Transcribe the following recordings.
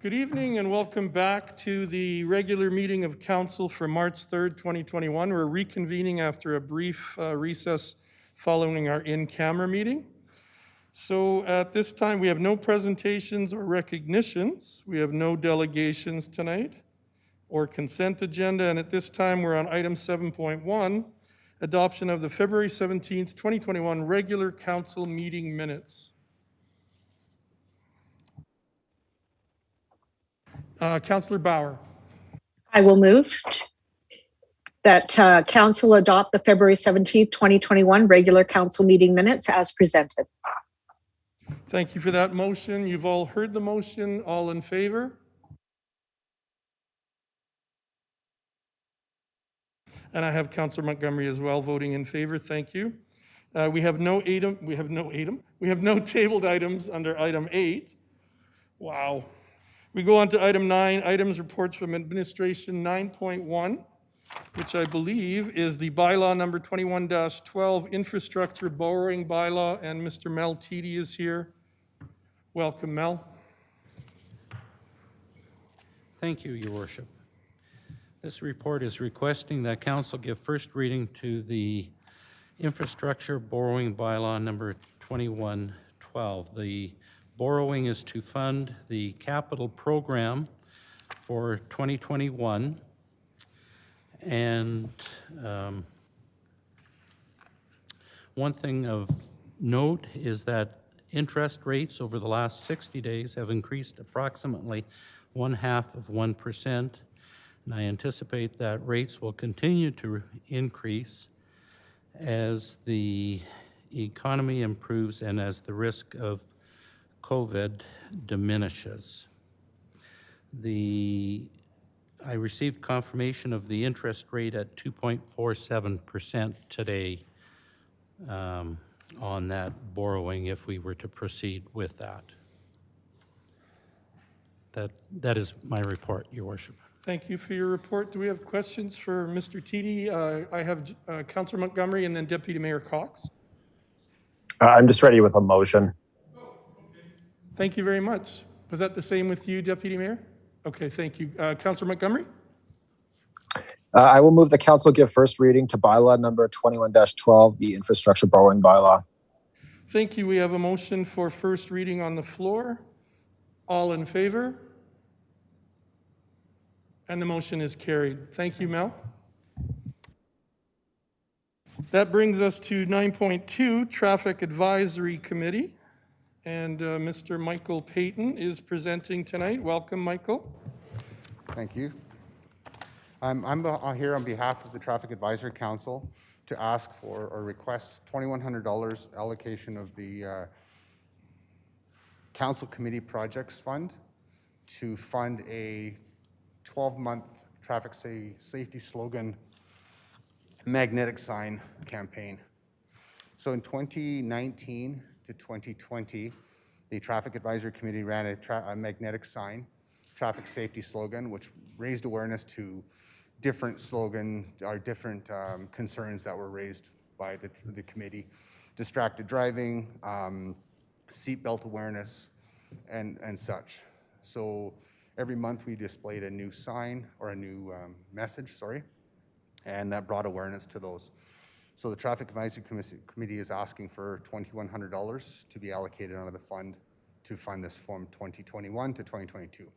Good evening and welcome back to the regular meeting of Council for March 3rd, 2021. We're reconvening after a brief recess following our in-camera meeting. So at this time, we have no presentations or recognitions. We have no delegations tonight or consent agenda. And at this time, we're on item 7.1, adoption of the February 17th, 2021 regular council meeting minutes. Councillor Bauer. I will move that council adopt the February 17th, 2021 regular council meeting minutes as presented. Thank you for that motion. You've all heard the motion. All in favor? And I have Councillor Montgomery as well voting in favor. Thank you. We have no tabled items under item 8. Wow. We go on to item 9, items, reports from administration 9.1, which I believe is the bylaw number 21-12, infrastructure borrowing bylaw, and Mr. Mel Teedy is here. Welcome, Mel. Thank you, Your Worship. This report is requesting that Council give first reading to the infrastructure borrowing bylaw number 21-12. The borrowing is to fund the capital program for 2021. And one thing of note is that interest rates over the last 60 days have increased approximately 0.5%. And I anticipate that rates will continue to increase as the economy improves and as the risk of COVID diminishes. I received confirmation of the interest rate at 2.47% today on that borrowing if we were to proceed with that. That is my report, Your Worship. Thank you for your report. Do we have questions for Mr. Teedy? I have Councillor Montgomery and then Deputy Mayor Cox. I'm just ready with a motion. Thank you very much. Was that the same with you, Deputy Mayor? Okay, thank you. Councillor Montgomery? I will move the council give first reading to bylaw number 21-12, the infrastructure borrowing bylaw. Thank you. We have a motion for first reading on the floor. All in favor? And the motion is carried. Thank you, Mel. That brings us to 9.2, Traffic Advisory Committee. And Mr. Michael Payton is presenting tonight. Welcome, Michael. Thank you. I'm here on behalf of the Traffic Advisory Council to ask for or request $2,100 allocation of the Council Committee Projects Fund to fund a 12-month traffic safety slogan magnetic sign campaign. So in 2019 to 2020, the Traffic Advisory Committee ran a magnetic sign, traffic safety slogan, which raised awareness to different different concerns that were raised by the committee. Distracted driving, seatbelt awareness, and such. So every month we displayed a new sign or a new message, and that brought awareness to those. So the Traffic Advisory Committee is asking for $2,100 to be allocated out of the fund to fund this from 2021 to 2022.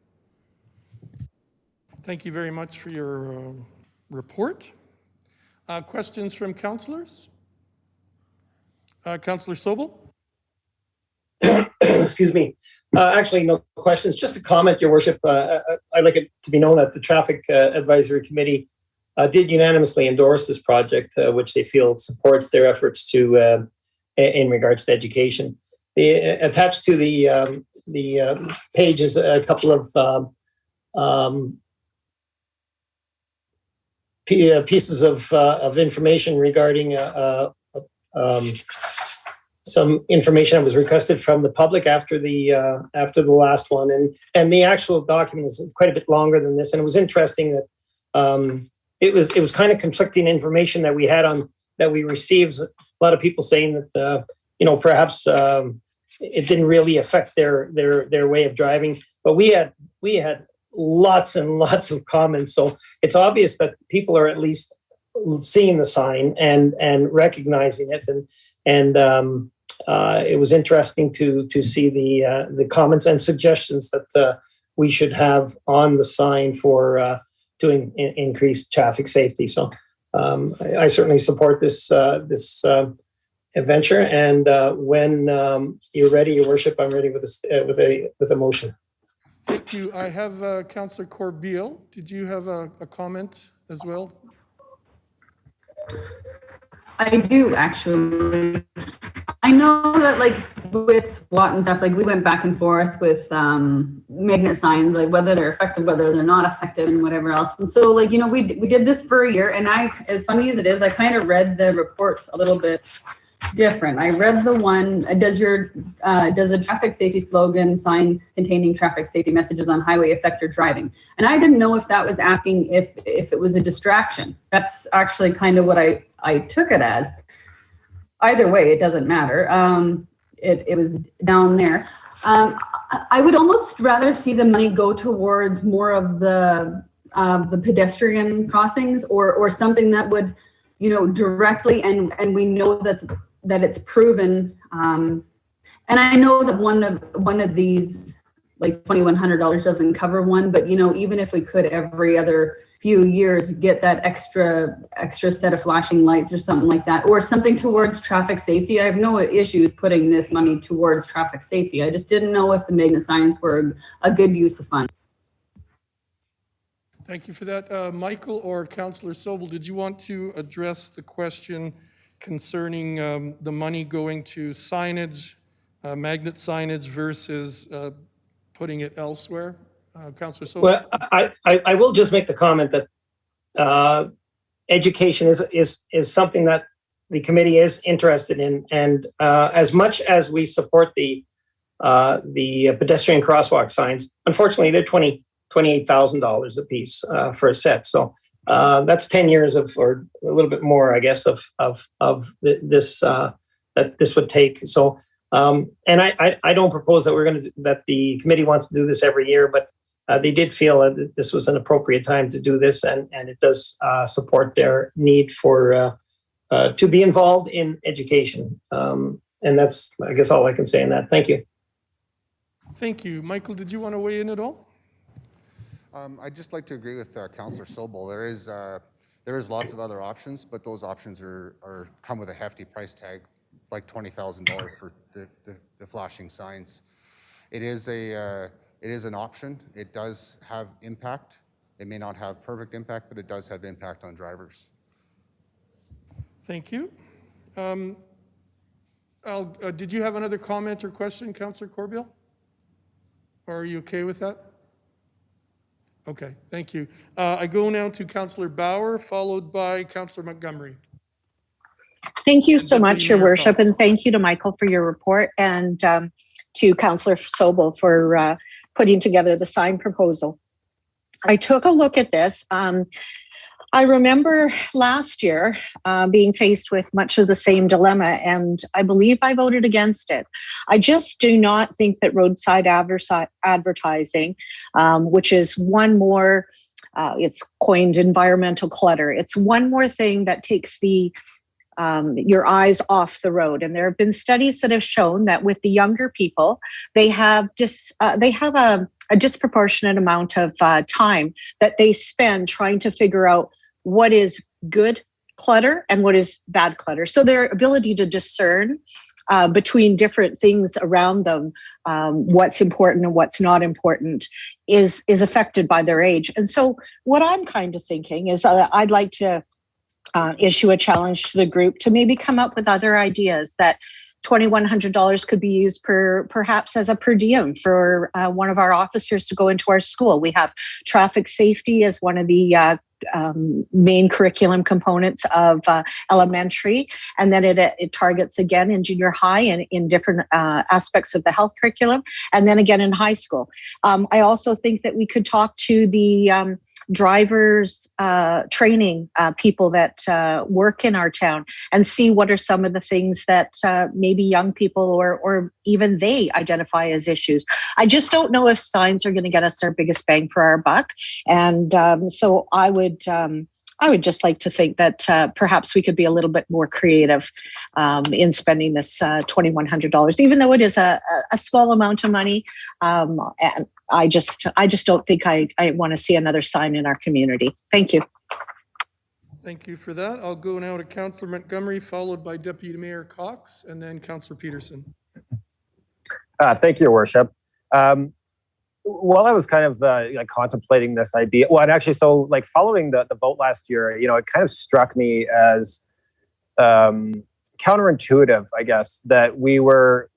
Thank you very much for your report. Questions from councillors? Councillor Sobel? Excuse me. Actually, no questions. Just a comment, Your Worship. I'd like it to be known that the Traffic Advisory Committee did unanimously endorse this project, which they feel supports their efforts to in regards to education. Attached to the page is a couple of pieces of information regarding some information that was requested from the public after the last one, and the actual document is quite a bit longer than this. And it was interesting that it was kind of conflicting information that we had that we received. A lot of people saying that perhaps it didn't really affect their way of driving. But we had lots and lots of comments, so it's obvious that people are at least seeing the sign and recognizing it, and it was interesting to see the comments and suggestions that we should have on the sign for to increase traffic safety. So I certainly support this adventure, and when you're ready, Your Worship, I'm ready with a motion. Thank you. I have Councillor Corbeil. Did you have a comment as well? I do, actually. I know that, like, with SWAT and stuff, like, we went back and forth with magnet signs, like whether they're effective, whether they're not effective, and whatever else. And so, like, you know, we did this for a year, and as funny as it is, I kind of read the reports a little bit different. I read the one, does a traffic safety slogan sign containing traffic safety messages on highway affect your driving? And I didn't know if that was asking if it was a distraction. That's actually kind of what I took it as. Either way, it doesn't matter. It was down there. I would almost rather see the money go towards more of the pedestrian crossings or something that would, you know, directly, and we know that it's proven. And I know that one of these, like $2,100 doesn't cover one, but, you know, even if we could every other few years get that extra set of flashing lights or something like that, or something towards traffic safety. I have no issues putting this money towards traffic safety. I just didn't know if the magnet signs were a good use of funds. Thank you for that. Michael or Councillor Sobel, did you want to address the question concerning the money going to signage, magnet signage versus putting it elsewhere? Councillor Sobel? Well, I will just make the comment that education is something that the committee is interested in, and as much as we support the pedestrian crosswalk signs, unfortunately they're $28,000 a piece for a set. So that's 10 years of, or a little bit more, I guess, of this that this would take. So and I don't propose that that the committee wants to do this every year, but they did feel that this was an appropriate time to do this, and it does support their need for to be involved in education. And that's, I guess, all I can say on that. Thank you. Thank you. Michael, did you want to weigh in at all? I'd just like to agree with Councillor Sobel. There is lots of other options, but those options come with a hefty price tag, like $20,000 for the flashing signs. It is an option. It does have impact. It may not have perfect impact, but it does have impact on drivers. Thank you. Did you have another comment or question, Councillor Corbeil? Or are you okay with that? Okay, thank you. I go now to Councillor Bauer, followed by Councillor Montgomery. Thank you so Deputy much, Your Mayor Worship, Fox. and thank you to Michael for your report, and to Councillor Sobel for putting together the sign proposal. I took a look at this. I remember last year being faced with much of the same dilemma, and I believe I voted against it. I just do not think that roadside advertising, which is one more, it's coined environmental clutter. It's one more thing that takes your eyes off the road. And there have been studies that have shown that with the younger people, they have a disproportionate amount of time that they spend trying to figure out what is good clutter and what is bad clutter. So their ability to discern between different things around them, what's important and what's not important, is affected by their age. And so what I'm kind of thinking is I'd like to issue a challenge to the group to maybe come up with other ideas that $2,100 could be used perhaps as a per diem for one of our officers to go into our school. We have traffic safety as one of the main curriculum components of elementary, and then it targets again in junior high and in different aspects of the health curriculum, and then again in high school. I also think that we could talk to the drivers training people that work in our town and see what are some of the things that maybe young people or even they identify as issues. I just don't know if signs are going to get us our biggest bang for our buck. And so I would just like to think that perhaps we could be a little bit more creative in spending this $2,100, even though it is a small amount of money. And I just don't think I want to see another sign in our community. Thank you. Thank you for that. I'll go now to Councillor Montgomery, followed by Deputy Mayor Cox, and then Councillor Peterson. Thank you, Your Worship. While I was kind of contemplating this idea, well, and actually, so like following the vote last year, it kind of struck me as counterintuitive, I guess, that we were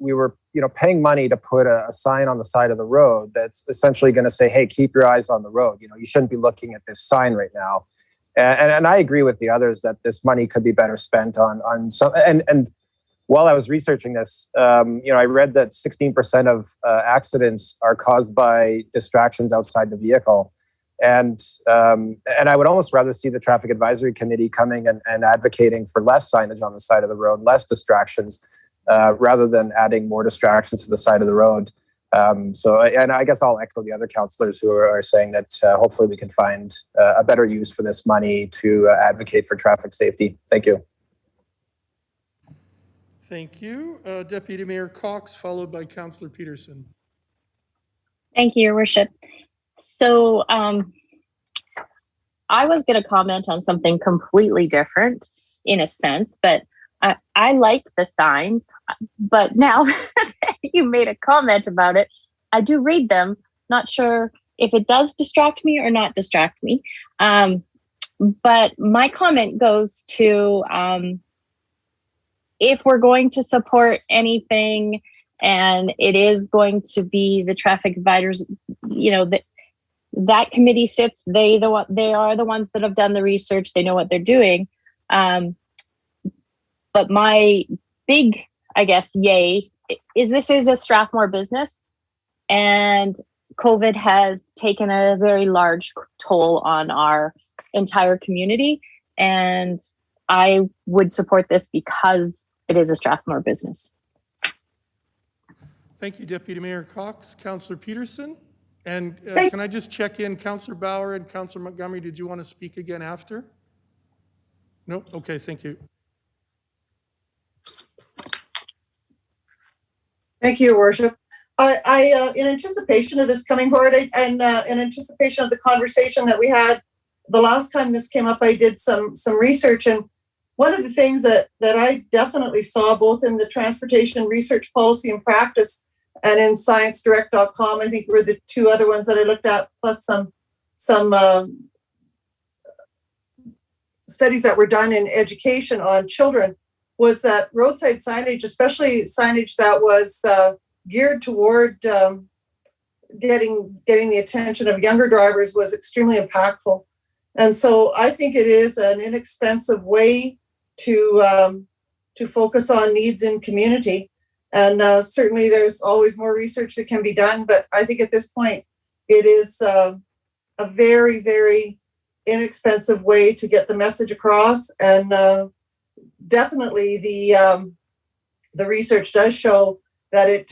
paying money to put a sign on the side of the road that's essentially going to say, hey, keep your eyes on the road. You shouldn't be looking at this sign right now. And I agree with the others that this money could be better spent on some. And while I was researching this, I read that 16% of accidents are caused by distractions outside the vehicle. And I would almost rather see the Traffic Advisory Committee coming and advocating for less signage on the side of the road, less distractions, rather than adding more distractions to the side of the road. And I guess I'll echo the other councillors who are saying that hopefully we can find a better use for this money to advocate for traffic safety. Thank you. Thank you. Deputy Mayor Cox, followed by Councillor Peterson. Thank you, Your Worship. So I was going to comment on something completely different in a sense, but I like the signs, but now you made a comment about it. I do read them, not sure if it does distract me or not distract me. But my comment goes to if we're going to support anything and it is going to be the traffic advisors, that committee sits, they are the ones that have done the research, they know what they're doing. But my big, I guess, yay is this is a Strathmore business, and COVID has taken a very large toll on our entire community. And I would support this because it is a Strathmore business. Thank you, Deputy Mayor Cox. Councillor Peterson. And can I just check in, Councillor Bauer and Councillor Montgomery, did you want to speak again after? No? Okay, thank you. Thank you, Your Worship. I in anticipation of this coming forward and in anticipation of the conversation that we had the last time this came up, I did some research. And one of the things that I definitely saw both in the Transportation Research Policy and Practice and in ScienceDirect.com, I think were the two other ones that I looked at, plus some studies that were done in education on children, was that roadside signage, especially signage that was geared toward getting the attention of younger drivers, was extremely impactful. And so I think it is an inexpensive way to focus on needs in community. And certainly there's always more research that can be done, but I think at this point it is a very, very inexpensive way to get the message across. And definitely the research does show that it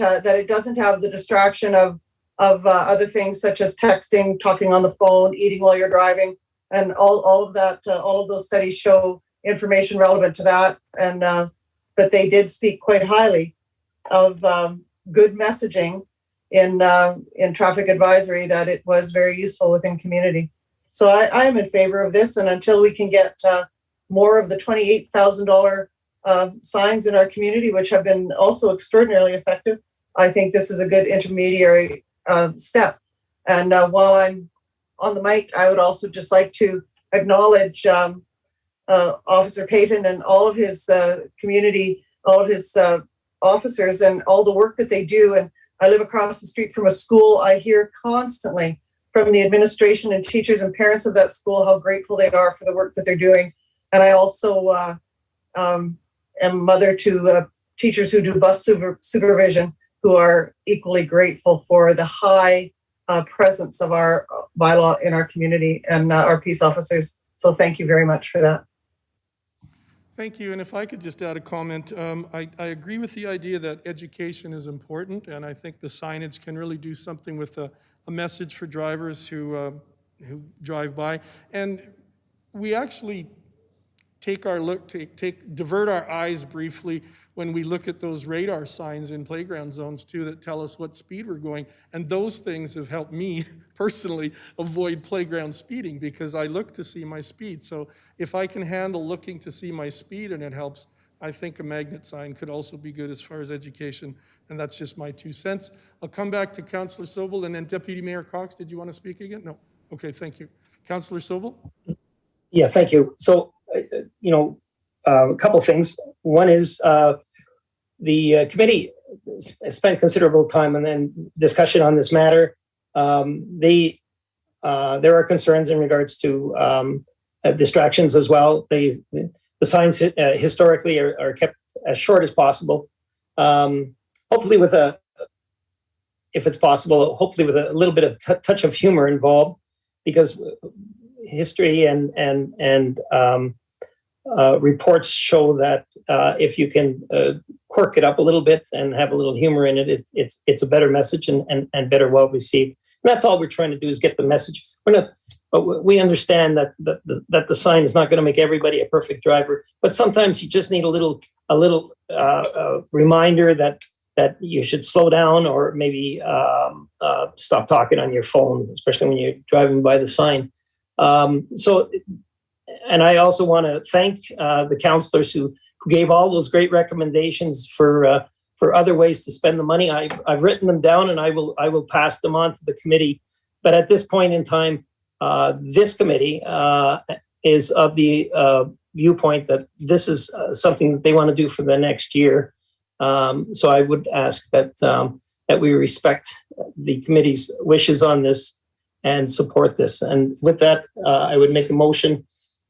doesn't have the distraction of other things such as texting, talking on the phone, eating while you're driving, and all of that. All of those studies show information relevant to that. And but they did speak quite highly of good messaging in traffic advisory, that it was very useful within community. So I am in favor of this, and until we can get more of the $28,000 signs in our community, which have been also extraordinarily effective, I think this is a good intermediary step. And while I'm on the mic, I would also just like to acknowledge Officer Payton and all of his community, all of his officers, and all the work that they do. And I live across the street from a school. I hear constantly from the administration and teachers and parents of that school how grateful they are for the work that they're doing. And I also am mother to teachers who do bus supervision, who are equally grateful for the high presence of our bylaw in our community and our peace officers. So thank you very much for that. Thank you. And if I could just add a comment, I agree with the idea that education is important, and I think the signage can really do something with a message for drivers who drive by. And we actually divert our eyes briefly when we look at those radar signs in playground zones too that tell us what speed we're going. And those things have helped me personally avoid playground speeding because I look to see my speed. So if I can handle looking to see my speed and it helps, I think a magnet sign could also be good as far as education. And that's just my 2 cents. I'll come back to Councillor Sobel and then Deputy Mayor Cox. Did you want to speak again? No. Okay, thank you. Councillor Sobel? Yeah, thank you. So, a couple things. One is the committee spent considerable time and then discussion on this matter. There are concerns in regards to distractions as well. The signs historically are kept as short as possible. Hopefully if it's possible, hopefully with a little bit of touch of humor involved, because history and reports show that if you can quirk it up a little bit and have a little humor in it, it's a better message and better well received. And that's all we're trying to do is get the message. We understand that the sign is not going to make everybody a perfect driver, but sometimes you just need a little reminder that you should slow down or maybe stop talking on your phone, especially when you're driving by the sign. And I also want to thank the councillors who gave all those great recommendations for other ways to spend the money. I've written them down and I will pass them on to the committee. But at this point in time, this committee is of the viewpoint that this is something that they want to do for the next year. So I would ask that we respect the committee's wishes on this and support this. And with that, I would make a motion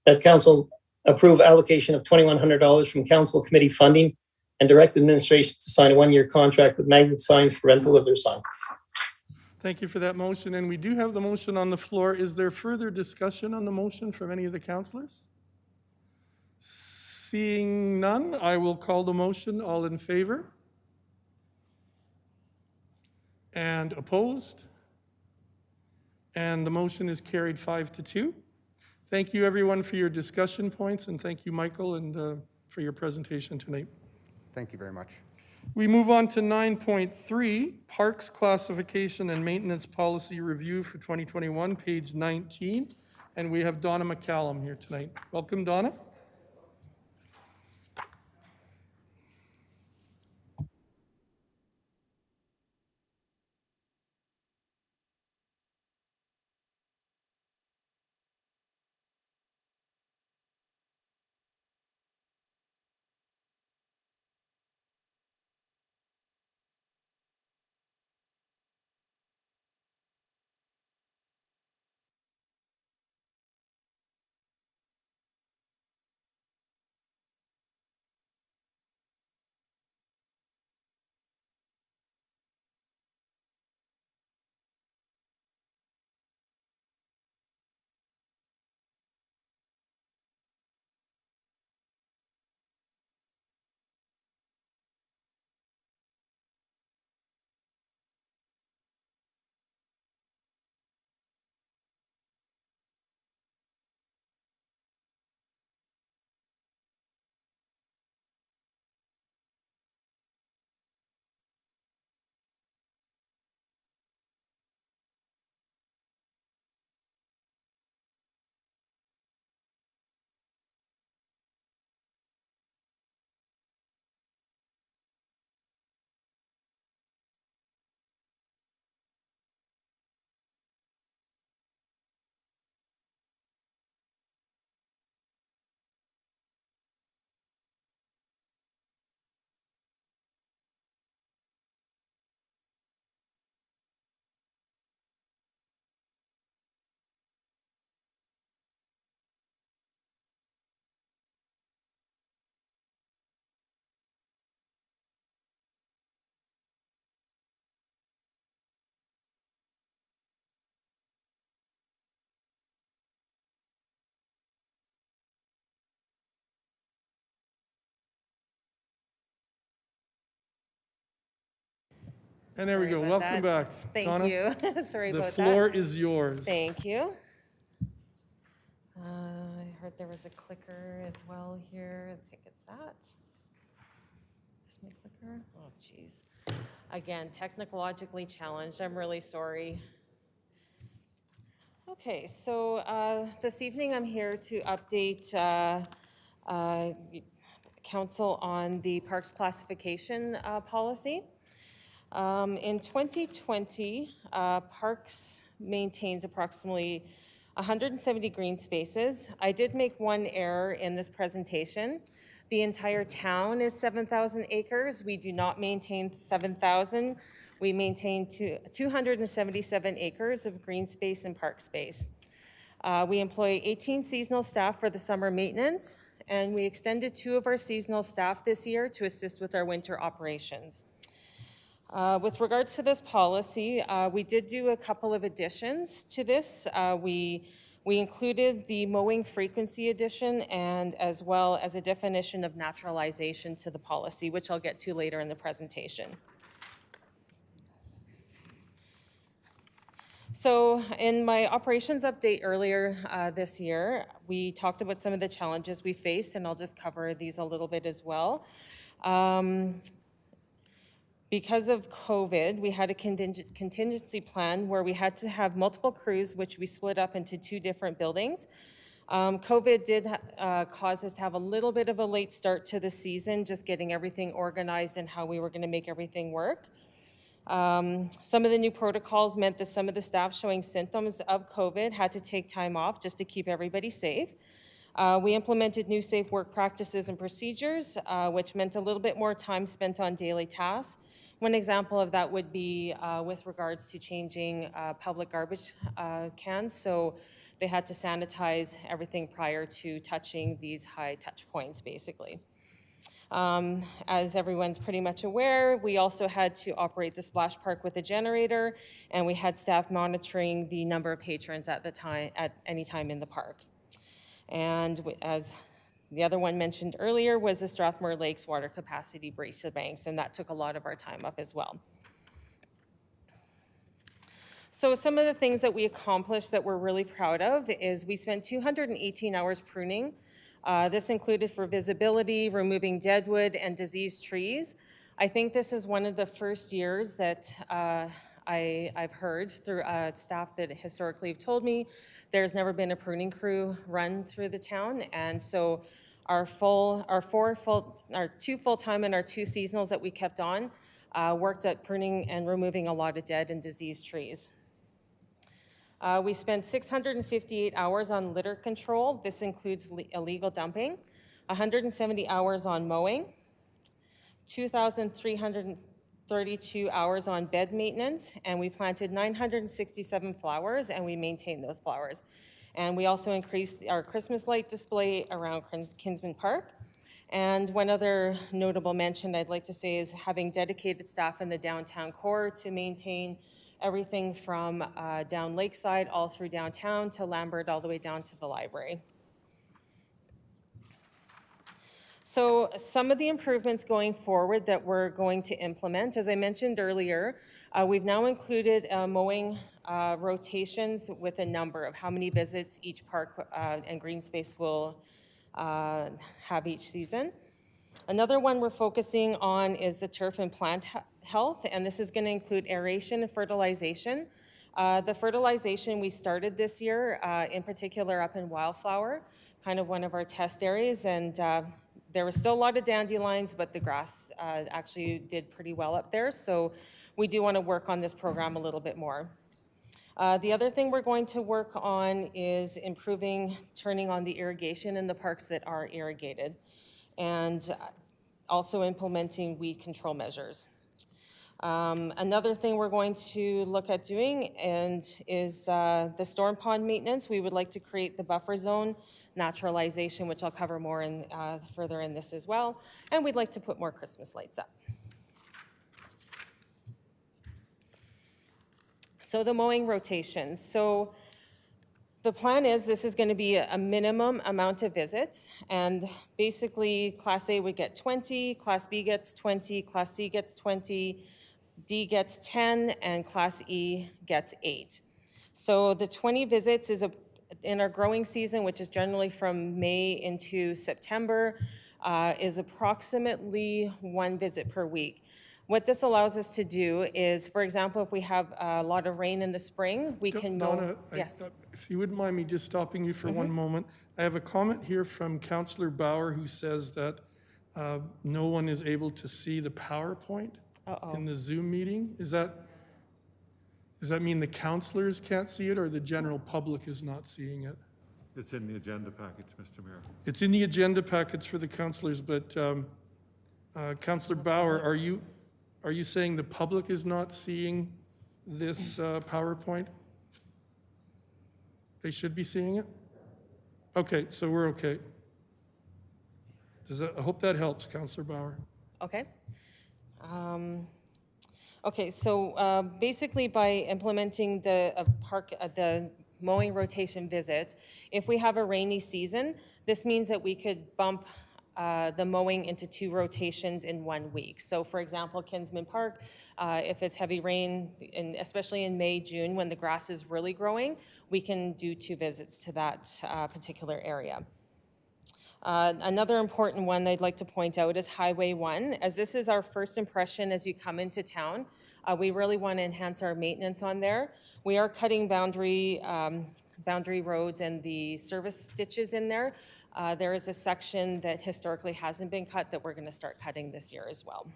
that council approve allocation of $2,100 from council committee funding and direct administration to sign a 1-year contract with Magnet Signs for rental of their sign. Thank you for that motion. And we do have the motion on the floor. Is there further discussion on the motion from any of the councillors? Seeing none, I will call the motion. All in favor? And opposed? And the motion is carried 5-2. Thank you, everyone, for your discussion points, and thank you, Michael, and for your presentation tonight. Thank you very much. We move on to 9.3, Parks Classification and Maintenance Policy Review for 2021, page 19. And we have Donna McCallum here tonight. Welcome, Donna. And there we Sorry go. about Welcome that. back. Thank Donna, you. Sorry the about floor that. is yours. Thank you. I heard there was a clicker as well here. I think it's that. Is my clicker? Oh, geez. Again, technologically challenged. I'm really sorry. Okay, so this evening I'm here to update Council on the Parks Classification Policy. In 2020, Parks maintains approximately 170 green spaces. I did make one error in this presentation. The entire town is 7,000 acres. We do not maintain 7,000. We maintain 277 acres of green space and park space. We employ 18 seasonal staff for the summer maintenance, and we extended 2 of our seasonal staff this year to assist with our winter operations. With regards to this policy, we did do a couple of additions to this. We included the mowing frequency addition and as well as a definition of naturalization to the policy, which I'll get to later in the presentation. So in my operations update earlier this year, we talked about some of the challenges we faced, and I'll just cover these a little bit as well. Because of COVID, we had a contingency plan where we had to have multiple crews, which we split up into 2 different buildings. COVID did cause us to have a little bit of a late start to the season, just getting everything organized and how we were going to make everything work. Some of the new protocols meant that some of the staff showing symptoms of COVID had to take time off just to keep everybody safe. We implemented new safe work practices and procedures, which meant a little bit more time spent on daily tasks. One example of that would be with regards to changing public garbage cans. So they had to sanitize everything prior to touching these high touch points, basically. As everyone's pretty much aware, we also had to operate the splash park with a generator, and we had staff monitoring the number of patrons at any time in the park. And as the other one mentioned earlier was the Strathmore Lakes water capacity breach the banks, and that took a lot of our time up as well. So some of the things that we accomplished that we're really proud of is we spent 218 hours pruning. This included for visibility, removing deadwood and diseased trees. I think this is one of the first years that I've heard through staff that historically have told me there's never been a pruning crew run through the town, and so our 2 full-time and our 2 seasonals that we kept on worked at pruning and removing a lot of dead and diseased trees. We spent 658 hours on litter control. This includes illegal dumping, 170 hours on mowing, 2,332 hours on bed maintenance, and we planted 967 flowers, and we maintained those flowers. And we also increased our Christmas light display around Kinsman Park. And one other notable mention I'd like to say is having dedicated staff in the downtown core to maintain everything from down Lakeside all through downtown to Lambert all the way down to the library. So some of the improvements going forward that we're going to implement, as I mentioned earlier, we've now included mowing rotations with a number of how many visits each park and green space will have each season. Another one we're focusing on is the turf and plant health, and this is going to include aeration and fertilization. The fertilization we started this year, in particular up in Wildflower, kind of one of our test areas, and there was still a lot of dandelions, but the grass actually did pretty well up there, so we do want to work on this program a little bit more. The other thing we're going to work on is turning on the irrigation in the parks that are irrigated, and also implementing weed control measures. Another thing we're going to look at doing is the storm pond maintenance. We would like to create the buffer zone naturalization, which I'll cover more further in this as well. And we'd like to put more Christmas lights up. So the mowing rotation. So the plan is this is going to be a minimum amount of visits, and basically Class A would get 20, Class B gets 20, Class C gets 20, D gets 10, and Class E gets 8. So the 20 visits is in our growing season, which is generally from May into September, is approximately 1 visit per week. What this allows us to do is, for example, if we have a lot of rain in the spring, we can mow. Donna, Yes. if you wouldn't mind me just stopping you for one moment. I have a comment here from Councillor Bauer who says that no one is able to see the PowerPoint in the Zoom meeting. Does that mean the councillors can't see it or the general public is not seeing it? It's in the agenda package, Mr. Mayor. It's in the agenda package for the councillors, but Councillor Bauer, are you saying the public is not seeing this PowerPoint? They should be seeing it? Okay, so we're okay. I hope that helps, Councillor Bauer. Okay. Okay, so basically by implementing the mowing rotation visits, if we have a rainy season, this means that we could bump the mowing into 2 rotations in 1 week. So for example, Kinsman Park, if it's heavy rain, and especially in May, June, when the grass is really growing, we can do 2 visits to that particular area. Another important one I'd like to point out is Highway 1. As this is our first impression as you come into town, we really want to enhance our maintenance on there. We are cutting boundary roads and the service ditches in there. There is a section that historically hasn't been cut that we're going to start cutting this year as well.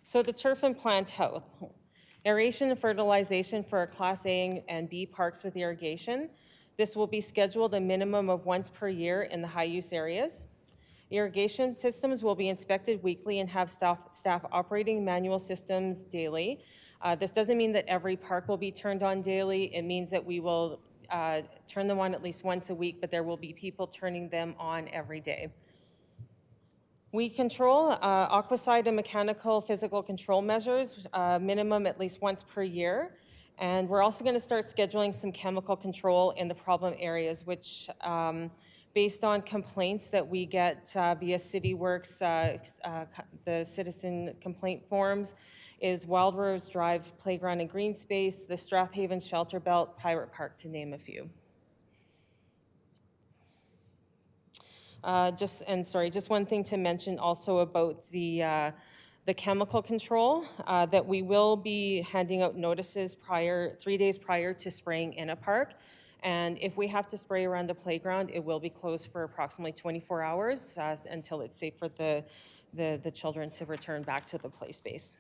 So the turf and plant health. Aeration and fertilization for our Class A and B parks with irrigation. This will be scheduled a minimum of once per year in the high-use areas. Irrigation systems will be inspected weekly and have staff operating manual systems daily. This doesn't mean that every park will be turned on daily. It means that we will turn them on at least once a week, but there will be people turning them on every day. We control aquacide and mechanical physical control measures, minimum at least once per year. And we're also going to start scheduling some chemical control in the problem areas, which based on complaints that we get via CityWorks, the citizen complaint forms, is Wild Rose Drive Playground and Green Space, the Strathaven Shelter Belt, Pirate Park, to name a few. Just one thing to mention also about the chemical control, that we will be handing out notices 3 days prior to spraying in a park. And if we have to spray around the playground, it will be closed for approximately 24 hours until it's safe for the children to return back to the play space.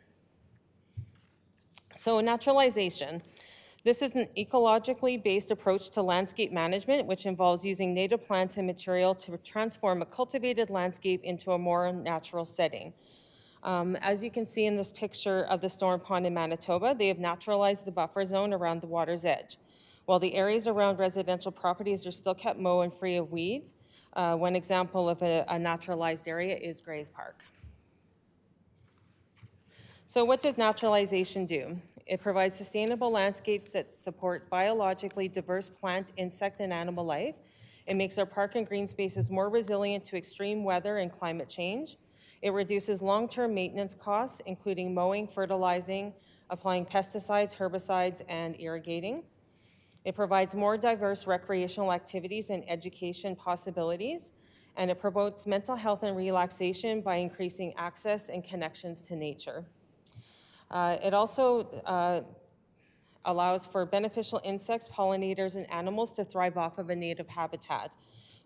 So naturalization. This is an ecologically based approach to landscape management, which involves using native plants and material to transform a cultivated landscape into a more natural setting. As you can see in this picture of the storm pond in Manitoba, they have naturalized the buffer zone around the water's edge. While the areas around residential properties are still kept mow and free of weeds, one example of a naturalized area is Gray's Park. So what does naturalization do? It provides sustainable landscapes that support biologically diverse plant, insect, and animal life. It makes our park and green spaces more resilient to extreme weather and climate change. It reduces long-term maintenance costs, including mowing, fertilizing, applying pesticides, herbicides, and irrigating. It provides more diverse recreational activities and education possibilities, and it promotes mental health and relaxation by increasing access and connections to nature. It also allows for beneficial insects, pollinators, and animals to thrive off of a native habitat.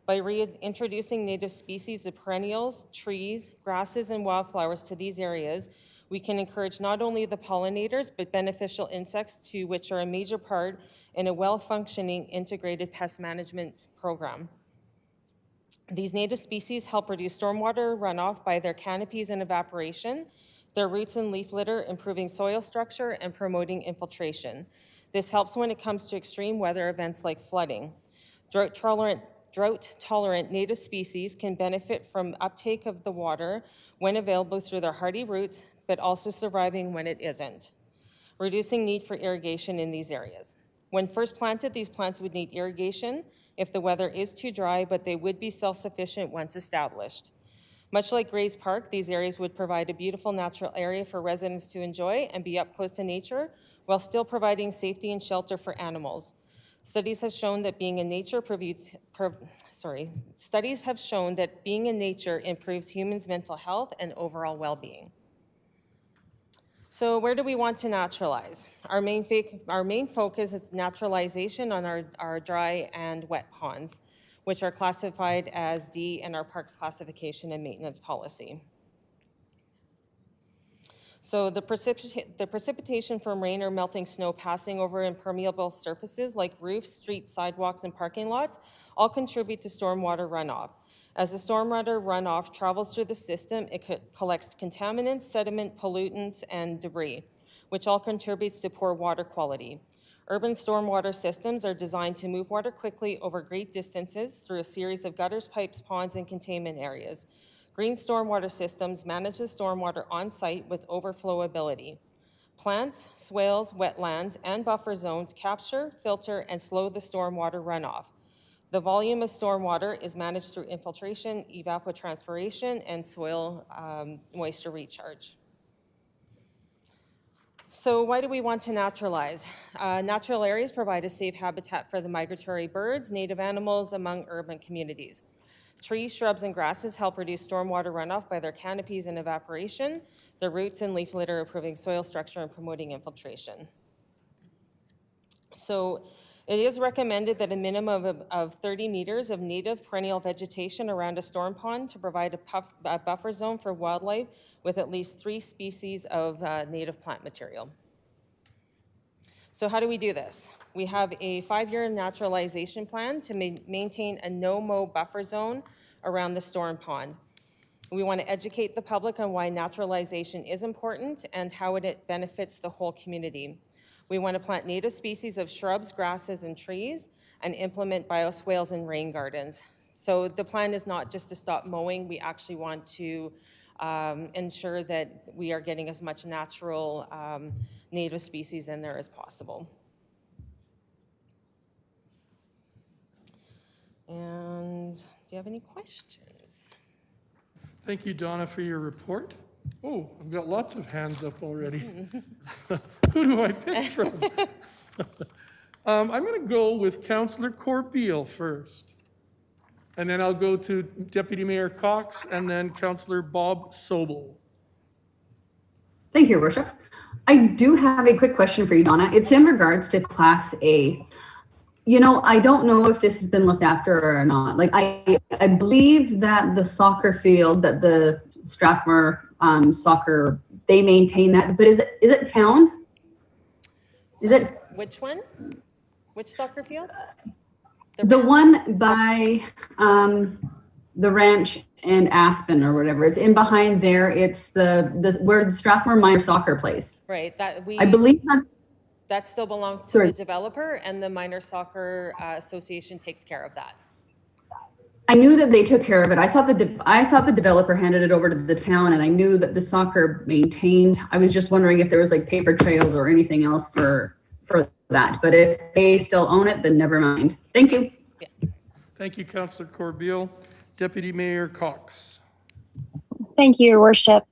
By reintroducing native species of perennials, trees, grasses, and wildflowers to these areas, we can encourage not only the pollinators, but beneficial insects, too, which are a major part in a well-functioning integrated pest management program. These native species help reduce stormwater runoff by their canopies and evaporation, their roots and leaf litter, improving soil structure and promoting infiltration. This helps when it comes to extreme weather events like flooding. Drought-tolerant native species can benefit from uptake of the water when available through their hardy roots, but also surviving when it isn't, reducing need for irrigation in these areas. When first planted, these plants would need irrigation if the weather is too dry, but they would be self-sufficient once established. Much like Grays Park, these areas would provide a beautiful natural area for residents to enjoy and be up close to nature while still providing safety and shelter for animals. Studies have shown that being in nature improves humans' mental health and overall well-being. So where do we want to naturalize? Our main focus is naturalization on our dry and wet ponds, which are classified as D in our parks classification and maintenance policy. So the precipitation from rain or melting snow passing over impermeable surfaces like roofs, streets, sidewalks, and parking lots all contribute to stormwater runoff. As the stormwater runoff travels through the system, it collects contaminants, sediment, pollutants, and debris, which all contributes to poor water quality. Urban stormwater systems are designed to move water quickly over great distances through a series of gutters, pipes, ponds, and containment areas. Green stormwater systems manage the stormwater on-site with overflow ability. Plants, swales, wetlands, and buffer zones capture, filter, and slow the stormwater runoff. The volume of stormwater is managed through infiltration, evapotranspiration, and soil moisture recharge. So why do we want to naturalize? Natural areas provide a safe habitat for the migratory birds, native animals among urban communities. Trees, shrubs, and grasses help reduce stormwater runoff by their canopies and evaporation, their roots and leaf litter improving soil structure and promoting infiltration. So it is recommended that a minimum of 30 meters of native perennial vegetation around a storm pond to provide a buffer zone for wildlife with at least 3 species of native plant material. So how do we do this? We have a 5-year naturalization plan to maintain a no-mow buffer zone around the storm pond. We want to educate the public on why naturalization is important and how it benefits the whole community. We want to plant native species of shrubs, grasses, and trees, and implement bioswales and rain gardens. So the plan is not just to stop mowing. We actually want to ensure that we are getting as much natural native species in there as possible. And do you have any questions? Thank you, Donna, for your report. Oh, I've got lots of hands up already. Who do I pick from? I'm going to go with Councillor Corbeil first. And then I'll go to Deputy Mayor Cox and then Councillor Bob Sobel. Thank you, Your Worship. I do have a quick question for you, Donna. It's in regards to Class A. You know, I don't know if this has been looked after or not. Like, I believe that the soccer field, that the Strathmore soccer, they maintain that. But is it town? Is it? Which one? Which soccer field? The one by the ranch and Aspen or whatever. It's in behind there. It's the where the Strathmore minor soccer plays. Right. I believe that still belongs to the developer, and the Minor Soccer Association takes care of that. I knew that they took care of it. I thought the developer handed it over to the town, and I knew that the soccer maintained. I was just wondering if there was like paper trails or anything else for that. But if they still own it, then never mind. Thank you. Yeah. Thank you, Councillor Corbeil. Deputy Mayor Cox. Thank you, Your Worship.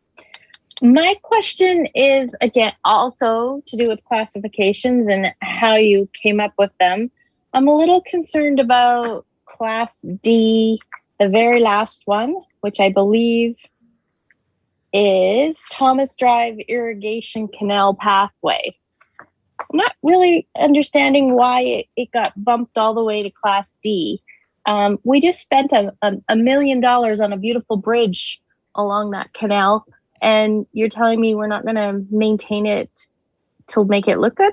My question is, again, also to do with classifications and how you came up with them. I'm a little concerned about Class D, the very last one, which I believe is Thomas Drive Irrigation Canal Pathway. I'm not really understanding why it got bumped all the way to Class D. We just spent $1 million on a beautiful bridge along that canal, and you're telling me we're not going to maintain it to make it look good?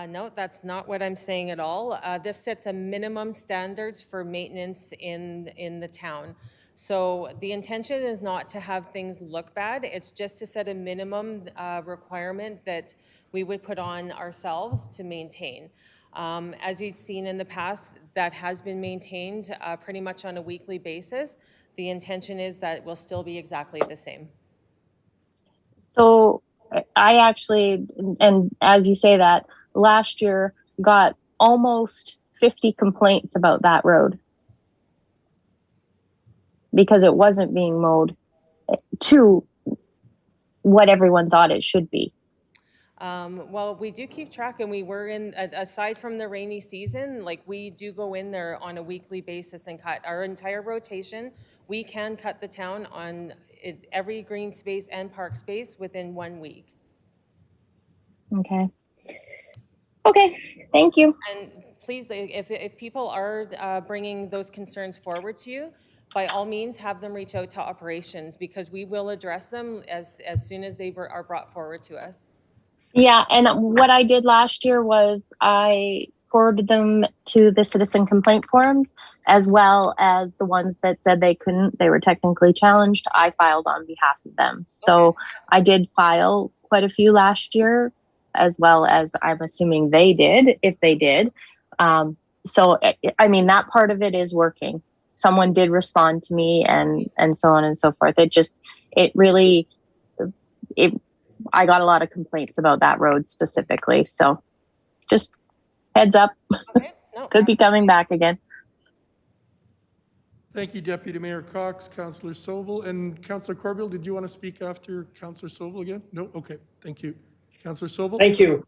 No, that's not what I'm saying at all. This sets a minimum standards for maintenance in the town. So the intention is not to have things look bad. It's just to set a minimum requirement that we would put on ourselves to maintain. As you've seen in the past, that has been maintained pretty much on a weekly basis. The intention is that it will still be exactly the same. So I actually, and as you say that, last year got almost 50 complaints about that road because it wasn't being mowed to what everyone thought it should be. Well, we do keep track, and we were in, aside from the rainy season, like we do go in there on a weekly basis and cut our entire rotation. We can cut the town on every green space and park space within 1 week. Okay. Okay, thank you. And please, if people are bringing those concerns forward to you, by all means, have them reach out to operations, because we will address them as soon as they are brought forward to us. Yeah, and what I did last year was I forwarded them to the citizen complaint forums, as well as the ones that said they couldn't, they were technically challenged. I filed on behalf of them. So I did file quite a few last year, as well as I'm assuming they did, if they did. So, I mean, that part of it is working. Someone did respond to me and so on and so forth. I got a lot of complaints about that road specifically. So just heads up, Okay. No, could be coming back again. Thank you, Deputy Mayor Cox, Councillor Sobel, and Councillor Corbeil. Did you want to speak after Councillor Sobel again? No? Okay, thank you. Councillor Sobel? Thank you.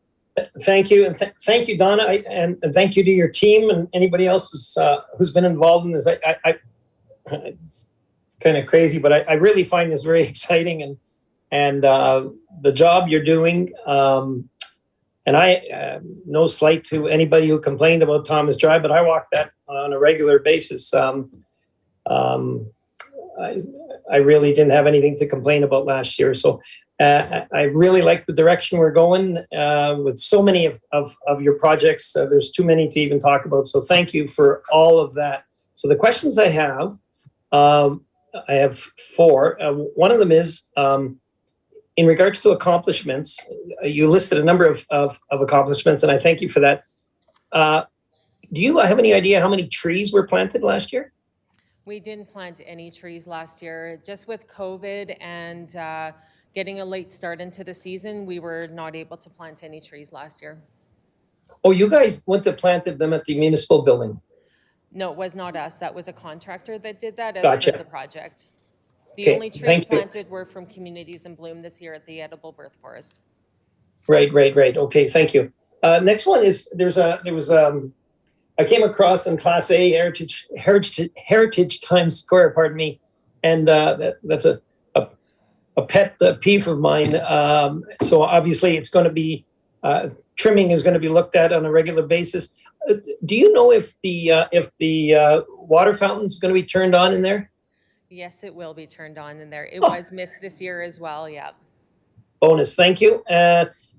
Thank you. And thank you, Donna. And thank you to your team and anybody else who's been involved in this. It's kind of crazy, but I really find this very exciting and the job you're doing. And I, no slight to anybody who complained about Thomas Drive, but I walk that on a regular basis. I really didn't have anything to complain about last year. So I really like the direction we're going with so many of your projects. There's too many to even talk about. So thank you for all of that. So the questions I have 4. One of them is, in regards to accomplishments, you listed a number of accomplishments, and I thank you for that. Do you have any idea how many trees were planted last year? We didn't plant any trees last year. Just with COVID and getting a late start into the season, we were not able to plant any trees last year. Oh, you guys went to planted them at the municipal building? No, it was not us. That was a contractor that did that as Gotcha. part of the project. The Okay, only trees thank you. planted were from Communities in Bloom this year at the Edible Birth Forest. Right. Okay, thank you. Next one is I came across in Class A Heritage Times Square, pardon me, and that's a pet peeve of mine. So obviously it's going to be trimming is going to be looked at on a regular basis. Do you know if the water fountain is going to be turned on in there? Yes, it will be turned on in there. It was missed this year as well. Yeah. Bonus, thank you.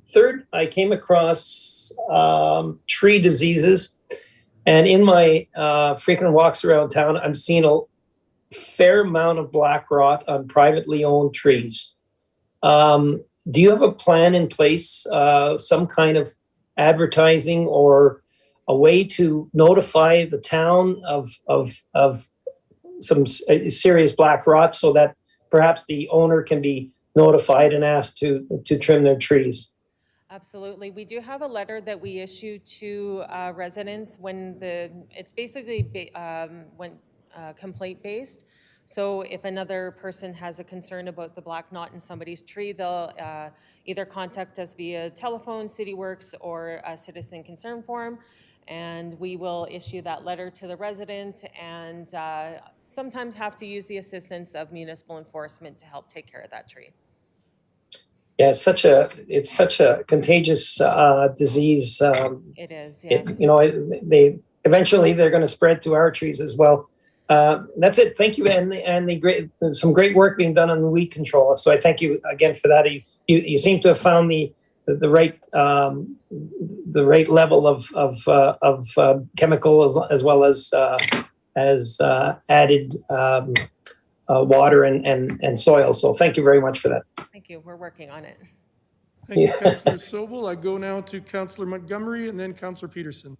Third, I came across tree diseases, and in my frequent walks around town, I'm seeing a fair amount of black rot on privately owned trees. Do you have a plan in place, some kind of advertising or a way to notify the town of some serious black rot so that perhaps the owner can be notified and asked to trim their trees? Absolutely. We do have a letter that we issue to residents when it's basically complaint based. So if another person has a concern about the black knot in somebody's tree, they'll either contact us via telephone, CityWorks, or a citizen concern form, and we will issue that letter to the resident and sometimes have to use the assistance of municipal enforcement to help take care of that tree. Yeah, it's such a contagious disease. It is, yes. They eventually they're going to spread to our trees as well. That's it. Thank you, and some great work being done on the weed control. So I thank you again for that. You seem to have found the right level of chemical as well as added water and soil. So thank you very much for that. Thank you. We're working on it. Thank you, Councillor Sobel. I go now to Councillor Montgomery and then Councillor Peterson.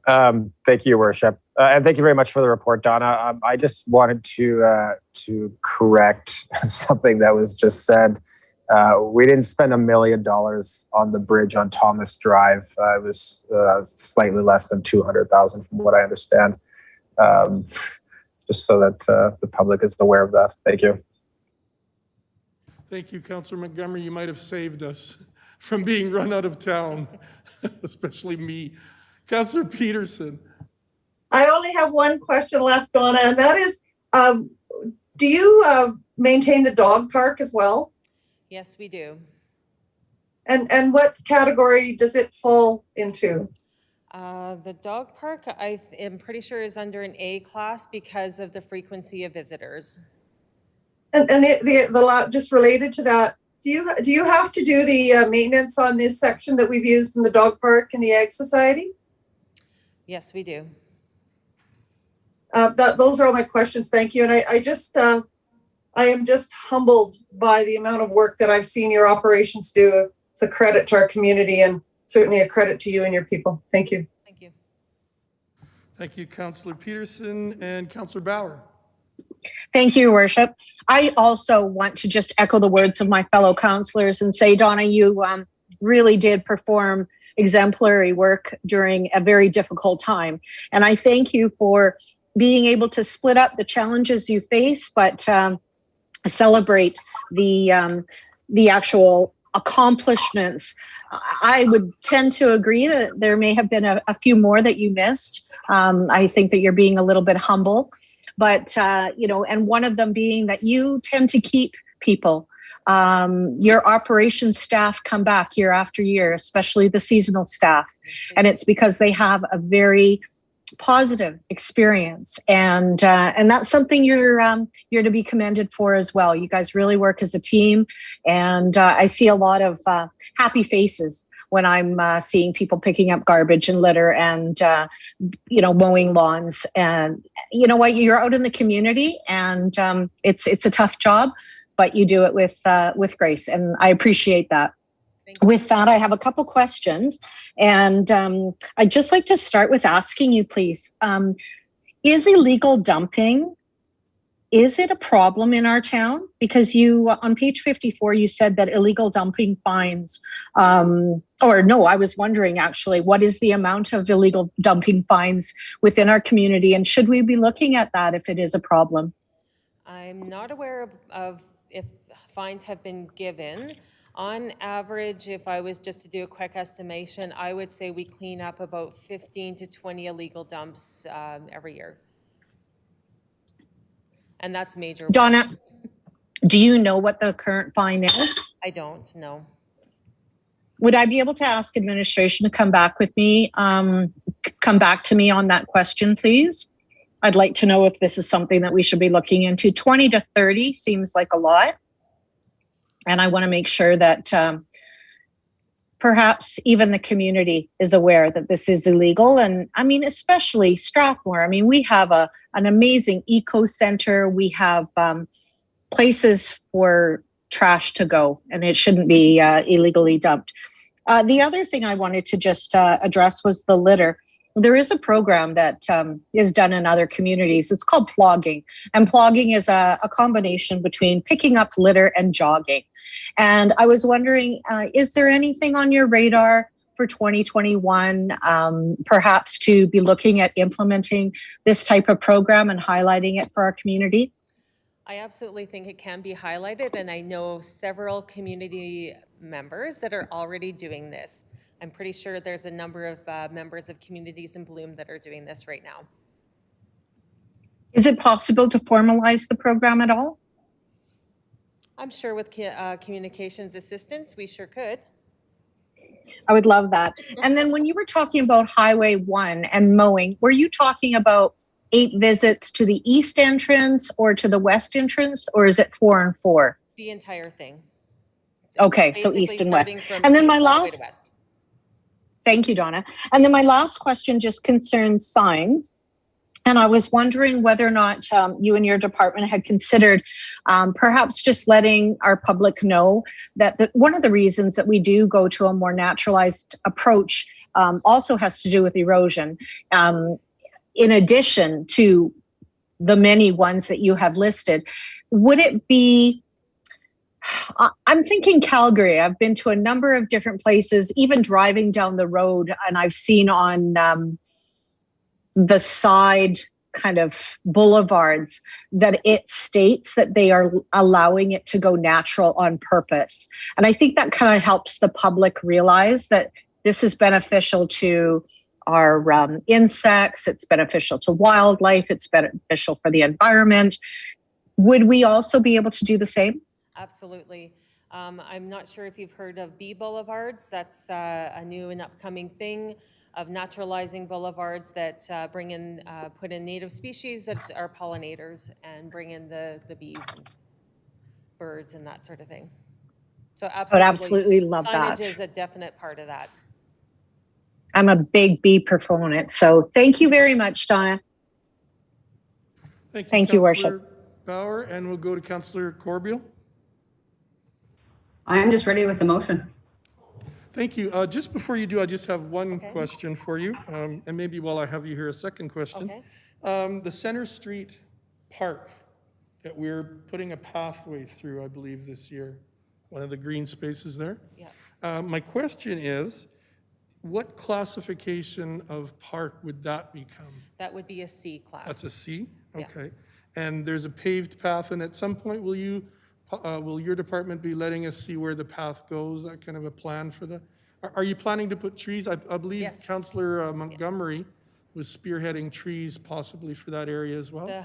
Thank you, Your Worship. And thank you very much for the report, Donna. I just wanted to correct something that was just said. We didn't spend $1 million on the bridge on Thomas Drive. It was slightly less than $200,000 from what I understand. just so that the public is aware of that. Thank you. Thank you, Councillor Montgomery. You might have saved us from being run out of town, especially me. Councillor Peterson. I only have one question left, Donna, and that is, do you maintain the dog park as well? Yes, we do. And what category does it fall into? The dog park, I am pretty sure, is under an A class because of the frequency of visitors. And the just related to that, do you have to do the maintenance on this section that we've used in the dog park and the Ag Society? Yes, we do. Those are all my questions. Thank you. And I am just humbled by the amount of work that I've seen your operations do. It's a credit to our community and certainly a credit to you and your people. Thank you. Thank you. Thank you, Councillor Peterson and Councillor Bauer. Thank you, Your Worship. I also want to just echo the words of my fellow councillors and say, Donna, you really did perform exemplary work during a very difficult time. And I thank you for being able to split up the challenges you face, but celebrate the actual accomplishments. I would tend to agree that there may have been a few more that you missed. I think that you're being a little bit humble, but and one of them being that you tend to keep people. Your operations staff come back year after year, especially the seasonal staff, and it's because they have a very positive experience, and that's something you're to be commended for as well. You guys really work as a team, and I see a lot of happy faces when I'm seeing people picking up garbage and litter and mowing lawns. And you know what, you're out in the community, and it's a tough job, but you do it with grace, and I appreciate that. With that, I have a couple questions, and I'd just like to start with asking you, please, is illegal dumping, is it a problem in our town? Because you, on page 54, you said that illegal dumping fines, I was wondering actually, what is the amount of illegal dumping fines within our community, and should we be looking at that if it is a problem? I'm not aware of if fines have been given. On average, if I was just to do a quick estimation, I would say we clean up about 15 to 20 illegal dumps every year. And that's major. Donna, works. Do you know what the current fine is? I don't know. Would I be able to ask administration to come back to me on that question, please? I'd like to know if this is something that we should be looking into. 20 to 30 seems like a lot. And I want to make sure that perhaps even the community is aware that this is illegal. And I mean, especially Strathmore. I mean, we have an amazing eco center. We have places for trash to go, and it shouldn't be illegally dumped. The other thing I wanted to just address was the litter. There is a program that is done in other communities. It's called plogging. And plogging is a combination between picking up litter and jogging. And I was wondering, is there anything on your radar for 2021, perhaps to be looking at implementing this type of program and highlighting it for our community? I absolutely think it can be highlighted, and I know several community members that are already doing this. I'm pretty sure there's a number of members of communities in Bloom that are doing this right now. Is it possible to formalize the program at all? I'm sure with communications assistance, we sure could. I would love that. And then when you were talking about Highway 1 and mowing, were you talking about 8 visits to the east entrance or to the west entrance, or is it 4 and 4? The entire thing. Okay, so east and west. And then my last, thank you, Donna. And then my last question just concerns signs. And I was wondering whether or not you and your department had considered perhaps just letting our public know that one of the reasons that we do go to a more naturalized approach also has to do with erosion. In addition to the many ones that you have listed, would it be, I'm thinking Calgary. I've been to a number of different places, even driving down the road, and I've seen on the side kind of boulevards that it states that they are allowing it to go natural on purpose. And I think that kind of helps the public realize that this is beneficial to our insects, it's beneficial to wildlife, it's beneficial for the environment. Would we also be able to do the same? Absolutely. I'm not sure if you've heard of bee boulevards. That's a new and upcoming thing of naturalizing boulevards that put in native species that are pollinators and bring in the bees and birds and that sort of thing. So I would absolutely love signage that. is a definite part of that. I'm a big bee proponent. So thank you very much, Donna. Thank you, Worship. Councillor Bauer, and we'll go to Councillor Corbeil. I'm just ready with the motion. Thank you. Just before you do, I just have one question for you, and maybe while I have you here, a second question. Okay. The Center Street Park that we're putting a pathway through, I believe, this year, one of the green spaces there. Yeah. My question is, what classification of park would that become? That would be a C class. That's a C? Yeah. Okay. And there's a paved path, and at some point, will your department be letting us see where the path goes, that kind of a plan for the, are you planning to put trees? I believe Yes. Councillor Montgomery was spearheading trees possibly for that area as well? The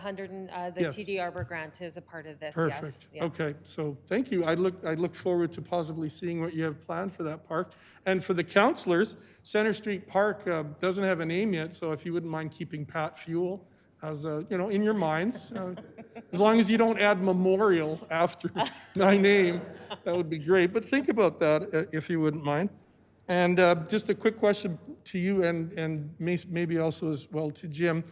Yes. TD Arbor grant is a part of this, Perfect. yes. Yeah. Okay, so thank you. I look forward to possibly seeing what you have planned for that park. And for the councillors, Center Street Park doesn't have a name yet, so if you wouldn't mind keeping Pat Fuel as in your minds, as long as you don't add memorial after my name, that would be great. But think about that if you wouldn't mind. And just a quick question to you and maybe also as well to Jim.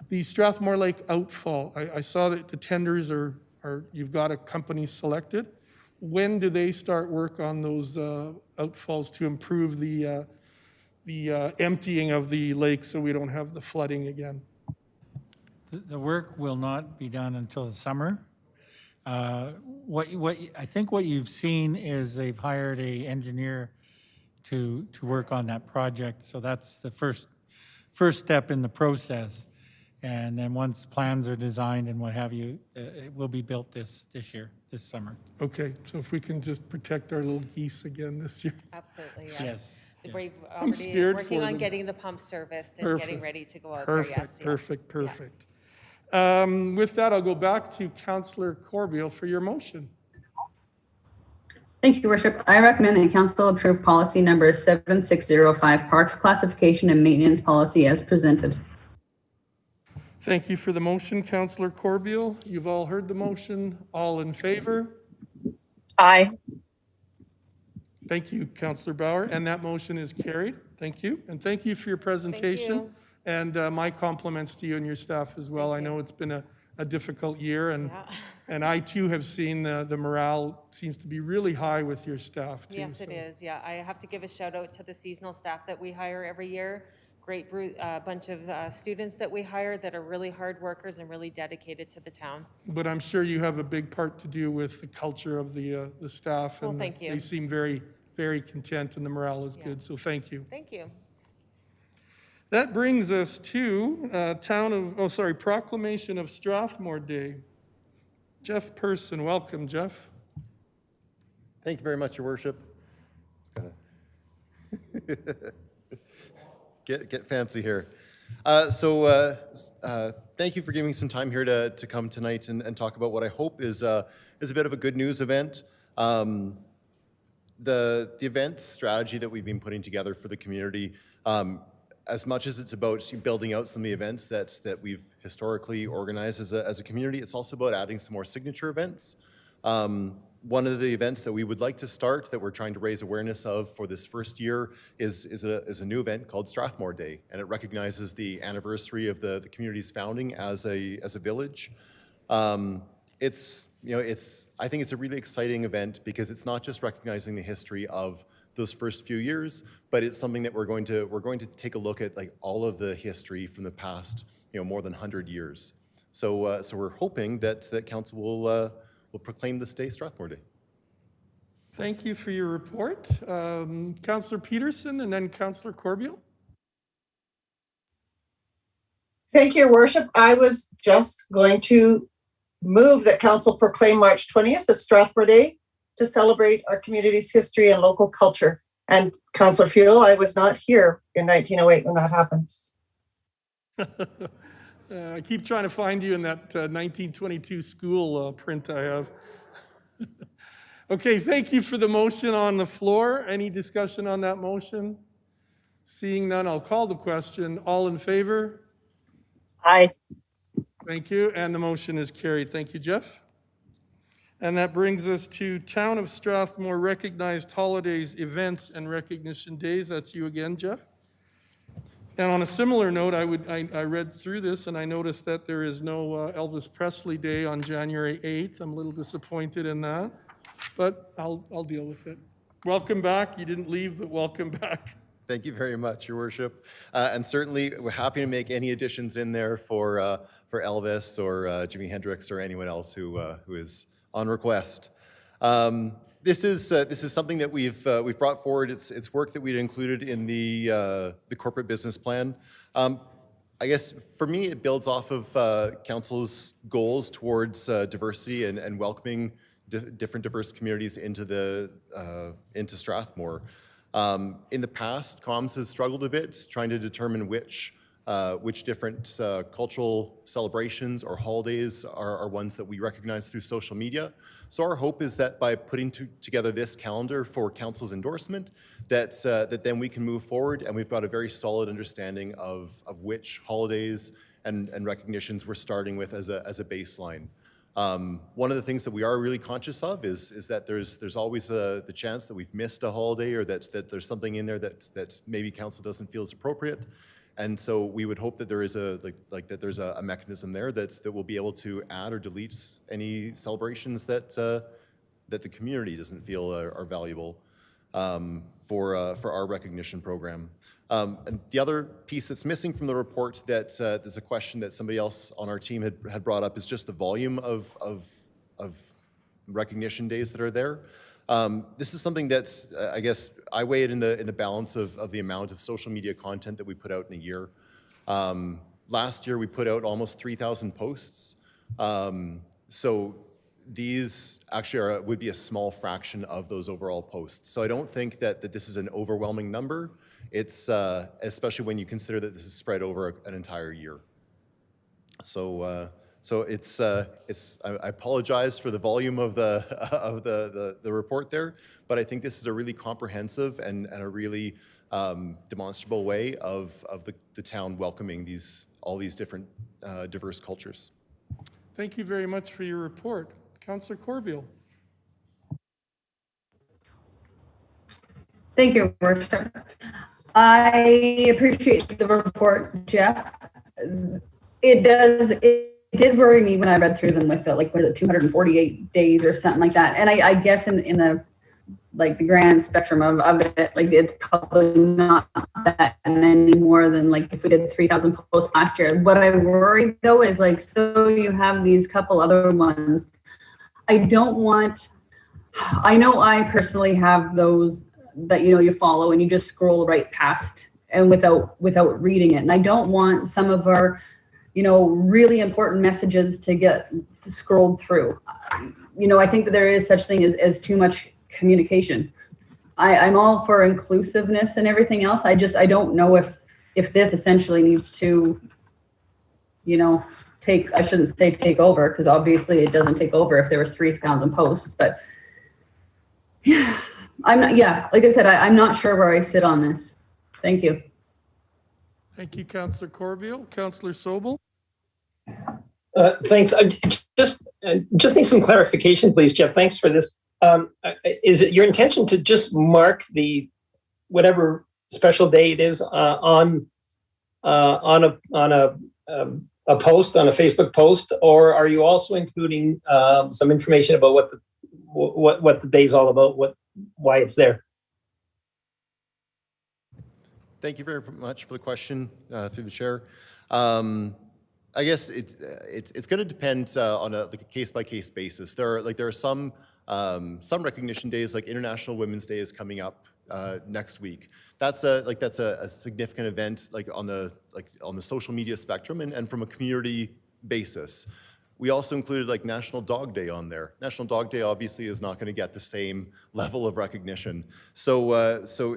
The Strathmore Lake outfall, I saw that the tenders are you've got a company selected. When do they start work on those outfalls to improve the emptying of the lake so we don't have the flooding again? The work will not be done until the summer. What I think what you've seen is they've hired an engineer to work on that project. So that's the first step in the process. And then once plans are designed and what have you, it will be built this year, this summer. Okay, so if we can just protect our little geese again this year. Absolutely, yes. Yes. The Brave I'm already scared working for on them. getting the pump serviced and getting Perfect. ready to go out Perfect, there, yes. perfect. With that, I'll go back to Councillor Corbeil for your motion. Thank you, Worship. I recommend that Council approve policy number 7605, Parks Classification and Maintenance Policy as presented. Thank you for the motion, Councillor Corbeil. You've all heard the motion. All in favor? Aye. Thank you, Councillor Bauer, and that motion is carried. Thank you, and thank you for your presentation. you. And my compliments to you and your staff as well. I know it's been a difficult year, and and I too have seen the morale seems to be really high with your staff too. Yes, it is, yeah. I have to give a shout out to the seasonal staff that we hire every year. Great bunch of students that we hire that are really hard workers and really dedicated to the town. But I'm sure you have a big part to do with the culture of the staff. Well, And thank you. They seem very, very content and the morale is good, so thank you. Thank you. That brings us to Proclamation of Strathmore Day. Jeff Person, welcome, Jeff. Thank you very much, Your Worship. Get fancy here. Thank you for giving me some time here to come tonight and talk about what I hope is a bit of a good news event. The event strategy that we've been putting together for the community, as much as it's about building out some of the events that we've historically organized as a community, it's also about adding some more signature events. One of the events that we would like to start that we're trying to raise awareness of for this first year is a new event called Strathmore Day, and it recognizes the anniversary of the community's founding as a village. I think it's a really exciting event because it's not just recognizing the history of those first few years, but it's something that we're going to take a look at, like all of the history from the past, more than 100 years. So we're hoping that council will proclaim this day Strathmore Day. Thank you for your report. Councillor Peterson and then Councillor Corbeil. Thank you, Your Worship. I was just going to move that Council proclaim March 20th as Strathmore Day to celebrate our community's history and local culture. And Councillor Fuel, I was not here in 1908 when that happened. I keep trying to find you in that 1922 school print I have. Okay, thank you for the motion on the floor. Any discussion on that motion? Seeing none, I'll call the question. All in favor? Aye. Thank you, and the motion is carried. Thank you, Jeff. And that brings us to Town of Strathmore recognized holidays, events, and recognition days. That's you again, Jeff. And on a similar note, I read through this and I noticed that there is no Elvis Presley Day on January 8th. I'm a little disappointed in that, but I'll deal with it. Welcome back. You didn't leave, but welcome back. Thank you very much, Your Worship. And certainly, we're happy to make any additions in there for Elvis or Jimi Hendrix or anyone else who is on request. This is something that we've brought forward. It's work that we'd included in the corporate business plan. I guess for me, it builds off of Council's goals towards diversity and welcoming different diverse communities into Strathmore. In the past, comms has struggled a bit trying to determine which different cultural celebrations or holidays are ones that we recognize through social media. So our hope is that by putting together this calendar for Council's endorsement, that then we can move forward and we've got a very solid understanding of which holidays and recognitions we're starting with as a baseline. One of the things that we are really conscious of is that there's always the chance that we've missed a holiday or that there's something in there that maybe Council doesn't feel is appropriate. And so we would hope that there is that there's a mechanism there that will be able to add or delete any celebrations that the community doesn't feel are valuable for our recognition program. And the other piece that's missing from the report that there's a question that somebody else on our team had brought up is just the volume of recognition days that are there. This is something that's, I guess, I weigh it in the balance of the amount of social media content that we put out in a year. Last year, we put out almost 3,000 posts. So these actually would be a small fraction of those overall posts. So I don't think that this is an overwhelming number. It's especially when you consider that this is spread over an entire year. So I apologize for the volume of the report there, but I think this is a really comprehensive and a really demonstrable way of the town welcoming all these different diverse cultures. Thank you very much for your report. Councillor Corbeil. Thank you, Worship. I appreciate the report, Jeff. It did worry me when I read through them with the, what is it, 248 days or something like that. And I guess in the the grand spectrum of it, it's probably not that many more than if we did 3,000 posts last year. What I worry though is so you have these couple other ones. I know I personally have those that you follow and you just scroll right past and without reading it. And I don't want some of our really important messages to get scrolled through. I think that there is such thing as too much communication. I'm all for inclusiveness and everything else. I don't know if this essentially needs to, I shouldn't say take over, because obviously it doesn't take over if there was 3,000 posts, but yeah, like I said, I'm not sure where I sit on this. Thank you. Thank you, Councillor Corbeil. Councillor Sobel. Thanks. I just need some clarification, please, Jeff. Thanks for this. Is it your intention to just mark the whatever special day it is on a post, on a Facebook post, or are you also including some information about what the day's all about, why it's there? Thank you very much for the question through the chair. I guess it's going to depend on a case-by-case basis. There are some recognition days, like International Women's Day is coming up next week. That's a significant event on the social media spectrum and from a community basis. We also included National Dog Day on there. National Dog Day obviously is not going to get the same level of recognition. So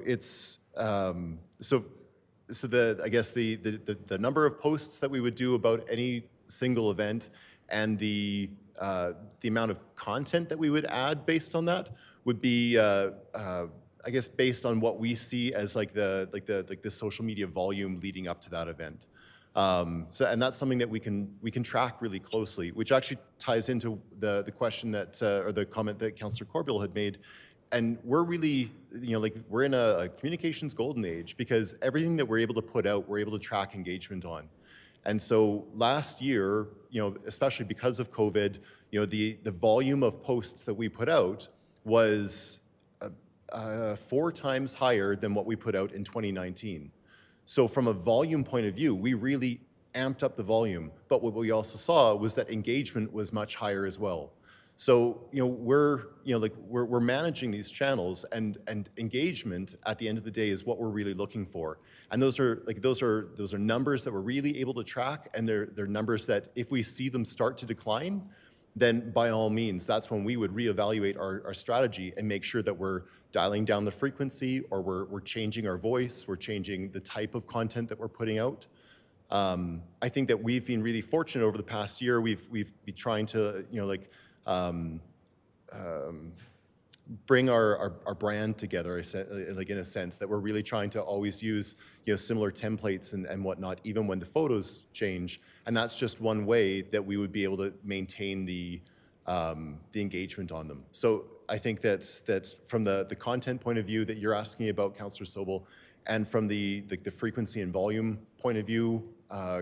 it's I guess the number of posts that we would do about any single event and the amount of content that we would add based on that would be I guess based on what we see as the social media volume leading up to that event. And that's something that we can track really closely, which actually ties into the question that or the comment that Councillor Corbill had made. And we're really, we're in a communications golden age, because everything that we're able to put out, we're able to track engagement on. And so last year, especially because of COVID, the volume of posts that we put out was 4 times higher than what we put out in 2019. So from a volume point of view, we really amped up the volume. But what we also saw was that engagement was much higher as well. So we're managing these channels, and engagement at the end of the day is what we're really looking for. And those are numbers that we're really able to track, and they're numbers that if we see them start to decline, then by all means, that's when we would reevaluate our strategy and make sure that we're dialing down the frequency, or we're changing our voice, we're changing the type of content that we're putting out. I think that we've been really fortunate over the past year. We've been trying to bring our brand together, in a sense that we're really trying to always use similar templates and whatnot, even when the photos change. And that's just one way that we would be able to maintain the engagement on them. So I think that's from the content point of view that you're asking about, Councillor Sobel, and from the frequency and volume point of view,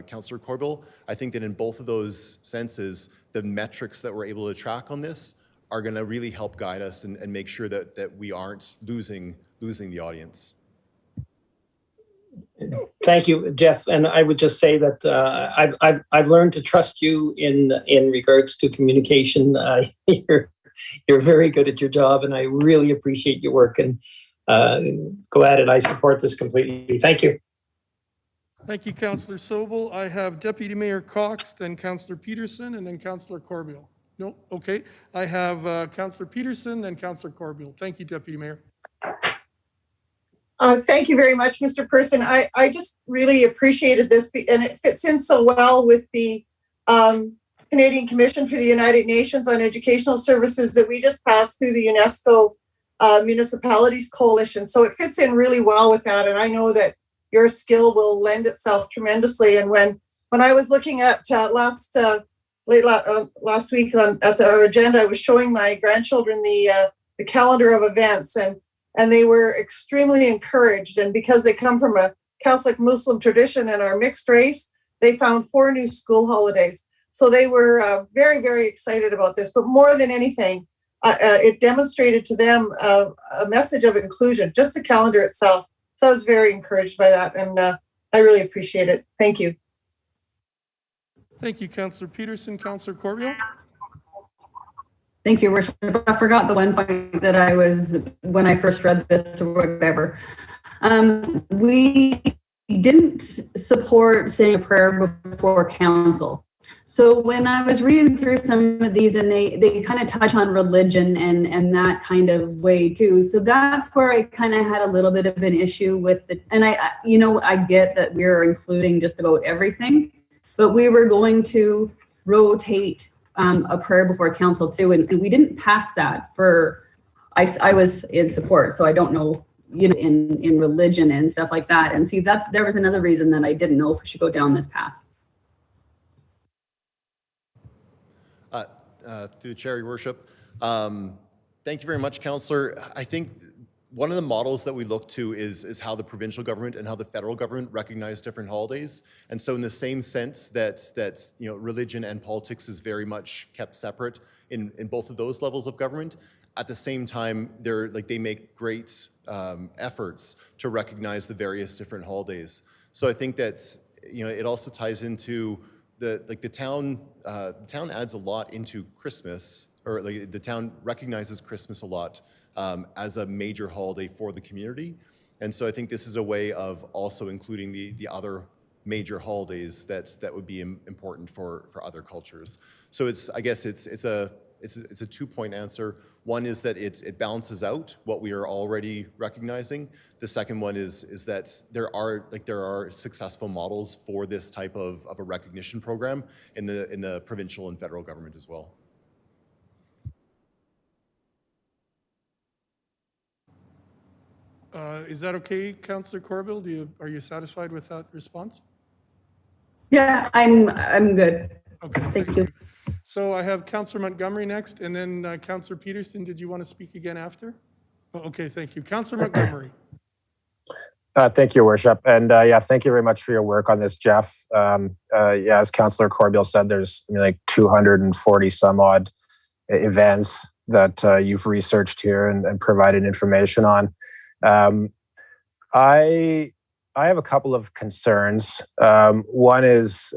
Councillor Corbill, I think that in both of those senses, the metrics that we're able to track on this are going to really help guide us and make sure that we aren't losing the audience. Thank you, Jeff. And I would just say that I've learned to trust you in regards to communication. You're very good at your job, and I really appreciate your work. And go at it. I support this completely. Thank you. Thank you, Councillor Sobel. I have Deputy Mayor Cox, then Councillor Peterson, and then Councillor Corbill. No, okay. I have Councillor Peterson, then Councillor Corbill. Thank you, Deputy Mayor. Thank you very much, Mr. Person. I just really appreciated this, and it fits in so well with the Canadian Commission for the United Nations on Educational Services that we just passed through the UNESCO Municipalities Coalition. So it fits in really well with that, and I know that your skill will lend itself tremendously. And when I was looking at last week at our agenda, I was showing my grandchildren the calendar of events, and they were extremely encouraged. And because they come from a Catholic Muslim tradition and are mixed race, they found 4 new school holidays. So they were very, very excited about this. But more than anything, it demonstrated to them a message of inclusion, just the calendar itself. So I was very encouraged by that, and I really appreciate it. Thank you. Thank you, Councillor Peterson. Councillor Corbill? Thank you, Worship. I forgot the one point that I was, when I first read this or whatever. We didn't support saying a prayer before council. So when I was reading through some of these, and they kind of touch on religion and that kind of way too. So that's where I kind of had a little bit of an issue with it. And I get that we're including just about everything, but we were going to rotate a prayer before council too. And we didn't pass that I was in support. So I don't know, in religion and stuff like that. And see, there was another reason that I didn't know if we should go down this path. Through the chair, Your Worship. Thank you very much, Councillor. I think one of the models that we look to is how the provincial government and how the federal government recognize different holidays. And so in the same sense that religion and politics is very much kept separate in both of those levels of government, at the same time, they make great efforts to recognize the various different holidays. So I think that's, it also ties into the town adds a lot into Christmas, or the town recognizes Christmas a lot as a major holiday for the community. And so I think this is a way of also including the other major holidays that would be important for other cultures. So I guess it's a 2-point answer. One is that it balances out what we are already recognizing. The second one is that there are successful models for this type of a recognition program in the provincial and federal government as well. Is that okay, Councillor Corville? Are you satisfied with that response? Yeah, I'm good. Okay, Thank you. So I have Councillor Montgomery next, and then Councillor Peterson. Did you want to speak again after? Oh, okay, thank you. Councillor Montgomery. Thank you, Worship. And yeah, thank you very much for your work on this, Jeff. Yeah, as Councillor Corbeil said, there's like 240 some odd events that you've researched here and provided information on. I have a couple of concerns. One is,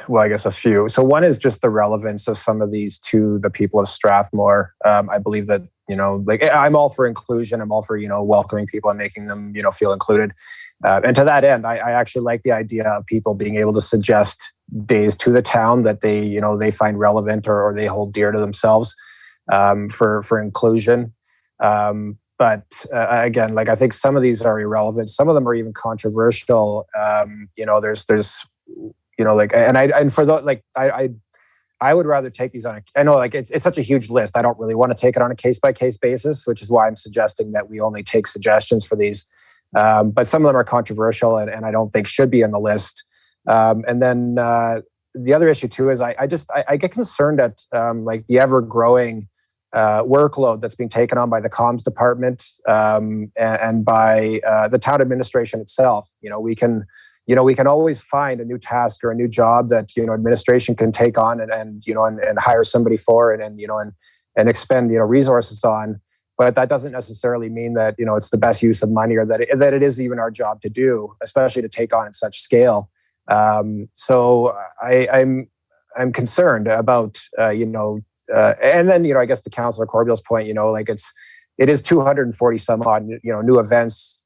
well, I guess a few. So one is just the relevance of some of these to the people of Strathmore. I believe that, like I'm all for inclusion. I'm all for, welcoming people and making them, feel included. And to that end, I actually like the idea of people being able to suggest days to the town that they, they find relevant or they hold dear to themselves for inclusion. But again, like I think some of these are irrelevant. Some of them are even controversial. There's I would rather take these on. I know like it's such a huge list. I don't really want to take it on a case by case basis, which is why I'm suggesting that we only take suggestions for these. But some of them are controversial and I don't think should be on the list. And then the other issue too is I get concerned at like the ever growing workload that's being taken on by the comms department and by the town administration itself. We can always find a new task or a new job that administration can take on and hire somebody for it and expend resources on. But that doesn't necessarily mean that it's the best use of money or that it is even our job to do, especially to take on at such scale. So I'm concerned about and then I guess to Councillor Corbeil's point, it is 240 some odd new events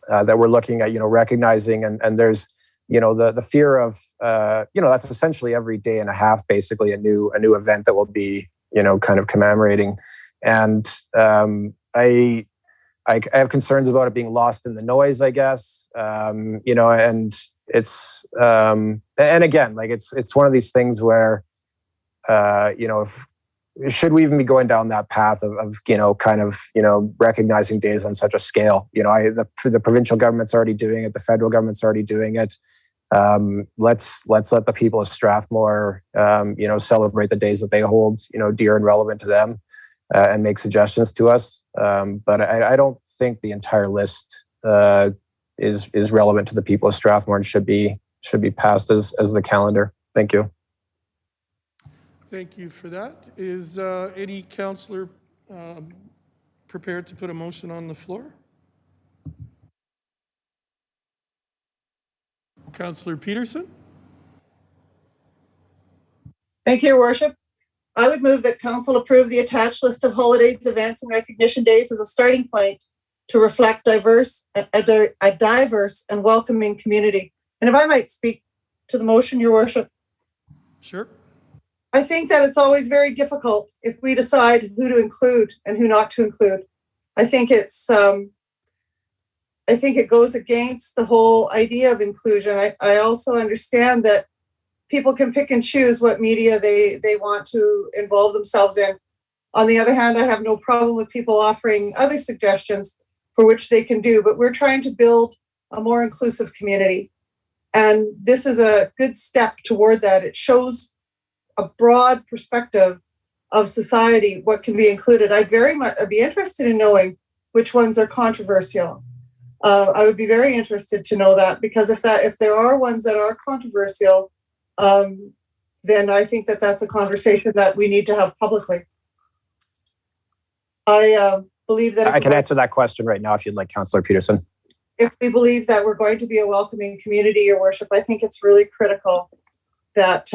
that we're looking at recognizing, and there's the fear of that's essentially every day and a half basically a new event that will be kind of commemorating, and I have concerns about it being lost in the noise, I guess, and it's and again like it's one of these things where should we even be going down that path of recognizing days on such a scale? The provincial government's already doing it. The federal government's already doing it. Let's let the people of Strathmore, celebrate the days that they hold, dear and relevant to them, and make suggestions to us. But I don't think the entire list is relevant to the people of Strathmore and should be passed as the calendar. Thank you. Thank you for that. Is any councillor prepared to put a motion on the floor? Councillor Peterson? Thank you, Your Worship. I would move that Council approve the attached list of holidays, events, and recognition days as a starting point to reflect a diverse and welcoming community. And if I might speak to the motion, Your Worship. Sure. I think that it's always very difficult if we decide who to include and who not to include. I think it goes against the whole idea of inclusion. I also understand that people can pick and choose what media they want to involve themselves in. On the other hand, I have no problem with people offering other suggestions for which they can do, but we're trying to build a more inclusive community. And this is a good step toward that. It shows a broad perspective of society, what can be included. I'd be interested in knowing which ones are controversial. I would be very interested to know that, because if there are ones that are controversial, then I think that's a conversation that we need to have publicly. I believe that I can answer that question right now if you'd like, Councillor Peterson. If we believe that we're going to be a welcoming community, Your Worship, I think it's really critical that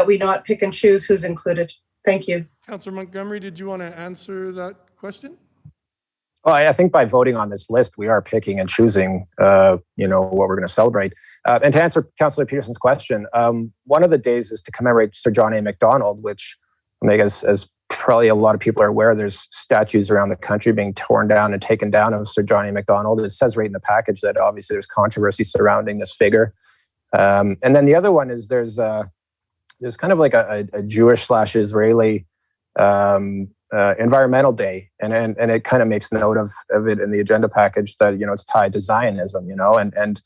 we not pick and choose who's included. Thank you. Councillor Montgomery, did you want to answer that question? Well, I think by voting on this list, we are picking and choosing, what we're going to celebrate. And to answer Councillor Peterson's question, one of the days is to commemorate Sir John A. Macdonald, which, as probably a lot of people are aware, there's statues around the country being torn down and taken down of Sir John A. Macdonald. It says right in the package that obviously there's controversy surrounding this figure. And then the other one is there's kind of like a Jewish/Israeli environmental day, and it kind of makes note of it in the agenda package that it's tied to Zionism, and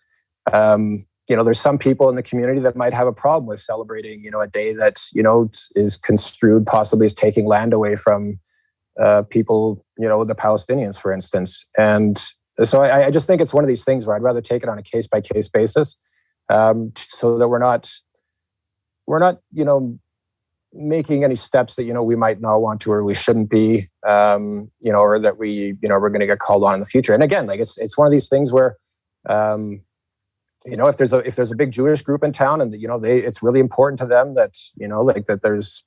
there's some people in the community that might have a problem with celebrating a day that is construed possibly as taking land away from people, the Palestinians, for instance. And so I just think it's one of these things where I'd rather take it on a case by case basis, so that we're not making any steps that we might not want to or we shouldn't be, or that we're going to get called on in the future. And again, like it's one of these things where, if there's a big Jewish group in town and it's really important to them that that there's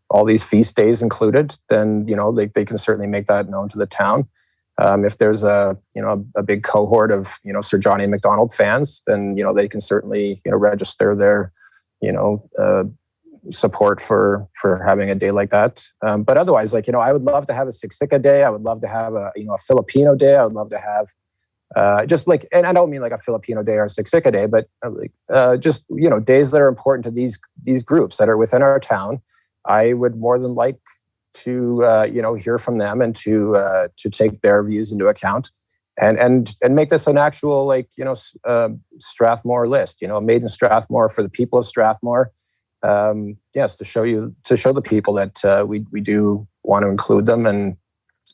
all these feast days included, then they can certainly make that known to the town. If there's a big cohort of Sir John A. Macdonald fans, then they can certainly register their support for having a day like that. But otherwise, I would love to have a Siksika day. I would love to have a Filipino day. I would love to have and I don't mean like a Filipino day or a Siksika day, but just days that are important to these groups that are within our town. I would more than like to hear from them and to take their views into account and make this an actual Strathmore list. Made in Strathmore for the people of Strathmore. Yes, to show the people that we do want to include them and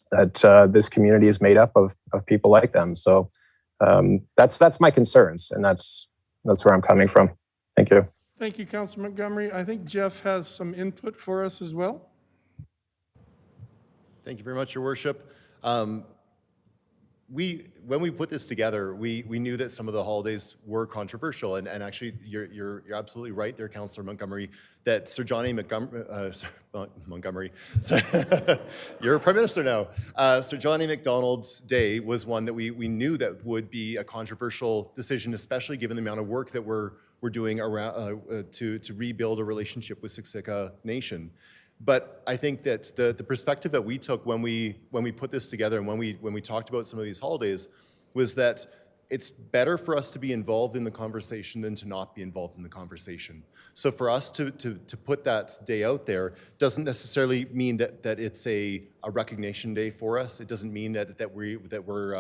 that this community is made up of people like them. So that's my concerns, and that's where I'm coming from. Thank you. Thank you, Councillor Montgomery. I think Jeff has some input for us as well. Thank you very much, Your Worship. When we put this together, we knew that some of the holidays were controversial, and actually you're absolutely right there, Councillor Montgomery, that Sir John A. Montgomery, you're Prime Minister now. Sir John A. Macdonald's Day was one that we knew that would be a controversial decision, especially given the amount of work that we're doing around to rebuild a relationship with Siksika Nation. But I think that the perspective that we took when we put this together and when we talked about some of these holidays was that it's better for us to be involved in the conversation than to not be involved in the conversation. So for us to put that day out there doesn't necessarily mean that it's a recognition day for us. It doesn't mean that we're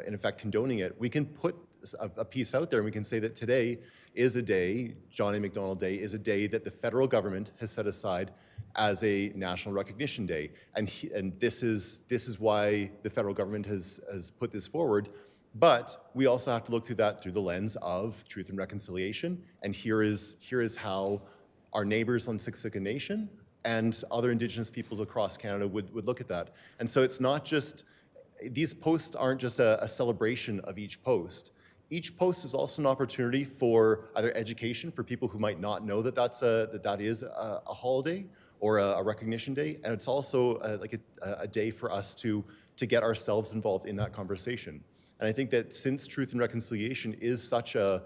in effect condoning it. We can put a piece out there and we can say that today is a day, John A. Macdonald Day, is a day that the federal government has set aside as a national recognition day, and this is why the federal government has put this forward. But we also have to look through the lens of truth and reconciliation, and here is how our neighbors on Siksika Nation and other Indigenous peoples across Canada would look at that. And so it's not just, these posts aren't just a celebration of each post. Each post is also an opportunity for either education for people who might not know that that is a holiday or a recognition day, and it's also a day for us to get ourselves involved in that conversation. And I think that since truth and reconciliation is such an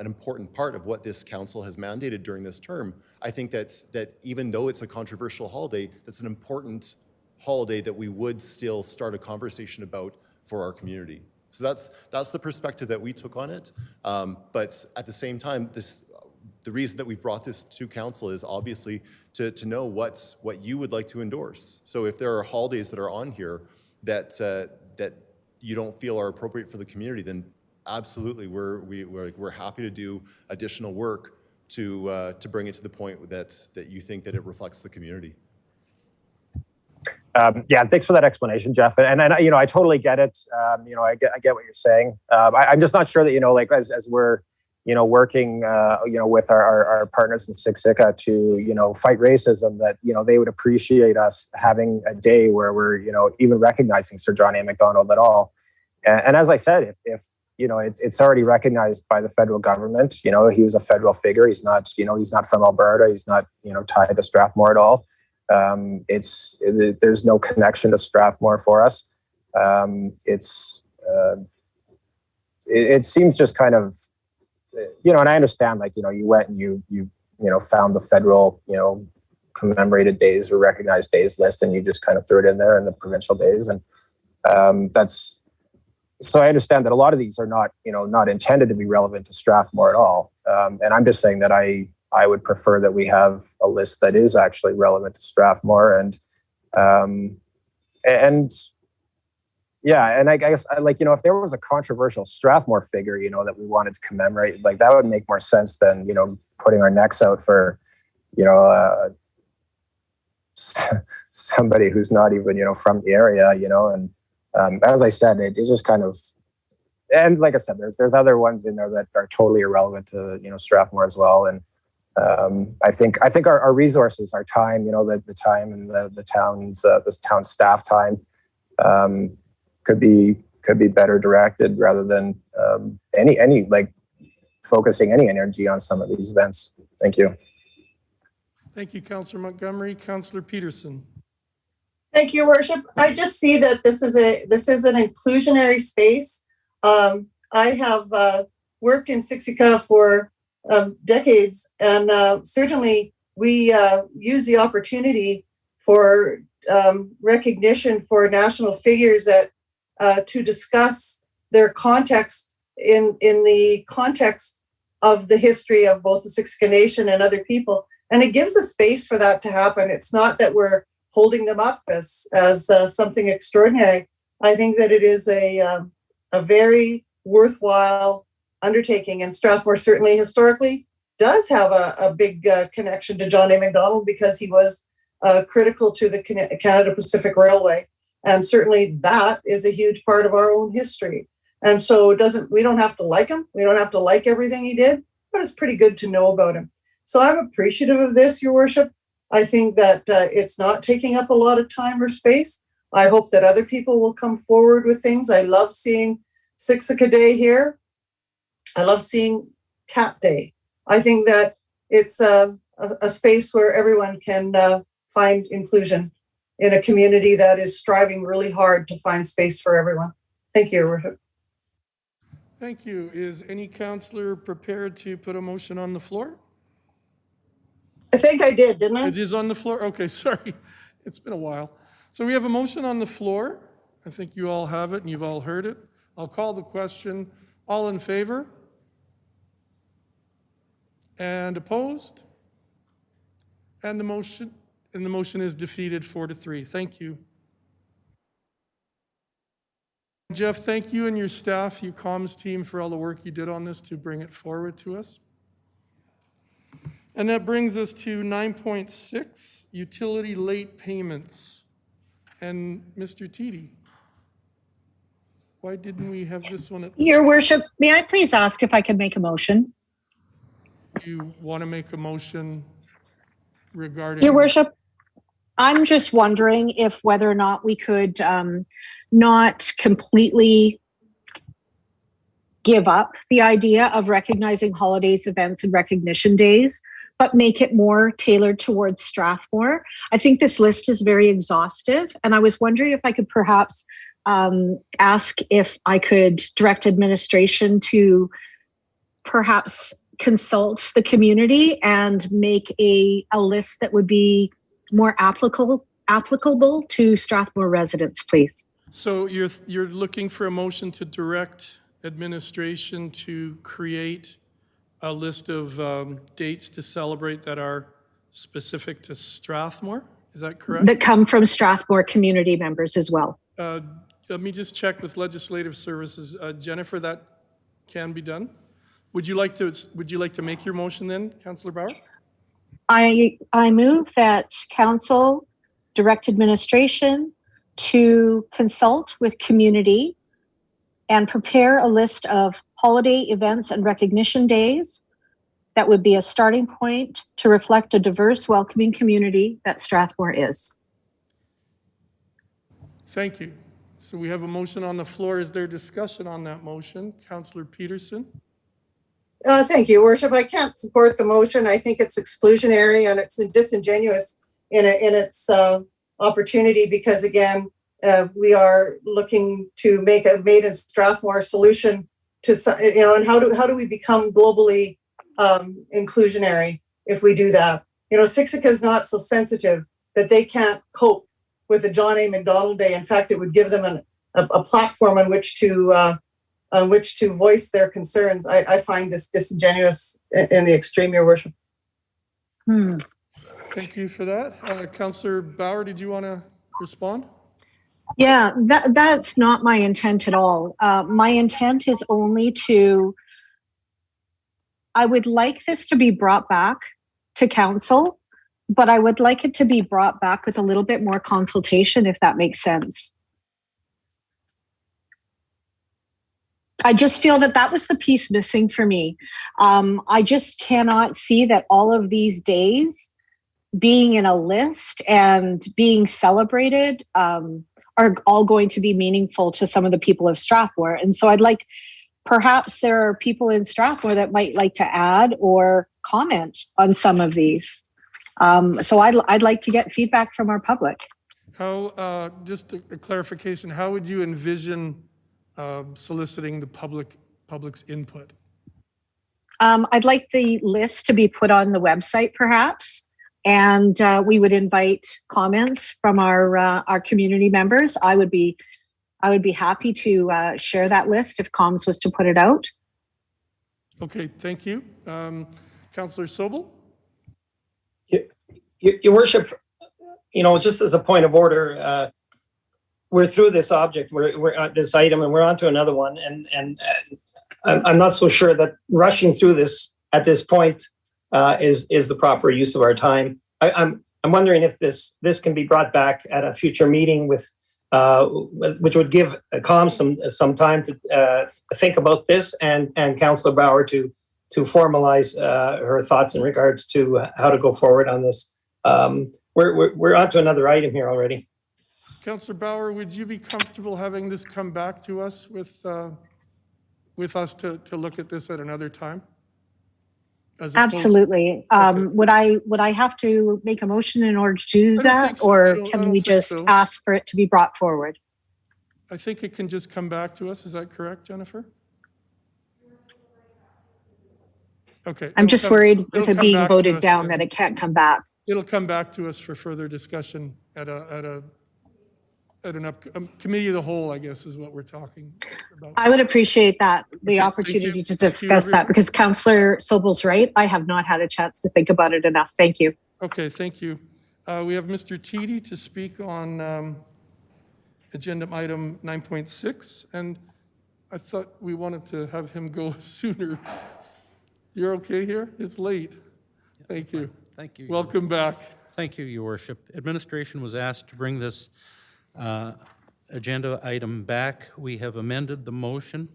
important part of what this council has mandated during this term, I think that even though it's a controversial holiday, that's an important holiday that we would still start a conversation about for our community. So that's the perspective that we took on it. But at the same time, the reason that we've brought this to council is obviously to know what you would like to endorse. So if there are holidays that are on here that you don't feel are appropriate for the community, then absolutely we're happy to do additional work to bring it to the point that you think that it reflects the community. Thanks for that explanation, Jeff. And I totally get it. I get what you're saying. I'm just not sure that as we're working with our partners in Siksika to fight racism, that they would appreciate us having a day where we're even recognizing Sir John A. Macdonald at all. And as I said, if it's already recognized by the federal government. He was a federal figure. He's not, he's not from Alberta. He's not, tied to Strathmore at all. There's no connection to Strathmore for us. It seems just kind of, and I understand, like, you went and you found the federal, commemorated days or recognized days list, and you just kind of threw it in there, and the provincial days. And so I understand that a lot of these are not, not intended to be relevant to Strathmore at all. And I'm just saying that I would prefer that we have a list that is actually relevant to Strathmore. And yeah, and I guess, if there was a controversial Strathmore figure, that we wanted to commemorate, like, that would make more sense than, putting our necks out for, somebody who's not even, from the area, and as I said, it's just kind of, and like I said, there's other ones in there that are totally irrelevant to, Strathmore as well. And I think our resources, our time, the time and the town staff time, could be better directed rather than any focusing any energy on some of these events. Thank you. Thank you, Councillor Montgomery. Councillor Peterson. Thank you, Worship. I just see that this is an inclusionary space. I have worked in Siksika for decades, and certainly we use the opportunity for recognition for national figures that to discuss their context in the context of the history of both the Siksika Nation and other people. And it gives a space for that to happen. It's not that we're holding them up as something extraordinary. I think that it is a very worthwhile undertaking. And Strathmore certainly historically does have a big connection to John A. Macdonald because he was critical to the Canada Pacific Railway. And certainly that is a huge part of our own history. And so we don't have to like him. We don't have to like everything he did, but it's pretty good to know about him. So I'm appreciative of this, Your Worship. I think that it's not taking up a lot of time or space. I hope that other people will come forward with things. I love seeing Siksika Day here. I love seeing Cat Day. I think that it's a space where everyone can find inclusion in a community that is striving really hard to find space for everyone. Thank you, Your Worship. Thank you. Is any councillor prepared to put a motion on the floor? I think I did, didn't I? It is on the floor? Okay, sorry. It's been a while. So we have a motion on the floor. I think you all have it and you've all heard it. I'll call the question. All in favor? And opposed? And the motion is defeated 4-3. Thank you. Jeff, thank you and your staff, your comms team, for all the work you did on this to bring it forward to us. And that brings us to 9.6, utility late payments. And Mr. Teedy, why didn't we have this one? Your Worship, may I please ask if I could make a motion? You want to make a motion regarding? Your Worship, I'm just wondering if whether or not we could not completely give up the idea of recognizing holidays, events, and recognition days, but make it more tailored towards Strathmore. I think this list is very exhaustive, and I was wondering if I could perhaps ask if I could direct administration to perhaps consult the community and make a list that would be more applicable to Strathmore residents, please. So you're looking for a motion to direct administration to create a list of dates to celebrate that are specific to Strathmore? Is that correct? That come from Strathmore community members as well. Let me just check with Legislative Services. Jennifer, that can be done. Would you like to make your motion then, Councillor Bauer? I move that Council direct administration to consult with community and prepare a list of holiday events and recognition days that would be a starting point to reflect a diverse, welcoming community that Strathmore is. Thank you. So we have a motion on the floor. Is there discussion on that motion? Councillor Peterson? Thank you, Worship. I can't support the motion. I think it's exclusionary and it's disingenuous in its opportunity because, again, we are looking to make a made in Strathmore solution to, and how do we become globally inclusionary if we do that? Siksika is not so sensitive that they can't cope with a John A. Macdonald Day. In fact, it would give them a platform on which to voice their concerns. I find this disingenuous in the extreme, Your Worship. Thank you for that. Councillor Bauer, did you want to respond? Yeah, that's not my intent at all. My intent is only I would like this to be brought back to council, but I would like it to be brought back with a little bit more consultation, if that makes sense. I just feel that was the piece missing for me. I just cannot see that all of these days being in a list and being celebrated are all going to be meaningful to some of the people of Strathmore. And so perhaps there are people in Strathmore that might like to add or comment on some of these. So I'd like to get feedback from our public. How, just a clarification, how would you envision soliciting the public's input? I'd like the list to be put on the website, perhaps, and we would invite comments from our community members. I would be happy to share that list if Comms was to put it out. Okay, thank you. Councillor Sobel? Your Worship, just as a point of order, we're through this object, we're on this item, and we're on to another one, and I'm not so sure that rushing through this at this point is the proper use of our time. I'm wondering if this can be brought back at a future meeting with which would give Comms some time to think about this, and Councillor Bauer to formalize her thoughts in regards to how to go forward on this. We're on to another item here already. Councillor Bauer, would you be comfortable having this come back to us with us to look at this at another time? Absolutely. Okay. Would I have to make a motion in order to do that, so. or I can don't we think just so. ask for it to be brought forward? I think it can just come back to us. Is that correct, Jennifer? Okay. I'm just worried with it being voted down then. that it can't come back. It'll come back to us for further discussion at an committee of the whole, I guess, is what we're talking about. I would appreciate that, the Okay, opportunity to thank you, discuss that, because Councillor Sobel's right. I have not had a chance to think about it enough. Thank you. Okay, thank you. We have Mr. Teedy to speak on agenda item 9.6, and I thought we wanted to have him go sooner. You're okay here? It's late. Thank you. Thank you. Welcome back. Thank you, Your Worship. Administration was asked to bring this agenda item back. We have amended the motion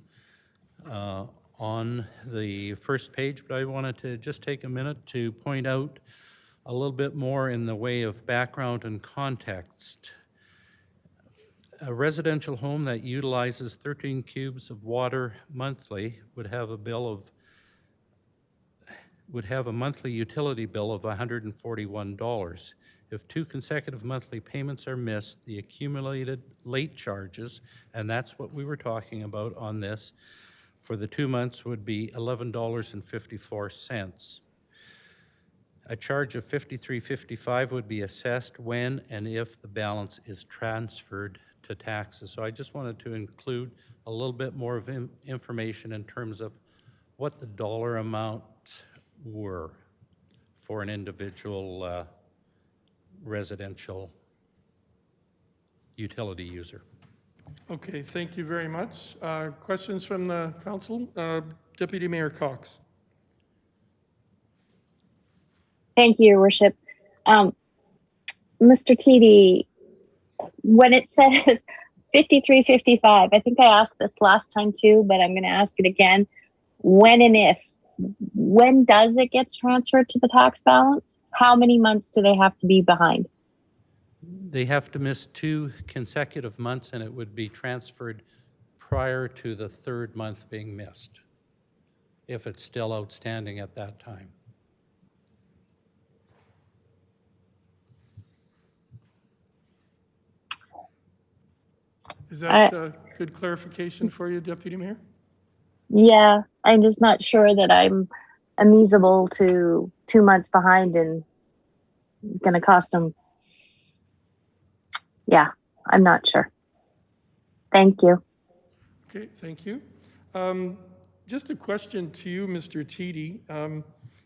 on the first page, but I wanted to just take a minute to point out a little bit more in the way of background and context. A residential home that utilizes 13 cubes of water monthly would have a monthly utility bill of $141. If 2 consecutive monthly payments are missed, the accumulated late charges, and that's what we were talking about on this, for the 2 months would be $11.54. A charge of $53.55 would be assessed when and if the balance is transferred to taxes. So I just wanted to include a little bit more of information in terms of what the dollar amounts were for an individual residential utility user. Okay, thank you very much. Questions from the council? Deputy Mayor Cox. Thank you, Your Worship. Mr. Teedy, when it says 53.55, I think I asked this last time too, but I'm going to ask it again. When and if? When does it get transferred to the tax balance? How many months do they have to be behind? They have to miss 2 consecutive months, and it would be transferred prior to the 3rd month being missed, if it's still outstanding at that time. Is that good clarification for you, Deputy Mayor? Yeah, I'm just not sure that I'm amenable to 2 months behind and going to cost them. Yeah, I'm not sure. Thank you. Okay, thank you. Just a question to you, Mr. Teedy.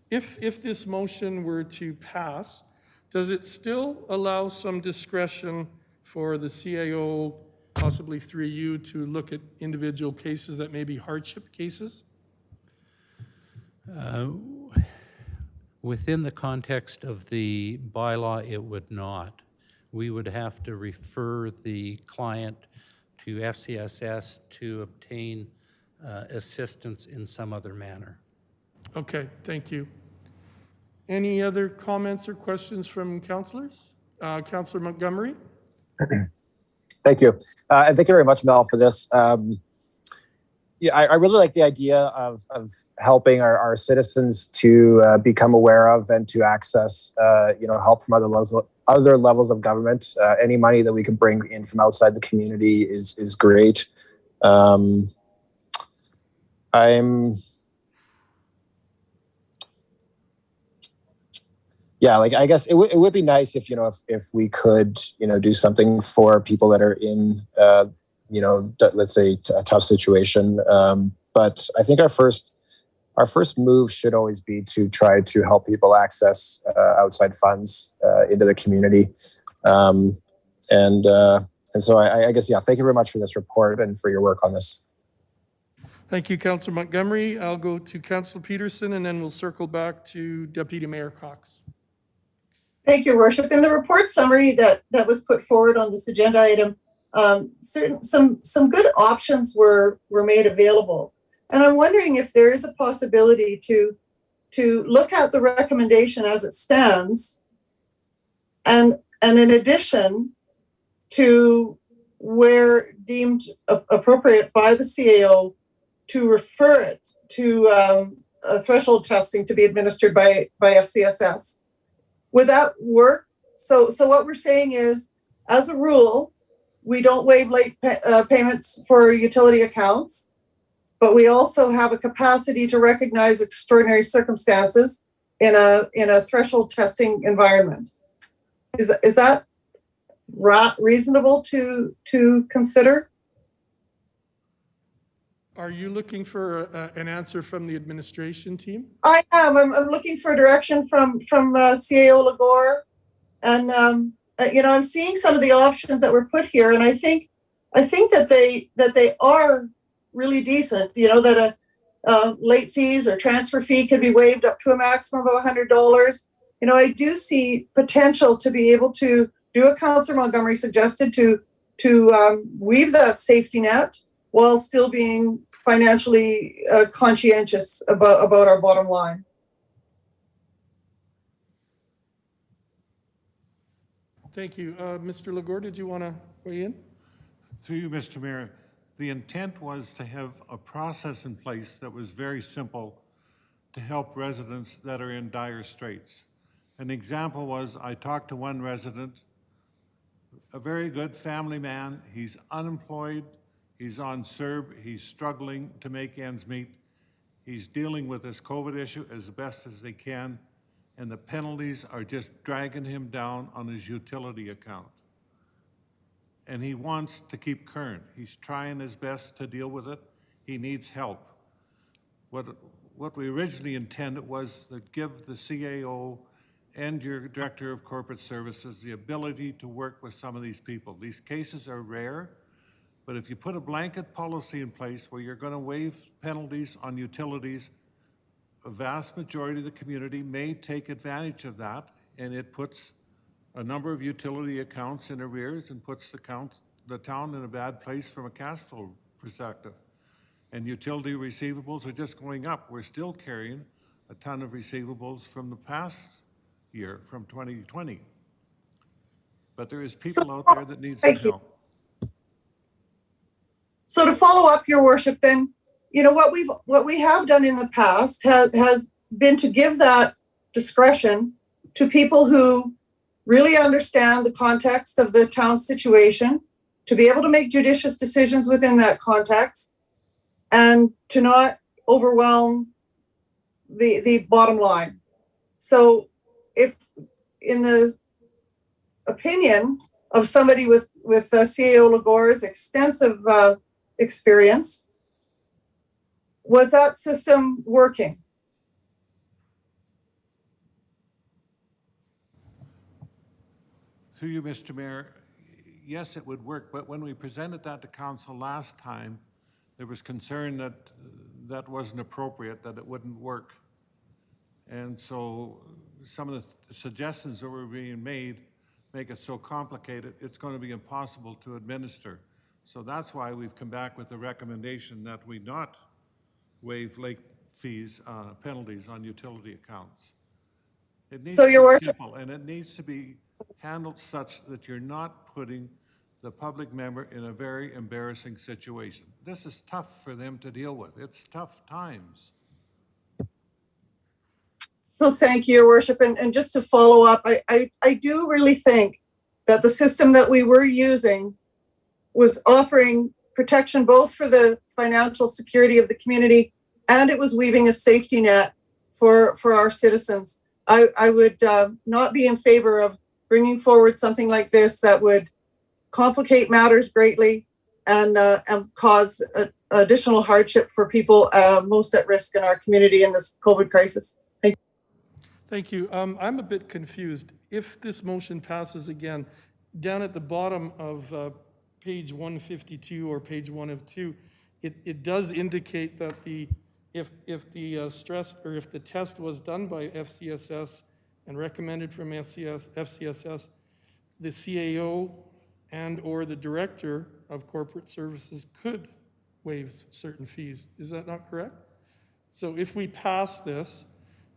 If this motion were to pass, does it still allow some discretion for the CAO, possibly through you, to look at individual cases that may be hardship cases? Within the context of the bylaw, it would not. We would have to refer the client to FCSS to obtain assistance in some other manner. Okay, thank you. Any other comments or questions from councillors? Councillor Montgomery? Thank you. And thank you very much, Mel, for this. Yeah, I really like the idea of helping our citizens to become aware of and to access, help from other levels of government. Any money that we can bring in from outside the community is great. I guess it would be nice if we could, do something for people that are in, let's say a tough situation. But I think our first move should always be to try to help people access outside funds into the community. And so I guess, thank you very much for this report and for your work on this. Thank you, Councillor Montgomery. I'll go to Councillor Peterson, and then we'll circle back to Deputy Mayor Cox. Thank you, Your Worship. In the report summary that was put forward on this agenda item, some good options were made available. And I'm wondering if there is a possibility to look at the recommendation as it stands, and in addition to where deemed appropriate by the CAO, to refer it to a threshold testing to be administered by FCSS. Would that work? So what we're saying is, as a rule, we don't waive late payments for utility accounts, but we also have a capacity to recognize extraordinary circumstances in a threshold testing environment. Is that reasonable to consider? Are you looking for an answer from the administration team? I am. I'm looking for direction from CAO Lagore, and I'm seeing some of the options that were put here, and I think that they are really decent. That a late fees or transfer fee could be waived up to a maximum of $100. I do see potential to be able to do what Councillor Montgomery suggested, to weave that safety net while still being financially conscientious about our bottom line. Thank you. Mr. Lagore, did you want to weigh in? Through you, Mr. Mayor, the intent was to have a process in place that was very simple to help residents that are in dire straits. An example was, I talked to one resident, a very good family man. He's unemployed. He's on CERB. He's struggling to make ends meet. He's dealing with this COVID issue as best as they can, and the penalties are just dragging him down on his utility account. And he wants to keep current. He's trying his best to deal with it. He needs help. What we originally intended was to give the CAO and your Director of Corporate Services the ability to work with some of these people. These cases are rare, but if you put a blanket policy in place where you're going to waive penalties on utilities, a vast majority of the community may take advantage of that, and it puts a number of utility accounts in arrears and puts the town in a bad place from a cash flow perspective. And utility receivables are just going up. We're still carrying a ton of receivables from the past year, from 2020. But there is So, people out there that need some thank you. help. So to follow up, Your Worship, then, you know, what we have done in the past has been to give that discretion to people who really understand the context of the town situation, to be able to make judicious decisions within that context, and to not overwhelm the bottom line. So if, in the opinion of somebody with CAO Lagore's extensive experience, was that system working? Through you, Mr. Mayor, yes, it would work, but when we presented that to council last time, there was concern that that wasn't appropriate, that it wouldn't work. And so some of the suggestions that were being made make it so complicated, it's going to be impossible to administer. So that's why we've come back with the recommendation that we not waive late fees, penalties on utility accounts. It needs So, to Your be Worship, simple, and it needs to be handled such that you're not putting the public member in a very embarrassing situation. This is tough for them to deal with. It's tough times. so thank you, Your Worship. And just to follow up, I do really think that the system that we were using was offering protection both for the financial security of the community, and it was weaving a safety net for our citizens. I would not be in favor of bringing forward something like this that would complicate matters greatly and cause additional hardship for people most at risk in our community in this COVID crisis. Thank you. Thank you. I'm a bit confused. If this motion passes again, down at the bottom of page 152 or page 1 of 2, it does indicate that if the test was done by FCSS and recommended from FCSS, the CAO and or the Director of Corporate Services could waive certain fees. Is that not correct? So if we pass this,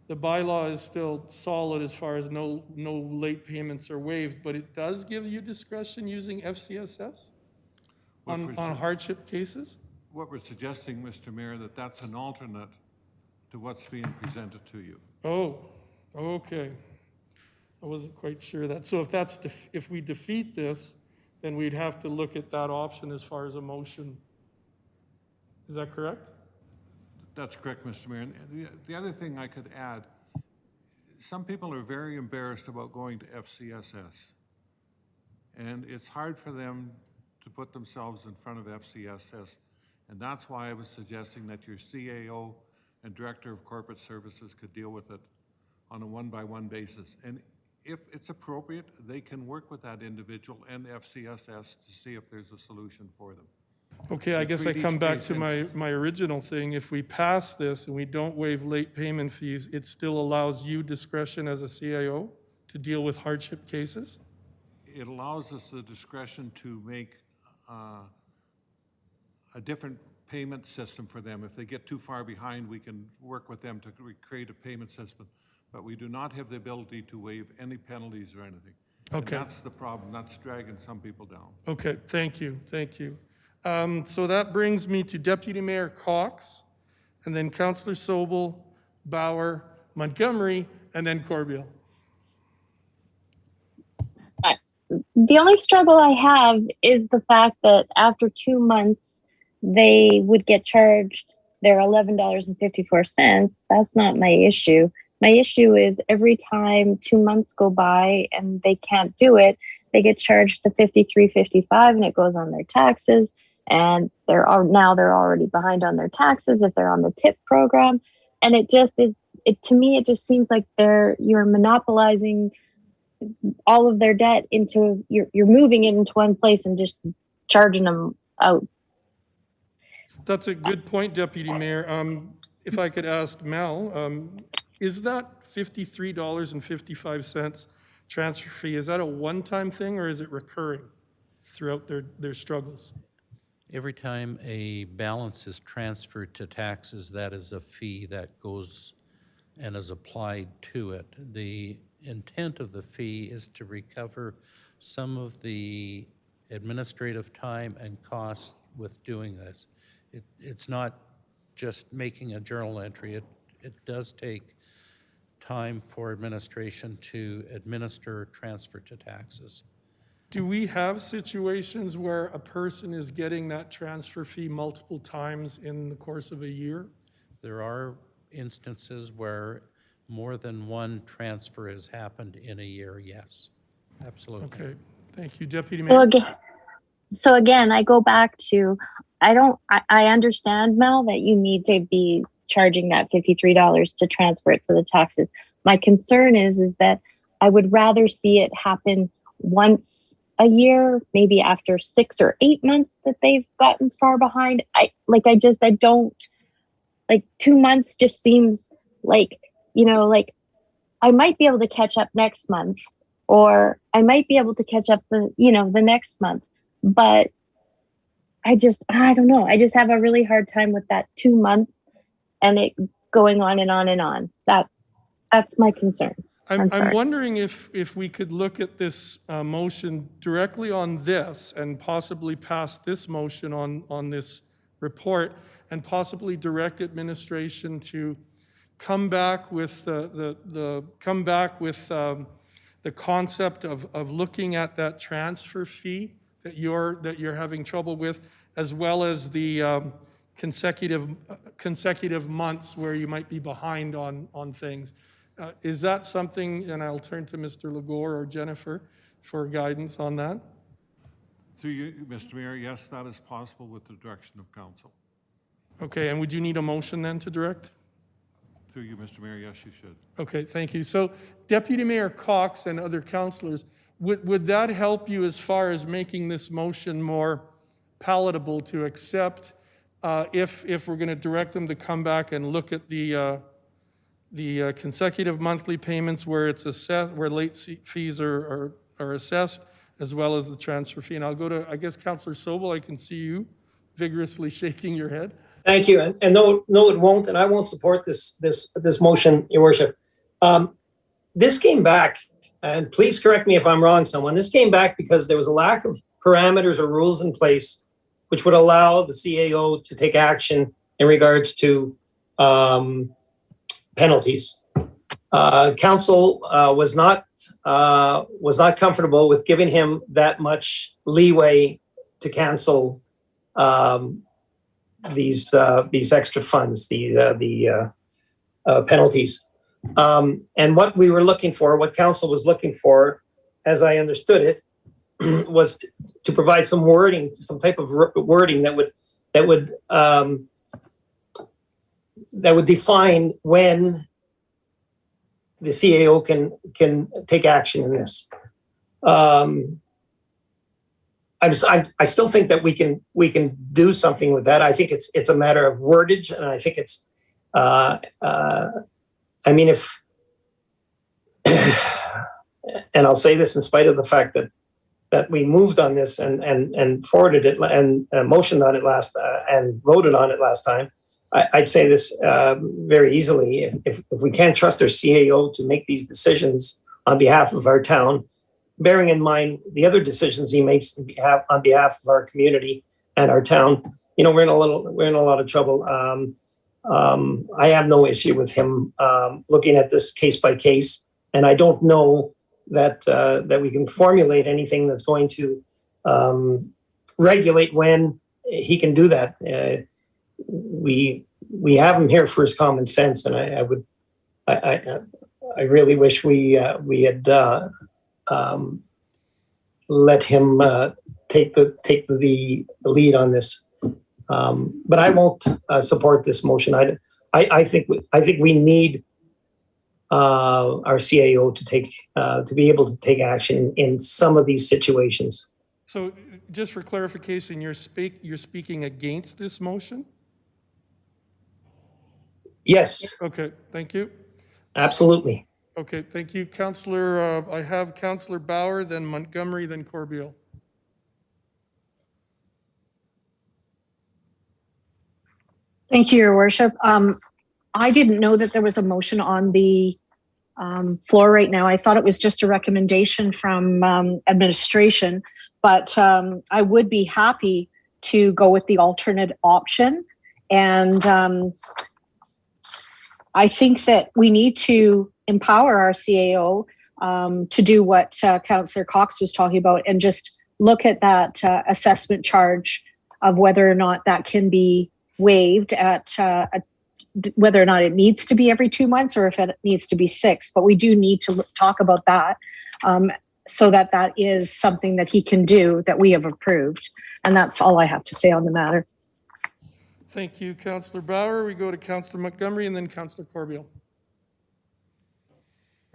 the bylaw is still solid as far as no late payments are waived, but it does give you discretion using FCSS on hardship cases? What we're suggesting, Mr. Mayor, that's an alternate to what's being presented to you. Oh, okay. I wasn't quite sure of that. So if we defeat this, then we'd have to look at that option as far as a motion. Is that correct? That's correct, Mr. Mayor. And the other thing I could add, some people are very embarrassed about going to FCSS. And it's hard for them to put themselves in front of FCSS. And that's why I was suggesting that your CAO and Director of Corporate Services could deal with it on a one-by-one basis. And if it's appropriate, they can work with that individual and FCSS to see if there's a solution for them. Okay, I guess I come back to my original thing. If we pass this and we don't waive late payment fees, it still allows you discretion as a CAO to deal with hardship cases? It allows us the discretion to make a different payment system for them. If they get too far behind, we can work with them to create a payment system. But we do not have the ability to waive any penalties or anything. Okay. And that's the problem. That's dragging some people down. Okay, thank you. So that brings me to Deputy Mayor Cox, and then Councillor Sobel, Bauer, Montgomery, and then Corbeil. The only struggle I have is the fact that after 2 months, they would get charged their $11.54. That's not my issue. My issue is every time 2 months go by and they can't do it, they get charged the $53.55 and it goes on their taxes. And they're already behind on their taxes if they're on the TIP program. And it just is, to me, it just seems like you're monopolizing all of their debt into, you're moving it into one place and just charging them out. That's a good point, Deputy Mayor. If I could ask Mel, is that $53.55 transfer fee, is that a one-time thing or is it recurring throughout their struggles? Every time a balance is transferred to taxes, that is a fee that goes and is applied to it. The intent of the fee is to recover some of the administrative time and cost with doing this. It's not just making a journal entry. It does take time for administration to administer transfer to taxes. Do we have situations where a person is getting that transfer fee multiple times in the course of a year? There are instances where more than one transfer has happened in a year, yes, absolutely. Okay, thank you, Deputy So Mayor. again, I go back to, I understand, Mel, that you need to be charging that $53 to transfer it to the taxes. My concern is that I would rather see it happen once a year, maybe after 6 or 8 months that they've gotten far behind. I don't, like 2 months just seems like, like I might be able to catch up next month, or I might be able to catch up the next month. But I don't know. I just have a really hard time with that 2 month and it going on and on and on. That's my concern. I'm wondering if we could look at this motion directly on this and possibly pass this motion on this report and possibly direct administration to come back with the concept of looking at that transfer fee that you're having trouble with, as well as the consecutive months where you might be behind on things. Is that something, and I'll turn to Mr. Legore or Jennifer for guidance on that? Through you, Mr. Mayor, yes, that is possible with the direction of council. Okay, and would you need a motion then to direct? Through you, Mr. Mayor, yes, you should. Okay, thank you. So Deputy Mayor Cox and other councillors, would that help you as far as making this motion more palatable to accept if we're going to direct them to come back and look at the consecutive monthly payments where it's assessed, where late fees are assessed, as well as the transfer fee? And I'll go to, I guess, Councillor Sobel. I can see you vigorously shaking your head. Thank you. And no, it won't, and I won't support this motion, Your Worship. This came back, and please correct me if I'm wrong, someone. This came back because there was a lack of parameters or rules in place which would allow the CAO to take action in regards to penalties. Council was not comfortable with giving him that much leeway to cancel these extra funds, the penalties. And what we were looking for, what council was looking for, as I understood it, was to provide some wording, some type of wording that would define when the CAO can take action in this. I still think that we can do something with that. I think it's a matter of wordage, and I think it's I mean, if and I'll say this in spite of the fact that we moved on this and forwarded it and motioned on it last and voted on it last time, I'd say this very easily. If we can't trust our CAO to make these decisions on behalf of our town, bearing in mind the other decisions he makes on behalf of our community and our town, we're in a lot of trouble. I have no issue with him looking at this case by case, and I don't know that we can formulate anything that's going to regulate when he can do that. We have him here for his common sense, and I really wish we had let him take the lead on this. But I won't support this motion. I think we need our CAO to be able to take action in some of these situations. So, just for clarification, you're speaking against this motion? Yes. Okay, thank you. Absolutely. Okay, thank you. Councillor, I have Councillor Bauer, then Montgomery, then Corbeil. Thank you, Your Worship. I didn't know that there was a motion on the floor right now. I thought it was just a recommendation from administration, but I would be happy to go with the alternate option. And I think that we need to empower our CAO to do what Councillor Cox was talking about and just look at that assessment charge of whether or not that can be waived at whether or not it needs to be every 2 months or if it needs to be 6. But we do need to talk about that so that that is something that he can do that we have approved. And that's all I have to say on the matter. Thank you, Councillor Bauer. We go to Councillor Montgomery and then Councillor Corbeil.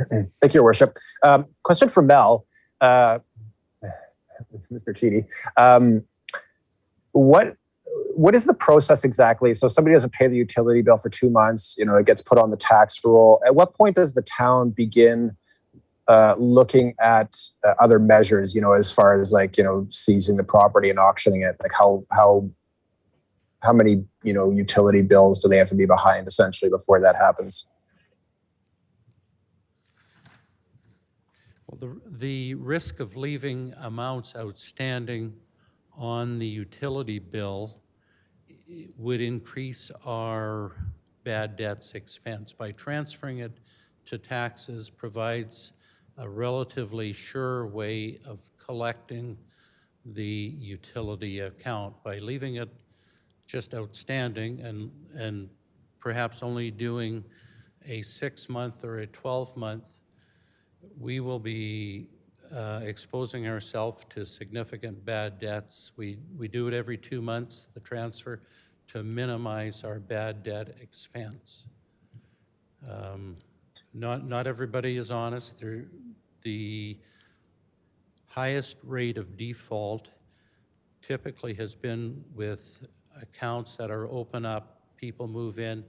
Thank you, Your Worship. Question for Mel, Mr. Cheedy. What is the process exactly? So somebody doesn't pay the utility bill for 2 months, it gets put on the tax roll. At what point does the town begin looking at other measures, as far as seizing the property and auctioning it? Like how many, utility bills do they have to be behind essentially before that happens? Well, the risk of leaving amounts outstanding on the utility bill would increase our bad debts expense. By transferring it to taxes provides a relatively sure way of collecting the utility account. By leaving it just outstanding and perhaps only doing a 6-month or a 12-month, we will be exposing ourselves to significant bad debts. We do it every 2 months, the transfer, to minimize our bad debt expense. Not everybody is honest. The highest rate of default typically has been with accounts that are open up, people move in,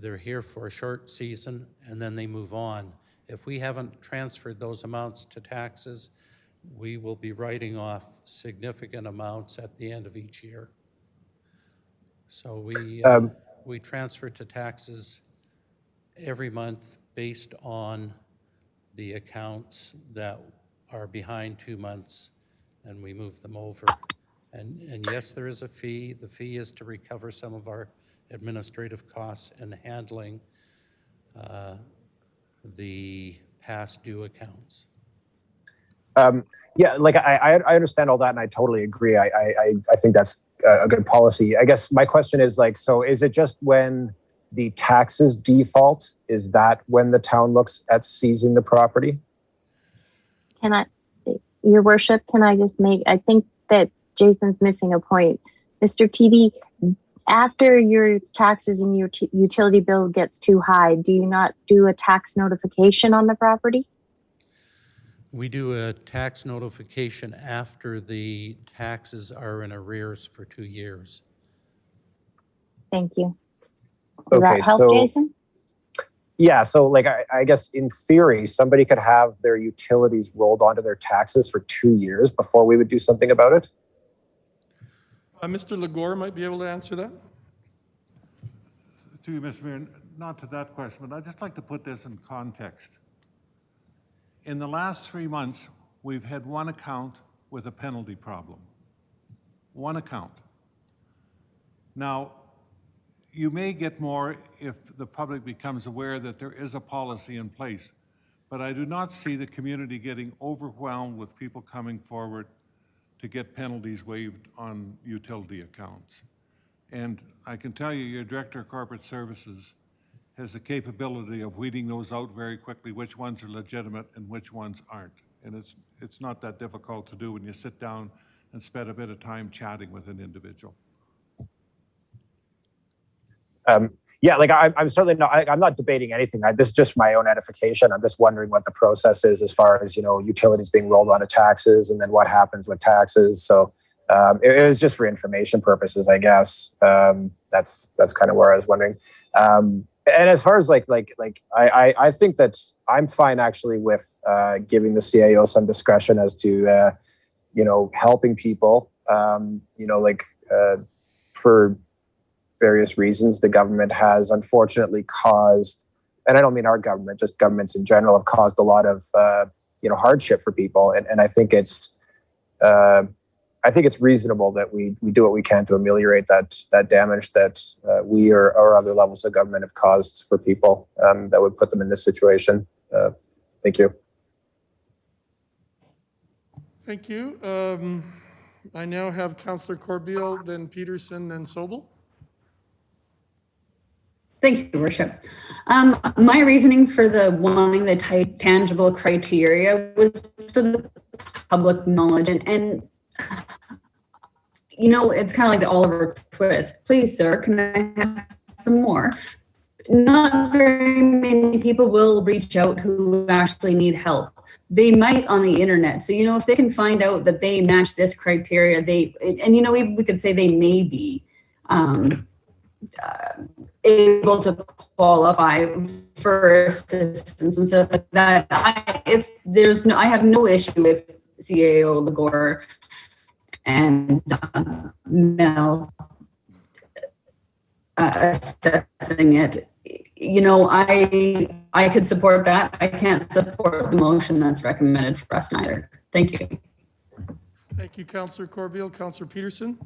they're here for a short season, and then they move on. If we haven't transferred those amounts to taxes, we will be writing off significant amounts at the end of each year. So we transfer to taxes every month based on the accounts that are behind 2 months, and we move them over. And yes, there is a fee. The fee is to recover some of our administrative costs in handling the past due accounts. Yeah, I understand all that, and I totally agree. I think that's a good policy. I guess my question is so is it just when the taxes default, is that when the town looks at seizing the property? Your Worship, can I just I think that Jason's missing a point. Mr. TD, after your taxes and your utility bill gets too high, do you not do a tax notification on the property? We do a tax notification after the taxes are in arrears for 2 years. Thank you. Does that help, Jason? Yeah, so I guess in theory, somebody could have their utilities rolled onto their taxes for 2 years before we would do something about it? Mr. Legore might be able to answer that. To you, Mr. Mayor, not to that question, but I'd just like to put this in context. In the last 3 months, we've had one account with a penalty problem. One account. Now, you may get more if the public becomes aware that there is a policy in place, but I do not see the community getting overwhelmed with people coming forward to get penalties waived on utility accounts. And I can tell you, your Director of Corporate Services has the capability of weeding those out very quickly, which ones are legitimate and which ones aren't. And it's not that difficult to do when you sit down and spend a bit of time chatting with an individual. Yeah, I'm certainly not, I'm not debating anything. This is just my own edification. I'm just wondering what the process is as far as, utilities being rolled onto taxes and then what happens with taxes. So it was just for information purposes, I guess. That's kind of where I was wondering. And as far as I think that I'm fine actually with giving the CAO some discretion as to, helping people, for various reasons. The government has unfortunately caused and I don't mean our government, just governments in general, have caused a lot of hardship for people. And I think it's reasonable that we do what we can to ameliorate that damage that we or other levels of government have caused for people that would put them in this situation. Thank you. Thank you. I now have Councillor Corbeil, then Peterson, then Sobel. Thank you, Your Worship. My reasoning for wanting the tangible criteria was for the public knowledge, and it's kind of like the Oliver twist. Please, sir, can I have some more? Not very many people will reach out who actually need help. They might on the internet. So, if they can find out that they match this criteria, we could say they may be able to qualify for assistance and stuff like that. I have no issue with CAO Lagore and Mel assessing it. I could support that. I can't support the motion that's recommended for us neither. Thank you. Thank you, Councillor Corbeil. Councillor Peterson.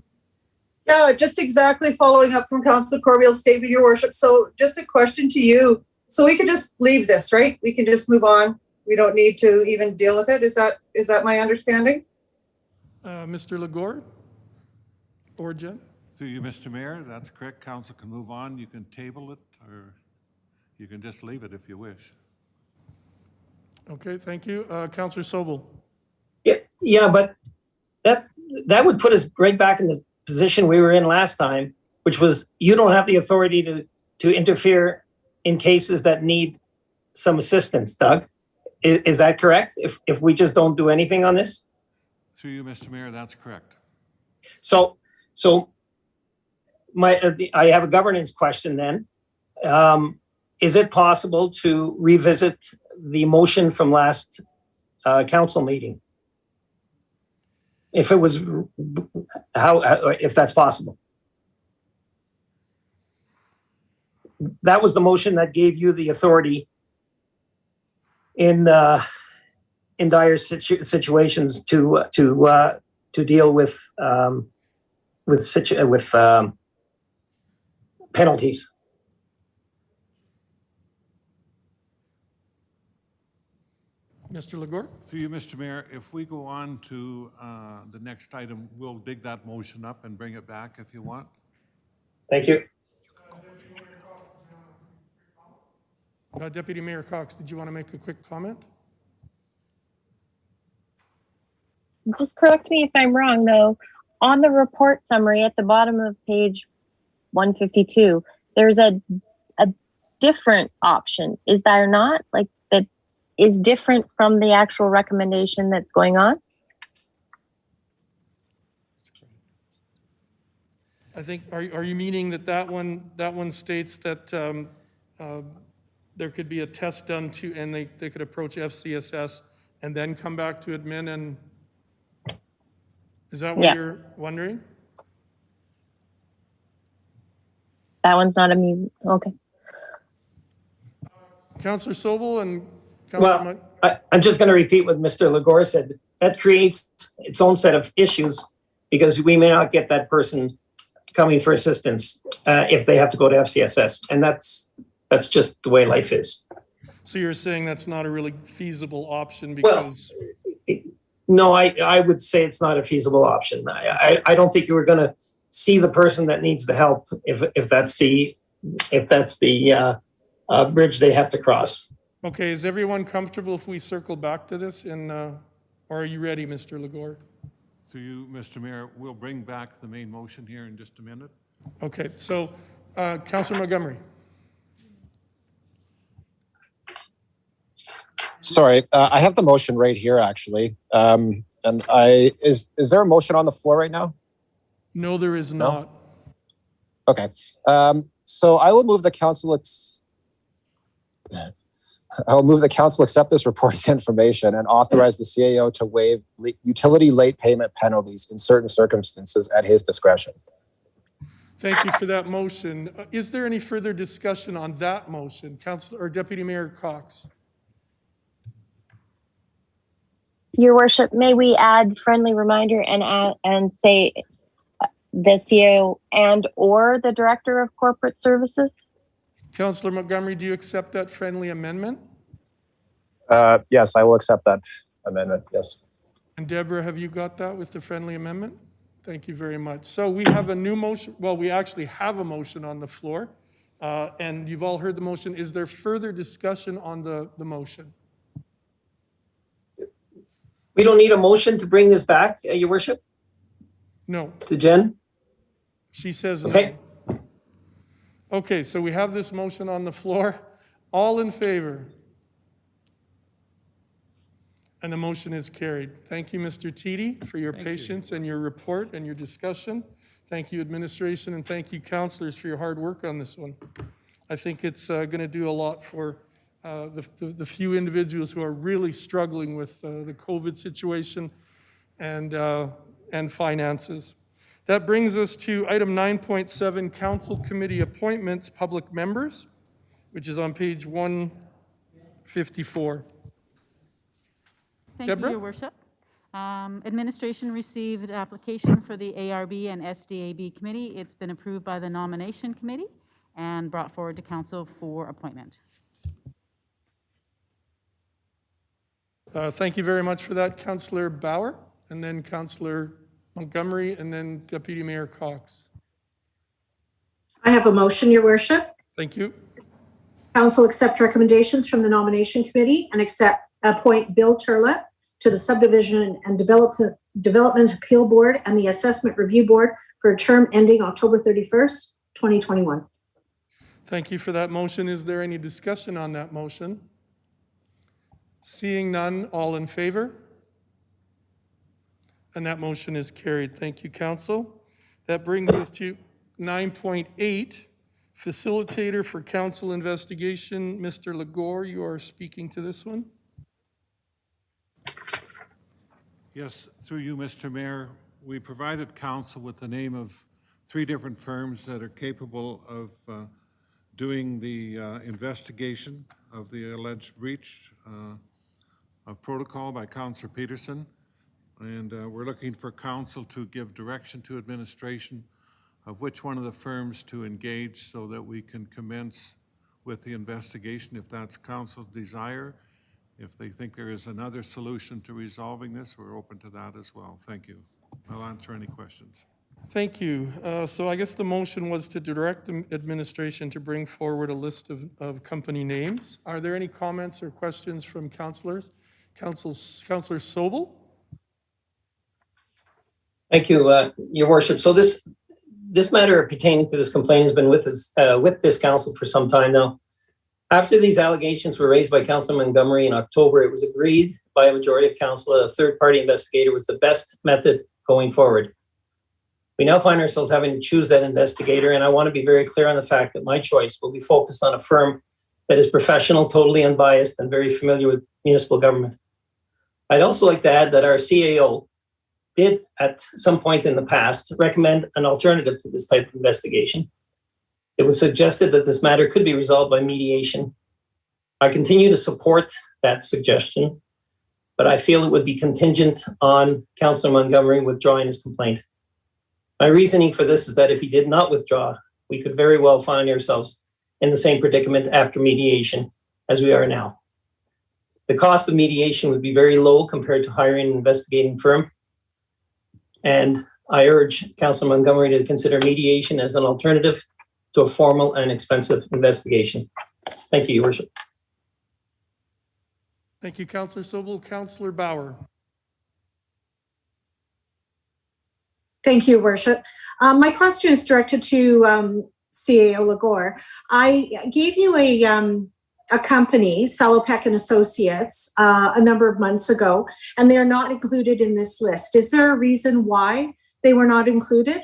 Yeah, just exactly following up from Councillor Corbeil's statement, Your Worship. So just a question to you. So we could just leave this, right? We can just move on. We don't need to even deal with it. Is that my understanding? Mr. Lagore or Jen? Through you, Mr. Mayor, that's correct. Council can move on. You can table it, or you can just leave it if you wish. Okay, thank you. Councillor Sobel. Yeah, but that would put us right back in the position we were in last time, which was you don't have the authority to interfere in cases that need some assistance, Doug. Is that correct? If we just don't do anything on this? Through you, Mr. Mayor, that's correct. So I have a governance question then. Is it possible to revisit the motion from last council meeting? If it was, if that's possible. That was the motion that gave you the authority in dire situations to deal with penalties. Mr. Lagore? Through you, Mr. Mayor, if we go on to the next item, we'll dig that motion up and bring it back if you want. Thank you. Deputy Mayor Cox, did you want to make a quick comment? Just correct me if I'm wrong, though. On the report summary at the bottom of page 152, there's a different option. Is there not? Like that is different from the actual recommendation that's going on? I think, are you meaning that one states that there could be a test done and they could approach FCSS and then come back to admin, and is that what you're wondering? That one's not amusing. Okay. Councillor Sobel and Councillor I'm just going to repeat what Mr. Lagore said. That creates its own set of issues because we may not get that person coming for assistance if they have to go to FCSS, and that's just the way life is. So you're saying that's not a really feasible option because... Well, no, I would say it's not a feasible option. I don't think you were going to see the person that needs the help if that's the bridge they have to cross. Okay, is everyone comfortable if we circle back to this or are you ready, Mr. Lagore? Through you, Mr. Mayor, we'll bring back the main motion here in just a minute. Okay, so Councillor Montgomery. Sorry, I have the motion right here, actually. And is there a motion on the floor right now? No, there is not. Okay. So I will move the council accept this report's information and authorize the CAO to waive utility late payment penalties in certain circumstances at his discretion. Thank you for that motion. Is there any further discussion on that motion? Councillor or Deputy Mayor Cox? Your Worship, may we add friendly reminder and say the CEO and or the Director of Corporate Services? Councillor Montgomery, do you accept that friendly amendment? Yes, I will accept that amendment. Yes. And Deborah, have you got that with the friendly amendment? Thank you very much. So we have a new motion. Well, we actually have a motion on the floor, and you've all heard the motion. Is there further discussion on the motion? We don't need a motion to bring this back, Your Worship, No. to Jen? She says no. Okay. Okay, so we have this motion on the floor. All in favor? And the motion is carried. Thank you, Mr. Teedy, for your patience and your report and your discussion. Thank you, administration, and thank you, councillors, for your hard work on this one. I think it's going to do a lot for the few individuals who are really struggling with the COVID situation and finances. That brings us to item 9.7, Council Committee Appointments, Public Members, which is on page 154. Thank Deborah? you, Your Worship. Administration received application for the ARB and SDAB committee. It's been approved by the nomination committee and brought forward to council for appointment. Thank you very much for that, Councillor Bauer, and then Councillor Montgomery, and then Deputy Mayor Cox. I have a motion, Your Worship. Thank you. Council accept recommendations from the nomination committee and appoint Bill Turlett to the Subdivision and Development Appeal Board and the Assessment Review Board for a term ending October 31st, 2021. Thank you for that motion. Is there any discussion on that motion? Seeing none, all in favor? And that motion is carried. Thank you, Council. That brings us to 9.8, Facilitator for Council Investigation. Mr. Legore, you are speaking to this one. Yes, through you, Mr. Mayor, we provided council with the name of 3 different firms that are capable of doing the investigation of the alleged breach of protocol by Councillor Peterson. And we're looking for council to give direction to administration of which one of the firms to engage so that we can commence with the investigation if that's council's desire. If they think there is another solution to resolving this, we're open to that as well. Thank you. I'll answer any questions. Thank you. So I guess the motion was to direct the administration to bring forward a list of company names. Are there any comments or questions from councillors? Councillor Sobel? Thank you, Your Worship. So this matter pertaining to this complaint has been with this council for some time now. After these allegations were raised by Councillor Montgomery in October, it was agreed by a majority of council that a third-party investigator was the best method going forward. We now find ourselves having to choose that investigator, and I want to be very clear on the fact that my choice will be focused on a firm that is professional, totally unbiased, and very familiar with municipal government. I'd also like to add that our CAO did, at some point in the past, recommend an alternative to this type of investigation. It was suggested that this matter could be resolved by mediation. I continue to support that suggestion, but I feel it would be contingent on Councillor Montgomery withdrawing his complaint. My reasoning for this is that if he did not withdraw, we could very well find ourselves in the same predicament after mediation as we are now. The cost of mediation would be very low compared to hiring an investigating firm. And I urge Councillor Montgomery to consider mediation as an alternative to a formal and expensive investigation. Thank you, Your Worship. Thank you, Councillor Sobel. Councillor Bauer? Thank you, Worship. My question is directed to CAO Legore. I gave you a company, Salopec and Associates, a number of months ago, and they're not included in this list. Is there a reason why they were not included?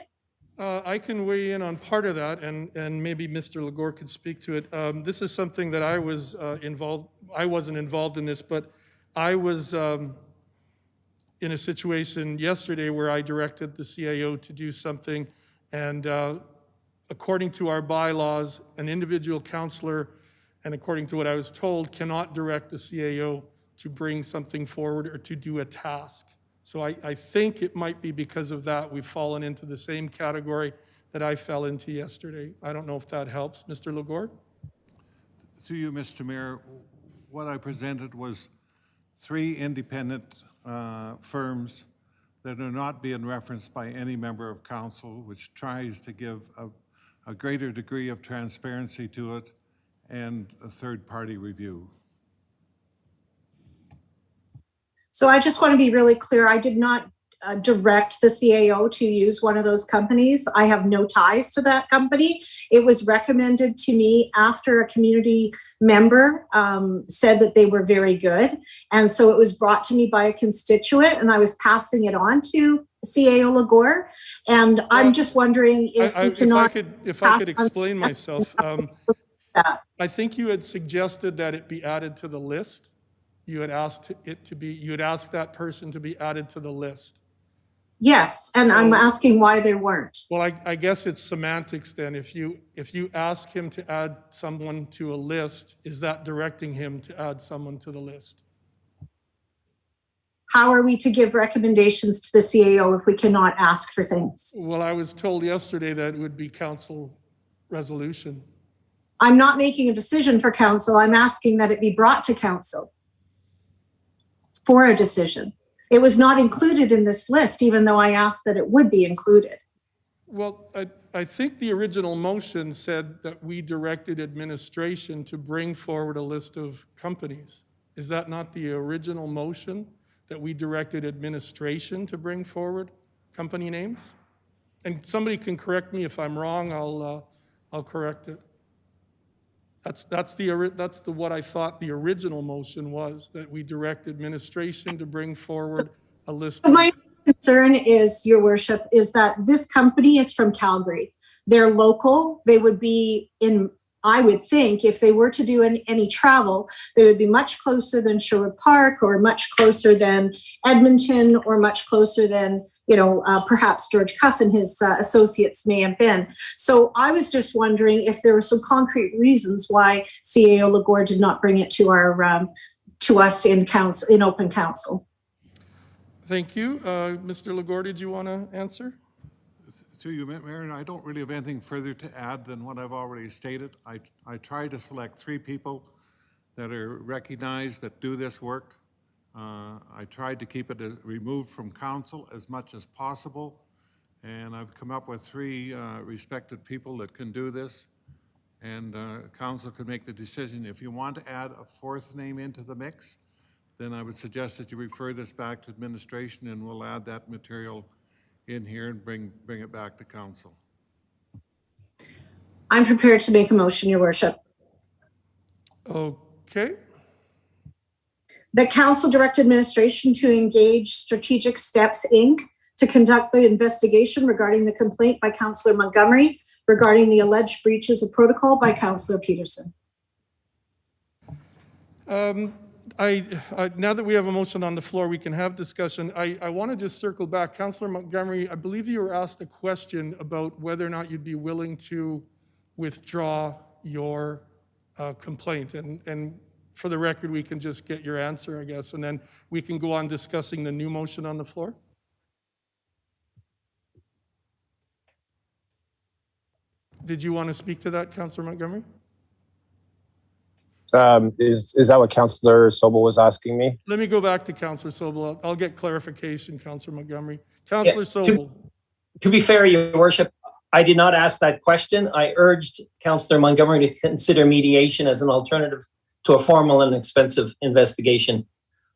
I can weigh in on part of that, and maybe Mr. Legore could speak to it. This is something that I was involved. I wasn't involved in this, but I was in a situation yesterday where I directed the CAO to do something, and according to our bylaws, an individual councillor, and according to what I was told, cannot direct the CAO to bring something forward or to do a task. So I think it might be because of that we've fallen into the same category that I fell into yesterday. I don't know if that helps. Mr. Legord? Through you, Mr. Mayor, what I presented was 3 independent firms that are not being referenced by any member of council, which tries to give a greater degree of transparency to it and a third-party review. So I just want to be really clear. I did not direct the CAO to use one of those companies. I have no ties to that company. It was recommended to me after a community member said that they were very good. And so it was brought to me by a constituent, and I was passing it on to CAO Legore. And I'm just wondering if we cannot... If I could explain myself. I think you had suggested that it be added to the list. You had asked you had asked that person to be added to the list. Yes, and so, I'm asking why they weren't. Well, I guess it's semantics then. If you ask him to add someone to a list, is that directing him to add someone to the list? How are we to give recommendations to the CAO if we cannot ask for things? Well, I was told yesterday that it would be council resolution. I'm not making a decision for council. I'm asking that it be brought to council for a decision. It was not included in this list, even though I asked that it would be included. Well, I think the original motion said that we directed administration to bring forward a list of companies. Is that not the original motion, that we directed administration to bring forward company names? And somebody can correct me if I'm wrong. I'll correct it. That's what I thought the original motion was, that we direct administration to bring forward a list. My concern is, Your Worship, is that this company is from Calgary. They're local. They would be in, I would think, if they were to do any travel, they would be much closer than Sherwood Park, or much closer than Edmonton, or much closer than, perhaps George Cuff and his associates may have been. So I was just wondering if there were some concrete reasons why CAO Legore did not bring it to our to us in council, in open council. Thank you. Mr. Legore, did you want to answer? Through you, Mayor, I don't really have anything further to add than what I've already stated. I tried to select 3 people that are recognized that do this work. I tried to keep it removed from council as much as possible, and I've come up with 3 respected people that can do this, and council could make the decision. If you want to add a 4th name into the mix, then I would suggest that you refer this back to administration, and we'll add that material in here and bring it back to council. I'm prepared to make a motion, Your Worship. Okay. The council direct administration to engage Strategic Steps, Inc. to conduct the investigation regarding the complaint by Councillor Montgomery regarding the alleged breaches of protocol by Councillor Peterson. Now that we have a motion on the floor, we can have discussion. I want to just circle back. Councillor Montgomery, I believe you were asked a question about whether or not you'd be willing to withdraw your complaint. And for the record, we can just get your answer, I guess, and then we can go on discussing the new motion on the floor. Did you want to speak to that, Councillor Montgomery? Is that what Councillor Sobel was asking me? Let me go back to Councillor Sobel. I'll get clarification, Councillor Montgomery. Councillor Sobel. To be fair, Your Worship, I did not ask that question. I urged Councillor Montgomery to consider mediation as an alternative to a formal and expensive investigation.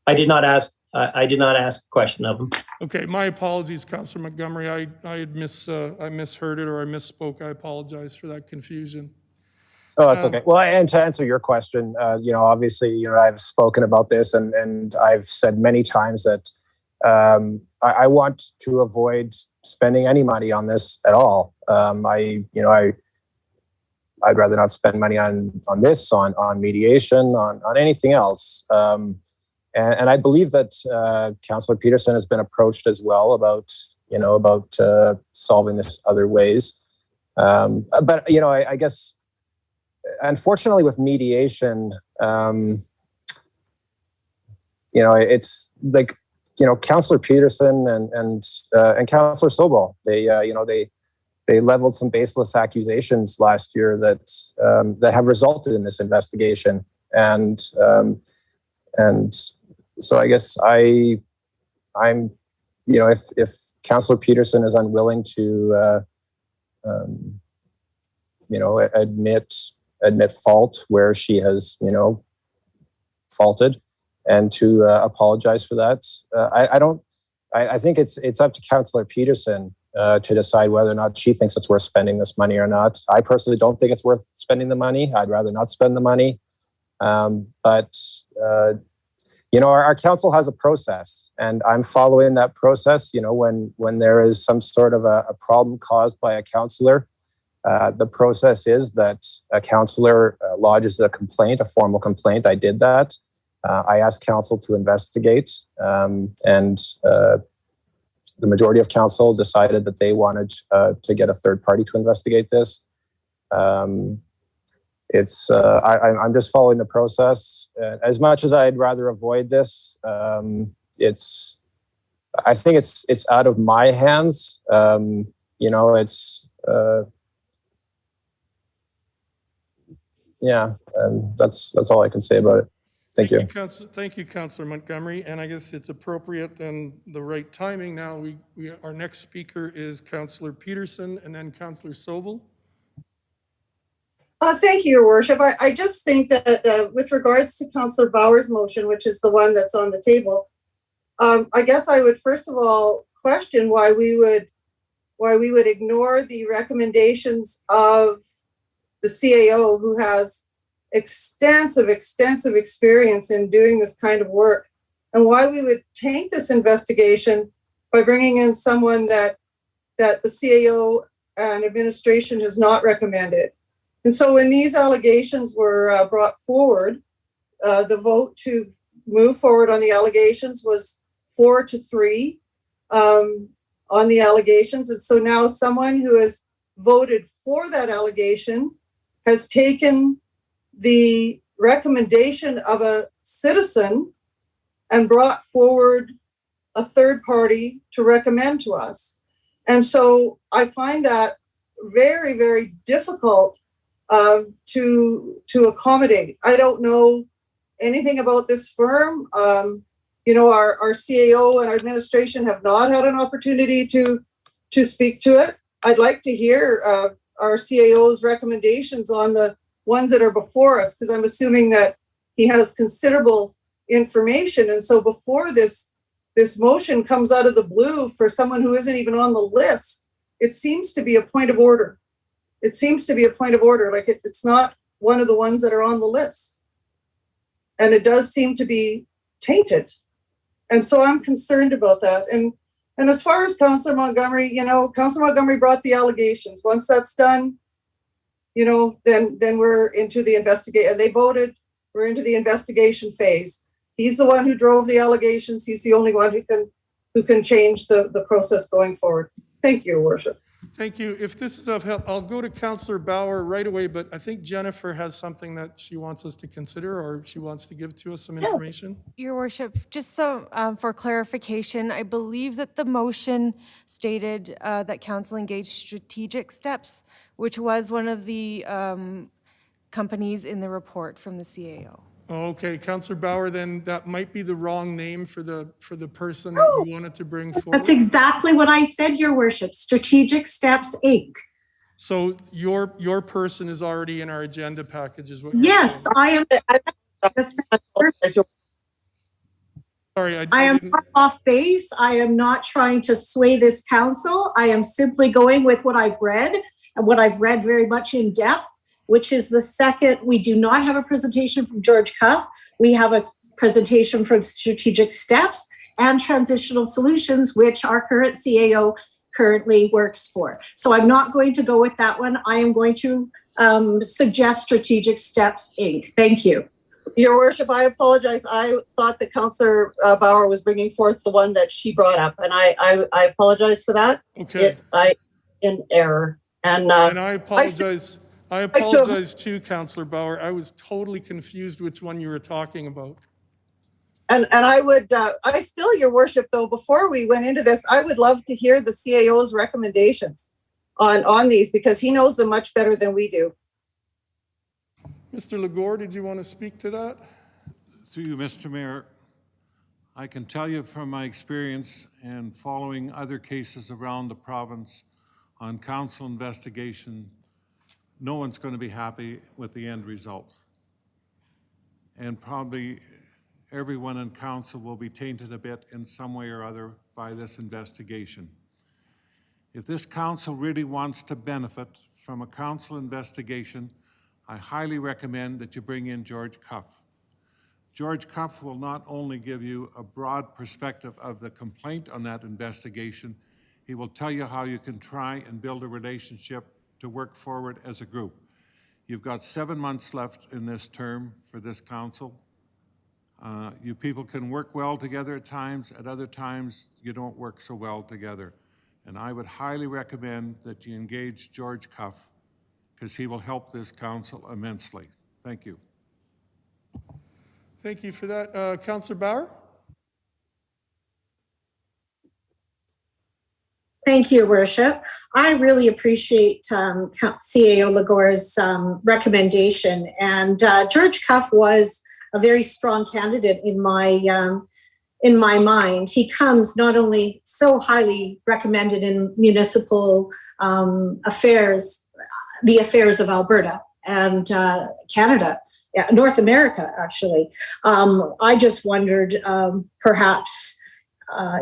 I did not ask a question of him. Okay, my apologies, Councillor Montgomery. I misheard it, or I misspoke. I apologize for that confusion. Oh, that's okay. Well, and to answer your question, obviously, I've spoken about this, and I've said many times that I want to avoid spending any money on this at all. I'd rather not spend money on this, on mediation, on anything else. And I believe that Councillor Peterson has been approached as well about solving this other ways. But you know, I guess unfortunately with mediation, you know, it's like, you know, Councillor Peterson and Councillor Sobel, they you know, they leveled some baseless accusations last year that that have resulted in this investigation, and so I guess I'm, you know, if Councillor Peterson is unwilling to you know, admit fault where she has, you know, faulted, and to apologize for that, I think it's up to Councillor Peterson to decide whether or not she thinks it's worth spending this money or not. I personally don't think it's worth spending the money. I'd rather not spend the money. But you know, our council has a process, and I'm following that process. You know, when there is some sort of a problem caused by a councillor, the process is that a councillor lodges a complaint, a formal complaint. I did that. I asked council to investigate, and the majority of council decided that they wanted to get a third party to investigate this. It's I'm just following the process. As much as I'd rather avoid this, I think it's out of my hands. You know, it's yeah, and that's all I can say about it. Thank you. Thank you, Councillor Montgomery. And I guess it's appropriate and the right timing now. Our next speaker is Councillor Peterson and then Councillor Sobel. Thank you, Your Worship. I just think that with regards to Councillor Bauer's motion, which is the one that's on the table, I guess I would first of all question why we would ignore the recommendations of the CAO, who has extensive experience in doing this kind of work, and why we would taint this investigation by bringing in someone that the CAO and administration has not recommended. And so when these allegations were brought forward, the vote to move forward on the allegations was 4-3 on the allegations. And so now someone who has voted for that allegation has taken the recommendation of a citizen and brought forward a third party to recommend to us. And so I find that very, very difficult to accommodate. I don't know anything about this firm. You know, our CAO and our administration have not had an opportunity to speak to it. I'd like to hear our CAO's recommendations on the ones that are before us, because I'm assuming that he has considerable information. And so before this motion comes out of the blue for someone who isn't even on the list, it seems to be a point of order. It seems to be a point of order. Like it's not one of the ones that are on the list. And it does seem to be tainted. And so I'm concerned about that. And as far as Councillor Montgomery, you know, Councillor Montgomery brought the allegations. Once that's done, you know, then we're into the investigation. And they voted, we're into the investigation phase. He's the one who drove the allegations. He's the only one who can change the process going forward. Thank you, Your Worship. Thank you. If this is of help, I'll go to Councillor Bauer right away, but I think Jennifer has something that she wants us to consider, or she wants to give to us some information. Your Worship, just so for clarification, I believe that the motion stated that council engaged Strategic Steps, which was one of the companies in the report from the CAO. Okay, Councillor Bauer, then that might be the wrong name for the person that you wanted to bring forward. That's exactly what I said, Your Worship. Strategic Steps, Inc. So your person is already in our agenda package, is what you're Yes, saying? I am. Sorry, I am not off base. I am not trying to sway this council. I am simply going with what I've read, and what I've read very much in depth, which is the second. We do not have a presentation from George Cuff. We have a presentation from Strategic Steps and Transitional Solutions, which our current CAO currently works for. So I'm not going to go with that one. I am going to suggest Strategic Steps, Inc. Thank you. Your Worship, I apologize. I thought that Councillor Bauer was bringing forth the one that she brought up, and I apologize for that. Okay. I in error. And I apologize. I apologize too, Councillor Bauer. I was totally confused which one you were talking about. And I would, I still, Your Worship, though, before we went into this, I would love to hear the CAO's recommendations on these, because he knows them much better than we do. Mr. Legore, did you want to speak to that? Through you, Mr. Mayor, I can tell you from my experience and following other cases around the province on council investigation, no one's going to be happy with the end result. And probably everyone in council will be tainted a bit in some way or other by this investigation. If this council really wants to benefit from a council investigation, I highly recommend that you bring in George Cuff. George Cuff will not only give you a broad perspective of the complaint on that investigation, he will tell you how you can try and build a relationship to work forward as a group. You've got 7 months left in this term for this council. You people can work well together at times. At other times, you don't work so well together. And I would highly recommend that you engage George Cuff, because he will help this council immensely. Thank you. Thank you for that. Councillor Bauer? Thank you, Your Worship. I really appreciate CAO Legore's recommendation. And George Cuff was a very strong candidate in my mind. He comes not only so highly recommended in municipal affairs, the affairs of Alberta and Canada, North America, actually. I just wondered perhaps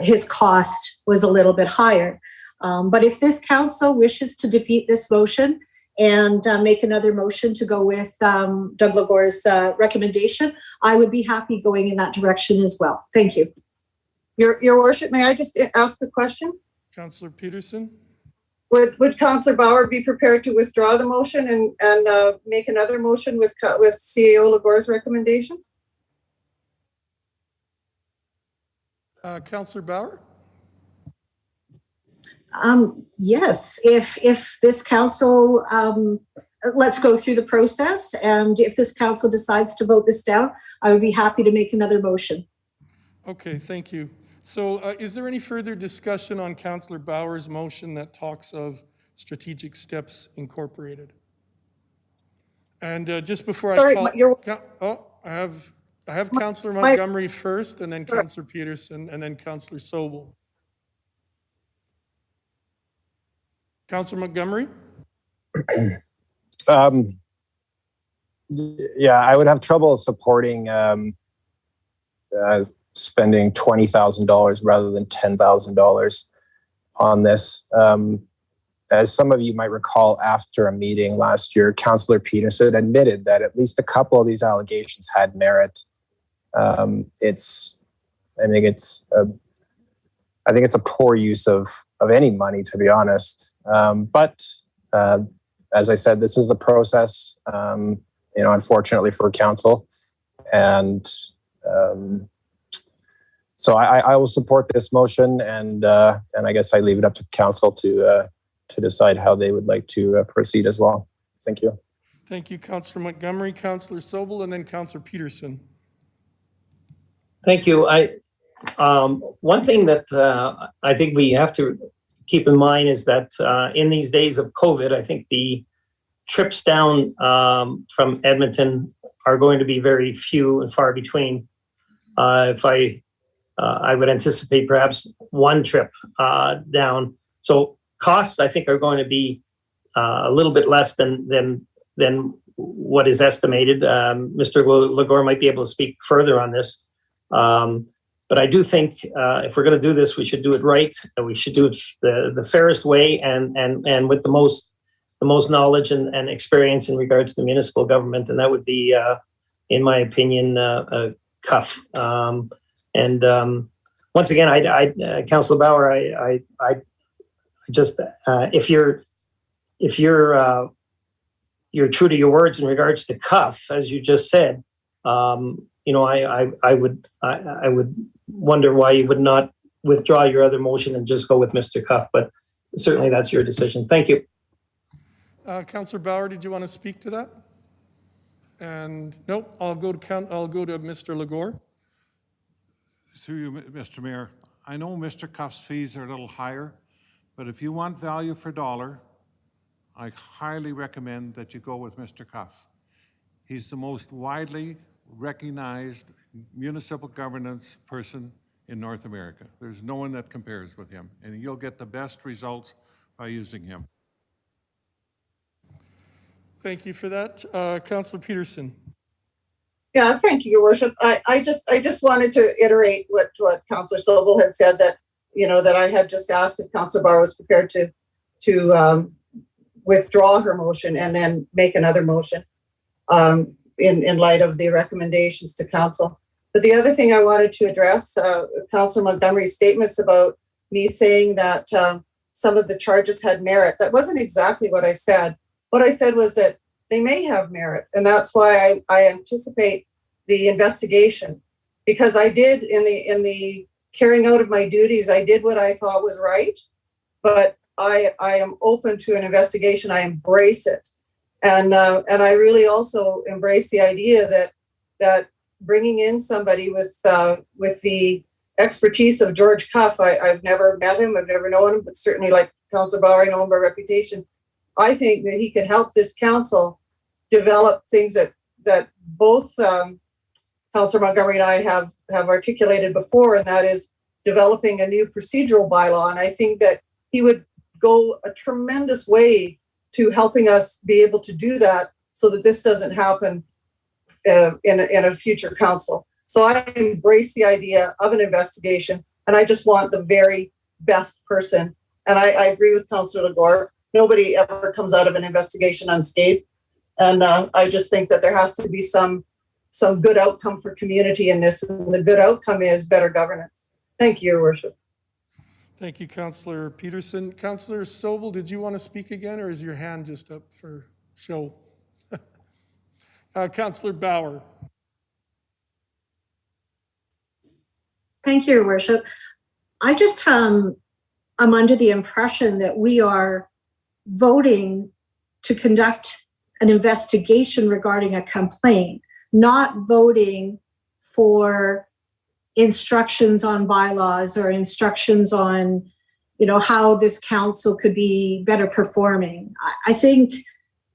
his cost was a little bit higher. But if this council wishes to defeat this motion and make another motion to go with Doug Legore's recommendation, I would be happy going in that direction as well. Thank you. Your Worship, may I just ask the question? Councillor Peterson? Would Councillor Bauer be prepared to withdraw the motion and make another motion with CAO Legore's recommendation? Councillor Bauer? Yes, if this council, let's go through the process, and if this council decides to vote this down, I would be happy to make another motion. Okay, thank you. So is there any further discussion on Councillor Bauer's motion that talks of Strategic Steps Incorporated? And just before I call, I have Councillor Montgomery first, and then Councillor Peterson, and then Councillor Sobel. Councillor Montgomery? Yeah, I would have trouble supporting spending $20,000 rather than $10,000 on this. As some of you might recall, after a meeting last year, Councillor Peterson admitted that at least a couple of these allegations had merit. I think it's a poor use of any money, to be honest. But as I said, this is the process, unfortunately for council. And so I will support this motion, and I guess I leave it up to council to decide how they would like to proceed as well. Thank you. Thank you, Councillor Montgomery, Councillor Sobel, and then Councillor Peterson. Thank you. One thing that I think we have to keep in mind is that in these days of COVID, I think the trips down from Edmonton are going to be very few and far between. I would anticipate perhaps one trip down. So costs, I think, are going to be a little bit less than what is estimated. Mr. Legore might be able to speak further on this. But I do think if we're going to do this, we should do it right. We should do it the fairest way and with the most knowledge and experience in regards to municipal government, and that would be, in my opinion, Cuff. And once again, Councillor Bauer, I just if you're true to your words in regards to Cuff, as you just said, I would wonder why you would not withdraw your other motion and just go with Mr. Cuff, but certainly that's your decision. Thank you. Councillor Bauer, did you want to speak to that? And nope, I'll go to Mr. Legore. Through you, Mr. Mayor, I know Mr. Cuff's fees are a little higher, but if you want value for dollar, I highly recommend that you go with Mr. Cuff. He's the most widely recognized municipal governance person in North America. There's no one that compares with him, and you'll get the best results by using him. Thank you for that. Councillor Peterson. Yeah, thank you, Your Worship. I just wanted to iterate what Councillor Sobel had said, that, you know, that I had just asked if Councillor Barr was prepared to withdraw her motion and then make another motion in light of the recommendations to council. But the other thing I wanted to address, Councillor Montgomery's statements about me saying that some of the charges had merit. That wasn't exactly what I said. What I said was that they may have merit, and that's why I anticipate the investigation, because I did in the carrying out of my duties, I did what I thought was right, but I am open to an investigation. I embrace it, and I really also embrace the idea that bringing in somebody with the expertise of George Cuff. I've never met him, I've never known him, but certainly, like Councillor Bauer, I know him by reputation. I think that he could help this council develop things that both Councillor Montgomery and I have articulated before, and that is developing a new procedural bylaw. And I think that he would go a tremendous way to helping us be able to do that, so that this doesn't happen in a future council. So I embrace the idea of an investigation, and I just want the very best person. And I agree with Councillor Legore. Nobody ever comes out of an investigation unscathed. And I just think that there has to be some good outcome for community in this. And the good outcome is better governance. Thank you, Your Worship. Thank you, Councillor Peterson. Councillor Sobel, did you want to speak again, or is your hand just up for show? Councillor Bauer. Thank you, Your Worship. I just I'm under the impression that we are voting to conduct an investigation regarding a complaint, not voting for instructions on bylaws or instructions on, you know, how this council could be better performing. I think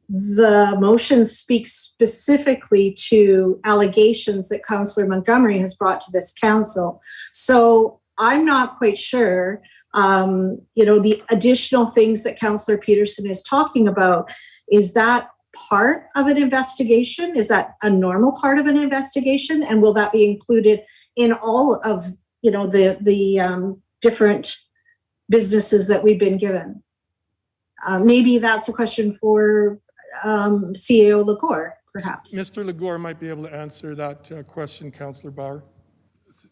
the motion speaks specifically to allegations that Councillor Montgomery has brought to this council. So I'm not quite sure, the additional things that Councillor Peterson is talking about, is that part of an investigation? Is that a normal part of an investigation? And will that be included in all of, the different businesses that we've been given? Maybe that's a question for CAO Legore, perhaps. Mr. Legore might be able to answer that question, Councillor Bauer.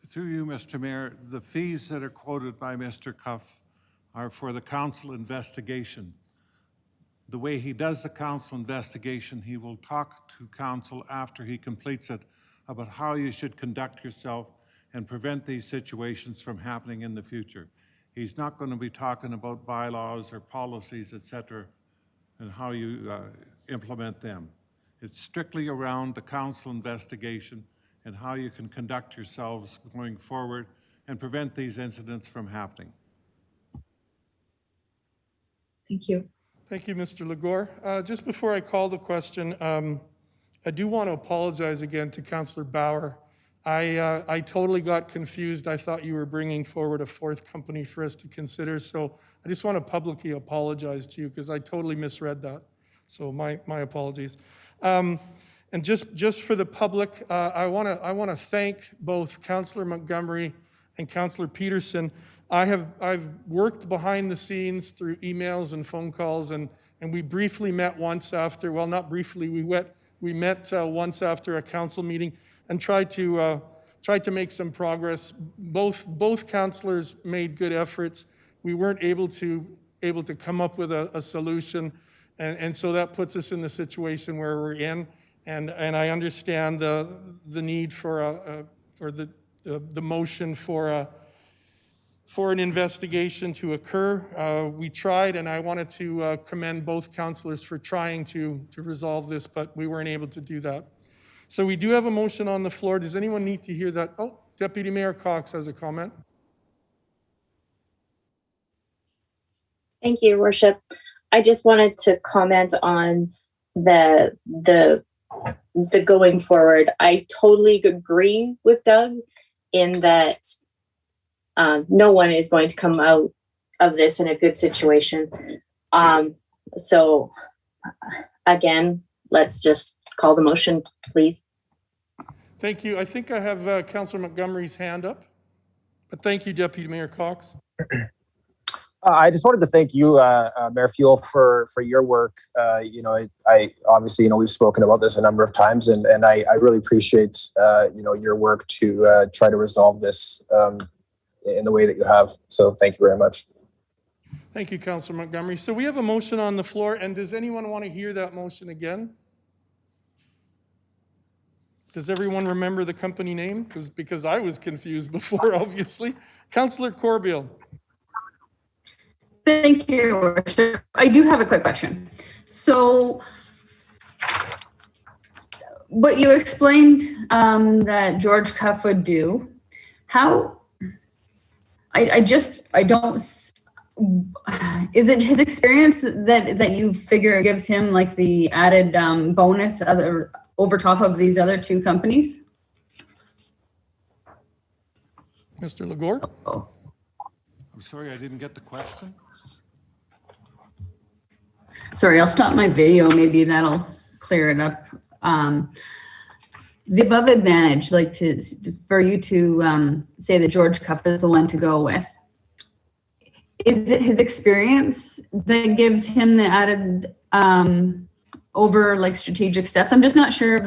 Through you, Mr. Mayor, the fees that are quoted by Mr. Cuff are for the council investigation. The way he does the council investigation, he will talk to council after he completes it about how you should conduct yourself and prevent these situations from happening in the future. He's not going to be talking about bylaws or policies, etc., and how you implement them. It's strictly around the council investigation and how you can conduct yourselves going forward and prevent these incidents from happening. Thank you. Thank you, Mr. Legore. Just before I call the question, I do want to apologize again to Councillor Bauer. I totally got confused. I thought you were bringing forward a fourth company for us to consider. So I just want to publicly apologize to you because I totally misread that. So my apologies. And just for the public, I want to thank both Councillor Montgomery and Councillor Peterson. I've worked behind the scenes through emails and phone calls, and we briefly met once after. Well, not briefly. We met once after a council meeting and tried to make some progress. Both councillors made good efforts. We weren't able to come up with a solution, and so that puts us in the situation where we're in. And I understand the need for the motion for for an investigation to occur. We tried, and I wanted to commend both councillors for trying to resolve this, but we weren't able to do that. So we do have a motion on the floor. Does anyone need to hear that? Oh, Deputy Mayor Cox has a comment. Thank you, Your Worship. I just wanted to comment on the going forward. I totally agree with Doug in that no one is going to come out of this in a good situation. So again, let's just call the motion, please. Thank you. I think I have Councillor Montgomery's hand up. But thank you, Deputy Mayor Cox. I just wanted to thank you, Mayor Fuel, for your work. I obviously, we've spoken about this a number of times, and I really appreciate, your work to try to resolve this in the way that you have. So thank you very much. Thank you, Councillor Montgomery. So we have a motion on the floor, and does anyone want to hear that motion again? Does everyone remember the company name? Because I was confused before, obviously. Councillor Corbeil. Thank you, Your Worship. I do have a quick question. So, what you explained that George Cuff would do, how, I don't, is it his experience that you figure gives him like the added bonus over top of these other two companies? Mr. Legore? Oh. I'm sorry, I didn't get the question. Sorry, I'll stop my video. Maybe that'll clear it up. The above advantage, for you to say that George Cuff is the one to go with. Is it his experience that gives him the added over strategic steps? I'm just not sure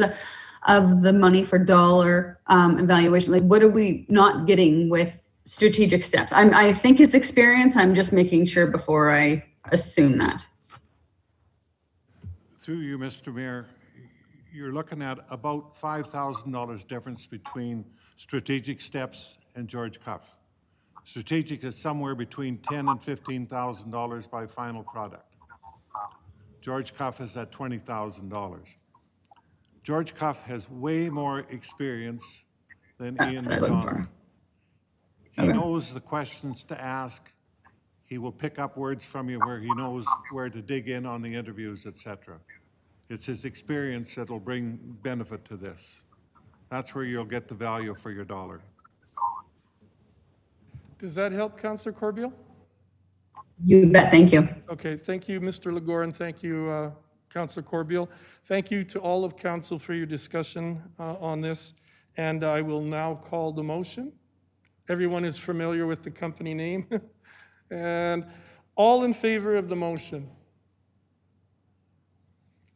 of the money for dollar evaluation. What are we not getting with strategic steps? I think it's experience. I'm just making sure before I assume that. Through you, Mr. Mayor, you're looking at about $5,000 difference between strategic steps and George Cuff. Strategic is somewhere between $10,000 and $15,000 by final product. George Cuff is at $20,000. George Cuff has way more experience than Ian McDonald. He knows the questions to ask. He will pick up words from you where he knows where to dig in on the interviews, etc. It's his experience that will bring benefit to this. That's where you'll get the value for your dollar. Does that help, Councillor Corbeil? You bet. Thank you. Okay. Thank you, Mr. Legore, and thank you, Councillor Corbeil. Thank you to all of Council for your discussion on this. And I will now call the motion. Everyone is familiar with the company name. And all in favor of the motion?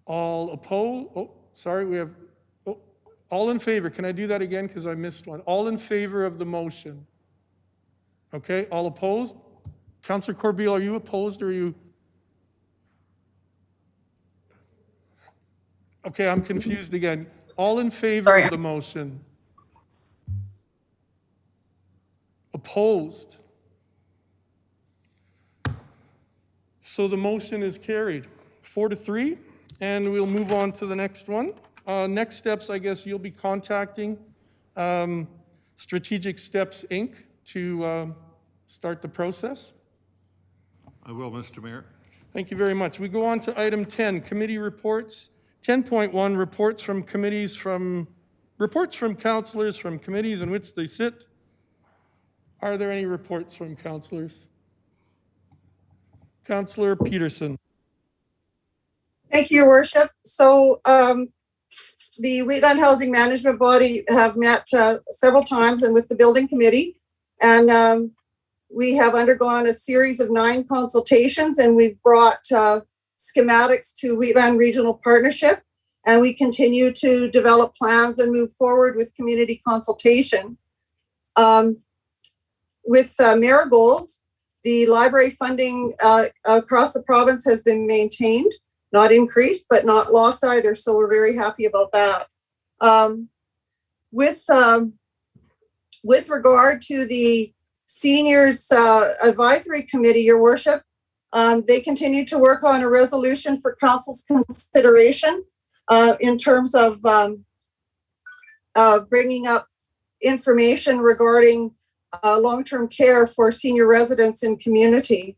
All opposed? Oh, sorry, we have, all in favor. Can I do that again because I missed one? All in favor of the motion? Okay, all opposed? Councillor Corbeil, are you opposed or are you? Okay, I'm confused again. All in favor of the motion? Opposed? So the motion is carried 4-3, and we'll move on to the next one. Next steps, I guess you'll be contacting Strategic Steps, Inc. to start the process. I will, Mr. Mayor. Thank you very much. We go on to item 10, committee reports. 10.1, reports from committees reports from councillors from committees in which they sit. Are there any reports from councillors? Councillor Peterson. Thank you, Your Worship. So the Wheatland Housing Management Body have met several times and with the building committee, and we have undergone a series of 9 consultations, and we've brought schematics to Wheatland Regional Partnership, and we continue to develop plans and move forward with community consultation. With Marigold, the library funding across the province has been maintained, not increased, but not lost either. So we're very happy about that. With regard to the Seniors Advisory Committee, Your Worship, they continue to work on a resolution for council's consideration in terms of bringing up information regarding long-term care for senior residents in community.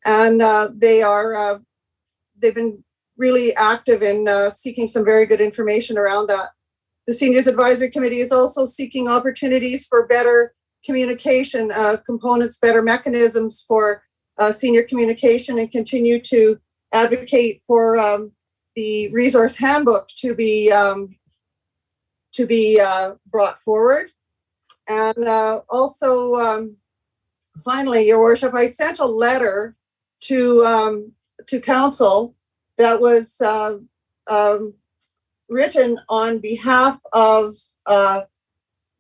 And they've been really active in seeking some very good information around that. The Seniors Advisory Committee is also seeking opportunities for better communication components, better mechanisms for senior communication, and continue to advocate for the resource handbook to be brought forward. And also, finally, Your Worship, I sent a letter to council that was written on behalf of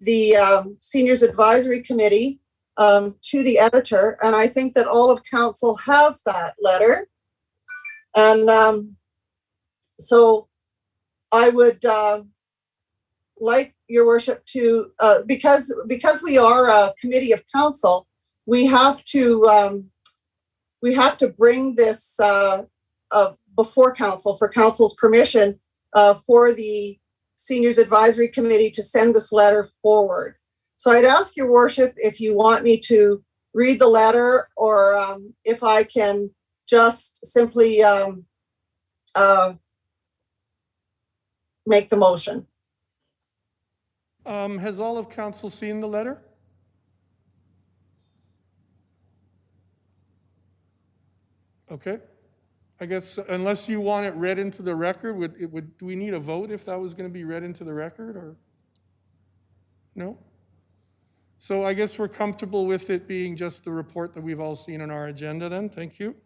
the Seniors Advisory Committee to the editor, and I think that all of council has that letter. And so I would like Your Worship to, because we are a committee of council, we have to bring this before council for council's permission for the Seniors Advisory Committee to send this letter forward. So I'd ask Your Worship if you want me to read the letter, or if I can just simply make the motion. Has all of council seen the letter? Okay. I guess unless you want it read into the record, do we need a vote if that was going to be read into the record, or no? So I guess we're comfortable with it being just the report that we've all seen on our agenda then. Thank you.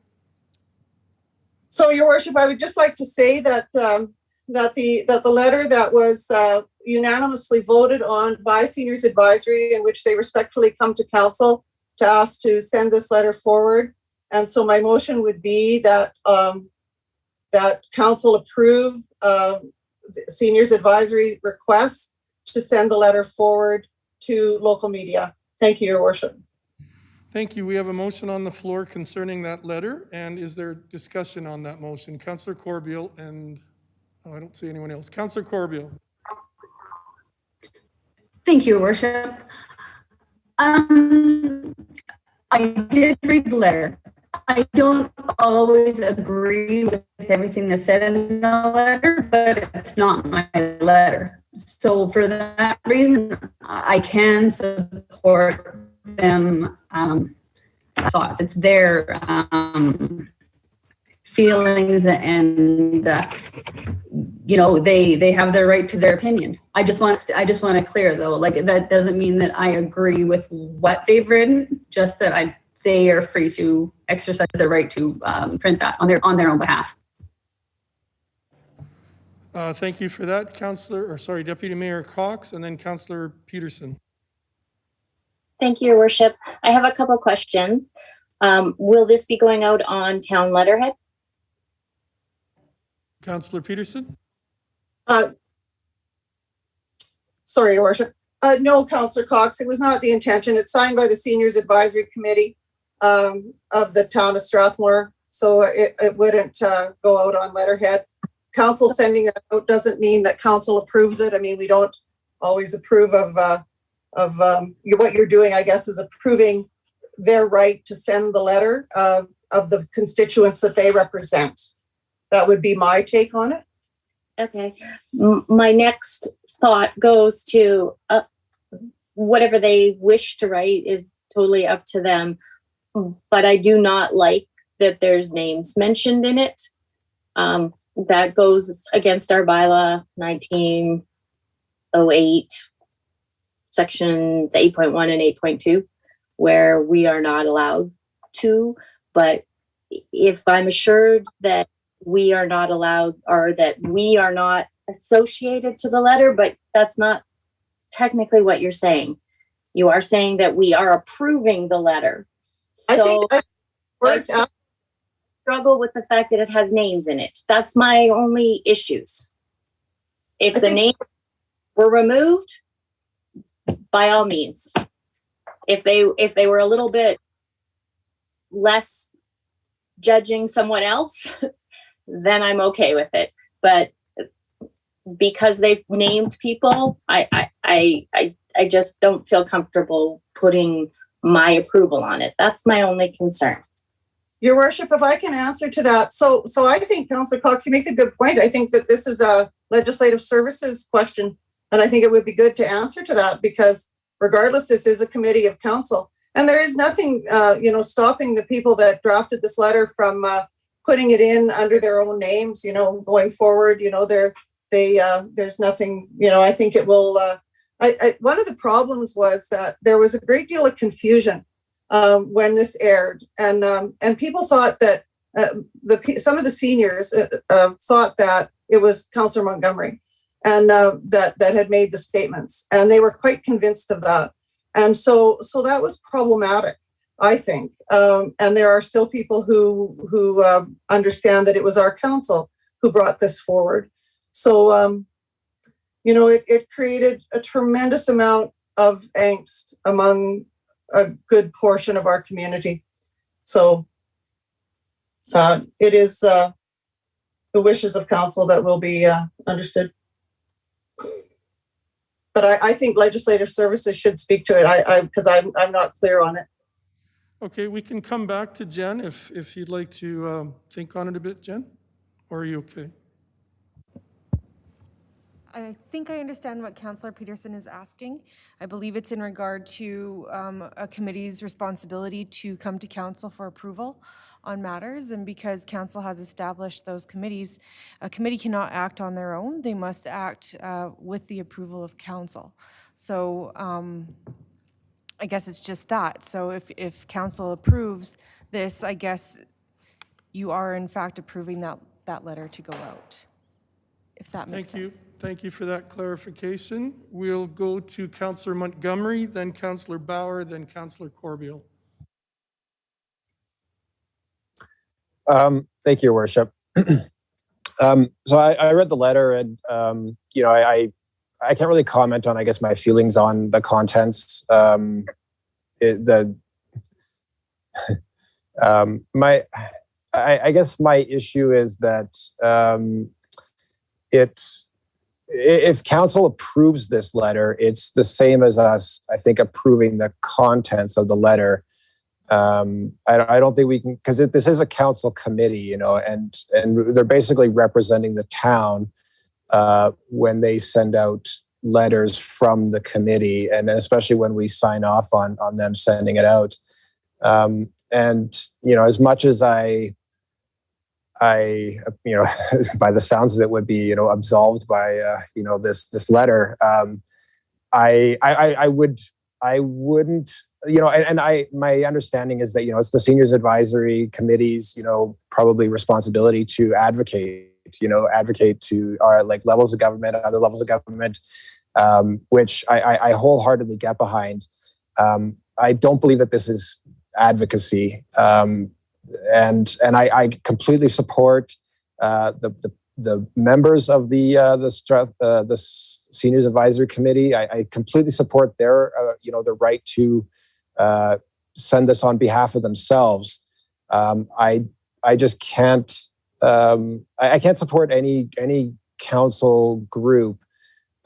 So Your Worship, I would just like to say that that the letter that was unanimously voted on by Seniors Advisory, in which they respectfully come to council to ask to send this letter forward. And so my motion would be that that council approve Seniors Advisory request to send the letter forward to local media. Thank you, Your Worship. Thank you. We have a motion on the floor concerning that letter. And is there discussion on that motion? Councillor Corbeil and, I don't see anyone else. Councillor Corbeil. Thank you, Your Worship. I did read the letter. I don't always agree with everything that's said in the letter, but it's not my letter. So for that reason, I can support them thoughts. It's their feelings, and you know, they have their right to their opinion. I just want to clear though, like that doesn't mean that I agree with what they've written, just that they are free to exercise their right to print that on their own behalf. Thank you for that, Deputy Mayor Cox, and then Councillor Peterson. Thank you, Your Worship. I have a couple questions. Will this be going out on town letterhead? Councillor Peterson? Sorry, Your Worship. No, Councillor Cox, it was not the intention. It's signed by the Seniors Advisory Committee of the town of Strathmore, so it wouldn't go out on letterhead. Council sending that out doesn't mean that council approves it. I mean, we don't always approve of what you're doing, I guess, is approving their right to send the letter of the constituents that they represent. That would be my take on it. Okay. My next thought goes to whatever they wish to write is totally up to them. But I do not like that there's names mentioned in it. That goes against our bylaw 1908, sections 8.1 and 8.2, where we are not allowed to. But if I'm assured that we are not allowed, or that we are not associated to the letter, but that's not technically what you're saying. You are saying that we are approving the letter. So I struggle with the fact that it has names in it. That's my only issues. If the names were removed, by all means. if they were a little bit less judging someone else, then I'm okay with it. But because they've named people, I just don't feel comfortable putting my approval on it. That's my only concern. Your Worship, if I can answer to that. So I think, Councillor Cox, you make a good point. I think that this is a legislative services question, and I think it would be good to answer to that, because regardless, this is a committee of council, and there is nothing, stopping the people that drafted this letter from putting it in under their own names, going forward. There's nothing, I think it will. One of the problems was that there was a great deal of confusion when this aired, and people thought that some of the seniors thought that it was Councillor Montgomery and that had made the statements, and they were quite convinced of that, and so that was problematic, I think. And there are still people who understand that it was our council who brought this forward. So it created a tremendous amount of angst among a good portion of our community. So it is the wishes of council that will be understood. But I think legislative services should speak to it, because I'm not clear on it. Okay, we can come back to Jen if you'd like to think on it a bit, Jen, or are you okay? I think I understand what Councillor Peterson is asking. I believe it's in regard to a committee's responsibility to come to council for approval on matters, and because council has established those committees, a committee cannot act on their own. They must act with the approval of council. So I guess it's just that. So if council approves this, I guess you are in fact approving that letter to go out, if that makes sense. Thank you for that clarification. We'll go to Councillor Montgomery, then Councillor Bauer, then Councillor Corbeil. Thank you, Your Worship. So I read the letter, and I can't really comment on, I guess, my feelings on the contents. I guess my issue is that if council approves this letter, it's the same as us, I think, approving the contents of the letter. I don't think we can, because this is a council committee, and they're basically representing the town when they send out letters from the committee, and especially when we sign off on them sending it out. As much as I by the sounds of it would be, absolved by, this letter, I wouldn't, my understanding is that, it's the seniors advisory committee's, probably responsibility to advocate to our levels of government, other levels of government, which I wholeheartedly get behind. I don't believe that this is advocacy. And I completely support the members of the seniors advisory committee. I completely support their the right to send this on behalf of themselves. I just can't I can't support any council group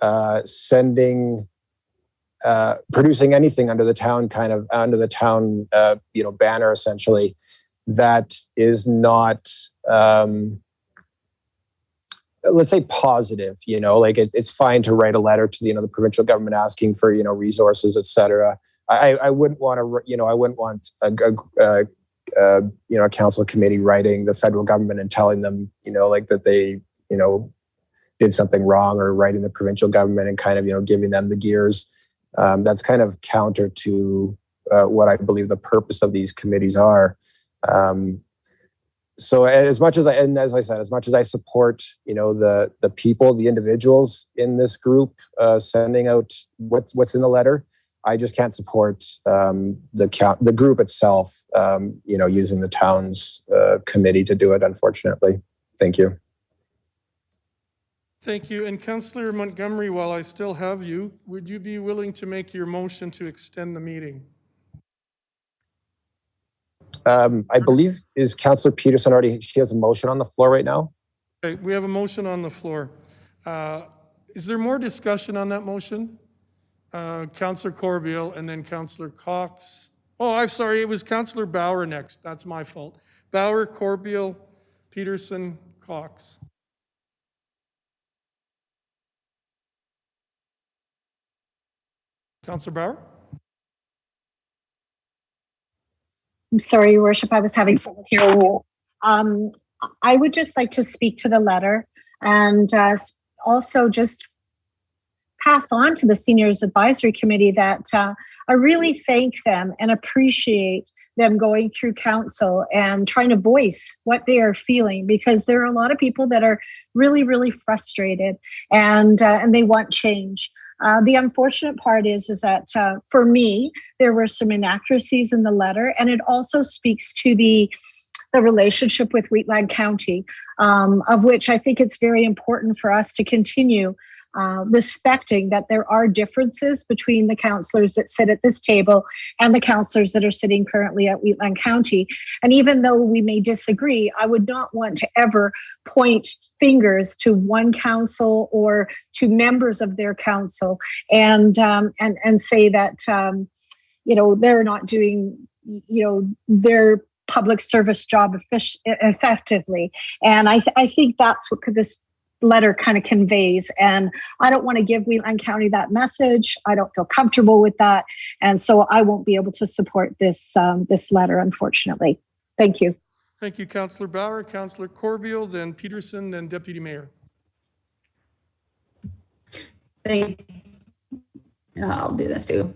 producing anything under the town banner, essentially, that is not let's say positive. It's fine to write a letter to the provincial government asking for resources, etc. I wouldn't want a council committee writing the federal government and telling them that they did something wrong, or writing the provincial government and kind of giving them the gears. That's kind of counter to what I believe the purpose of these committees are. So as much as I support, the people, the individuals in this group sending out what's in the letter, I just can't support the group itself, using the town's committee to do it, unfortunately. Thank you. Thank you. And Councillor Montgomery, while I still have you, would you be willing to make your motion to extend the meeting? I believe, is Councillor Peterson already, she has a motion on the floor right now? Okay, we have a motion on the floor. Is there more discussion on that motion? Councillor Corbeil and then Councillor Cox. Oh, I'm sorry, it was Councillor Bauer next. That's my fault. Bauer, Corbeil, Peterson, Cox. Councillor Bauer? I'm sorry, Your Worship, I was having trouble hearing you. I would just like to speak to the letter and also just pass on to the Seniors Advisory Committee that I really thank them and appreciate them going through council and trying to voice what they are feeling, because there are a lot of people that are really, really frustrated and they want change. The unfortunate part is that for me, there were some inaccuracies in the letter, and it also speaks to the relationship with Wheatland County, of which I think it's very important for us to continue respecting that there are differences between the councillors that sit at this table and the councillors that are sitting currently at Wheatland County. And even though we may disagree, I would not want to ever point fingers to one council or to members of their council and say that they're not doing their public service job effectively. And I think that's what this letter kind of conveys. And I don't want to give Wheatland County that message. I don't feel comfortable with that. And so I won't be able to support this letter, unfortunately. Thank you. Thank you, Councillor Bauer. Councillor Corbeil, then Peterson, then Deputy Mayor. I'll do this too.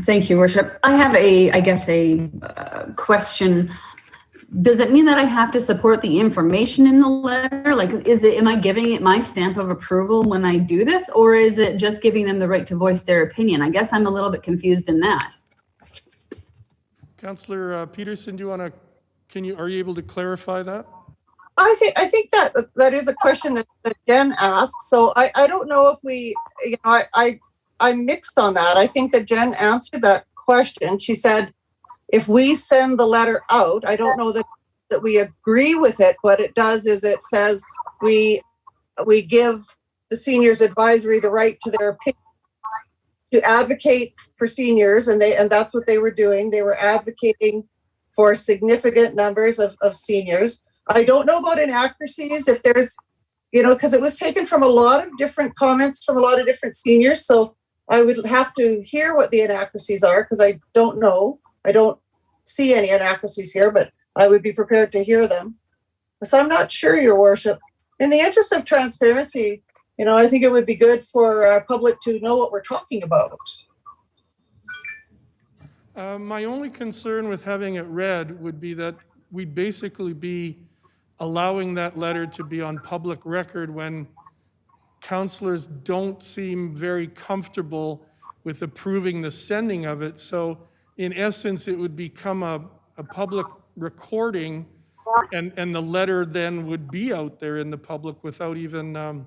Thank you, Worship. I have a question. Does it mean that I have to support the information in the letter? Like, am I giving it my stamp of approval when I do this, or is it just giving them the right to voice their opinion? I guess I'm a little bit confused in that. Councillor Peterson, are you able to clarify that? I think that is a question that Jen asked. So I don't know if we, I'm mixed on that. I think that Jen answered that question. She said, if we send the letter out, I don't know that we agree with it. What it does is it says we give the Seniors Advisory the right to their opinion, to advocate for seniors, and that's what they were doing. They were advocating for significant numbers of seniors. I don't know about inaccuracies, if there's, because it was taken from a lot of different comments from a lot of different seniors. So I would have to hear what the inaccuracies are, because I don't know. I don't see any inaccuracies here, but I would be prepared to hear them. So I'm not sure, Your Worship. In the interest of transparency, I think it would be good for our public to know what we're talking about. My only concern with having it read would be that we'd basically be allowing that letter to be on public record when councillors don't seem very comfortable with approving the sending of it. So in essence, it would become a public recording, and the letter then would be out there in the public without even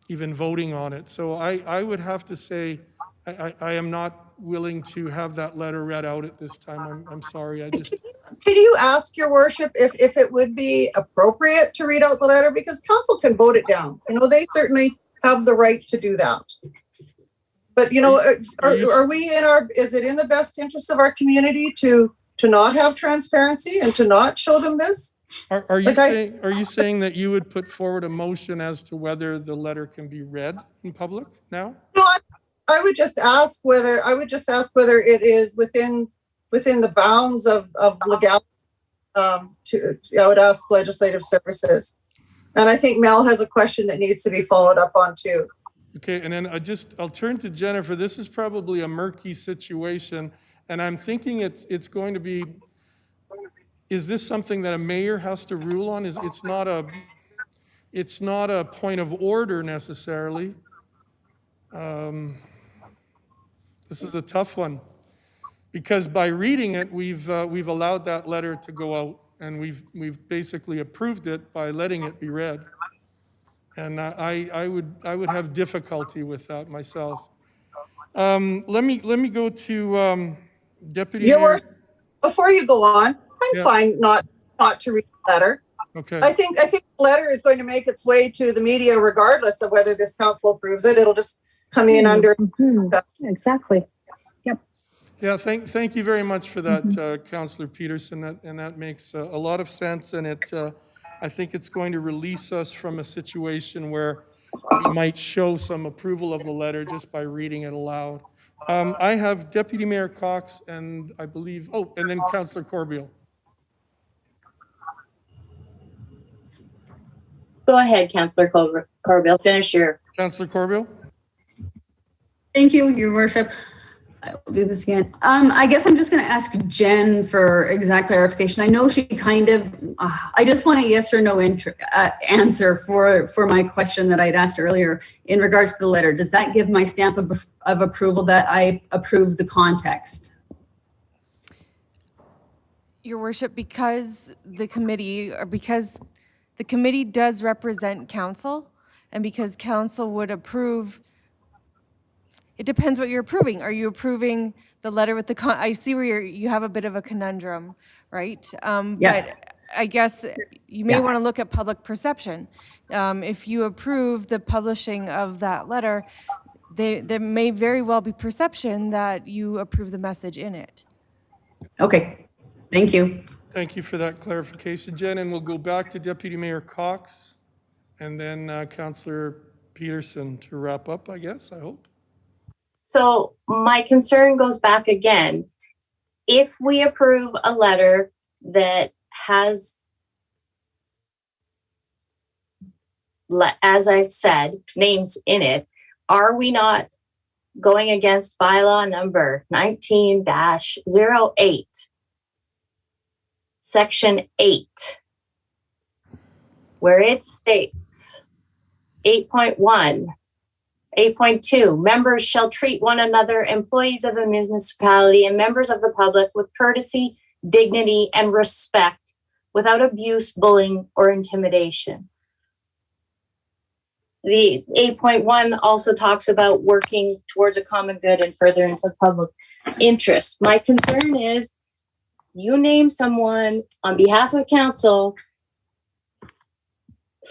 voting on it. So I would have to say I am not willing to have that letter read out at this time. I'm sorry. Could you ask, Your Worship, if it would be appropriate to read out the letter? Because council can vote it down. They certainly have the right to do that. But are we is it in the best interest of our community to not have transparency and to not show them this? Are you saying that you would put forward a motion as to whether the letter can be read in public now? No, I would just ask whether it is within the bounds of legality. I would ask Legislative Services, and I think Mel has a question that needs to be followed up on too. Okay, and then I'll turn to Jennifer. This is probably a murky situation, and I'm thinking it's going to be, is this something that a mayor has to rule on? It's not a point of order necessarily. This is a tough one, because by reading it, we've allowed that letter to go out, and we've basically approved it by letting it be read. And I would have difficulty with that myself. Let me go to Deputy Mayor. Before you go on, Yeah. fine not to read the letter. Okay. I think the letter is going to make its way to the media regardless of whether this council approves it. It'll just come in under. Exactly. Yeah, thank you very much for that, Councillor Peterson. That makes a lot of sense, and I think it's going to release us from a situation where we might show some approval of the letter just by reading it aloud. I have Deputy Mayor Cox and I believe, and then Councillor Corbeil. Go ahead, Councillor Corbeil. Finish your. Councillor Corbeil. Thank you, Your Worship. I will do this again. I guess I'm just going to ask Jen for exact clarification. I know she kind of, I just want a yes or no answer for my question that I'd asked earlier in regards to the letter. Does that give my stamp of approval that I approve the context? Your Worship, because the committee does represent council, and because council would approve. It depends what you're approving. Are you approving the letter with the I see where you have a bit of a conundrum, right? Yes. But I guess you may want to look at public perception. If you approve the publishing of that letter, there may very well be perception that you approve the message in it. Okay, thank you. Thank you for that clarification, Jen. And we'll go back to Deputy Mayor Cox and then Councillor Peterson to wrap up, I guess, I hope. So my concern goes back again. If we approve a letter that has, as I've said, names in it, are we not going against bylaw number 19-08, section 8, where it states 8.1, 8.2, members shall treat one another, employees of the municipality and members of the public with courtesy, dignity, and respect without abuse, bullying, or intimidation. The 8.1 also talks about working towards a common good and furtherance of public interest. My concern is you name someone on behalf of council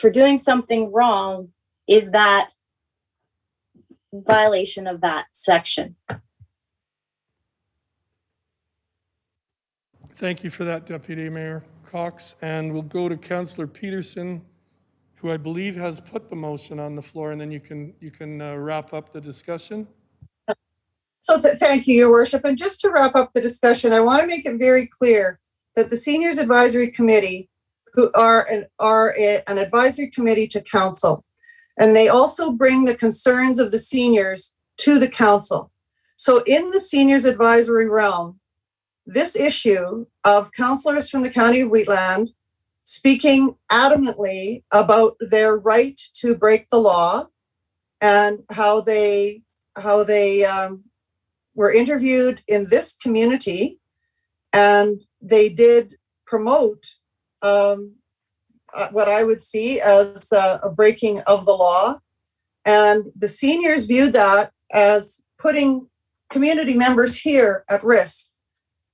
for doing something wrong. Is that violation of that section? Thank you for that, Deputy Mayor Cox. And we'll go to Councillor Peterson, who I believe has put the motion on the floor, and then you can wrap up the discussion. So thank you, Your Worship. And just to wrap up the discussion, I want to make it very clear that the Seniors Advisory Committee, who are an advisory committee to council, and they also bring the concerns of the seniors to the council. So in the seniors advisory realm, this issue of councillors from the County of Wheatland speaking adamantly about their right to break the law and how they were interviewed in this community, and they did promote what I would see as a breaking of the law. And the seniors viewed that as putting community members here at risk.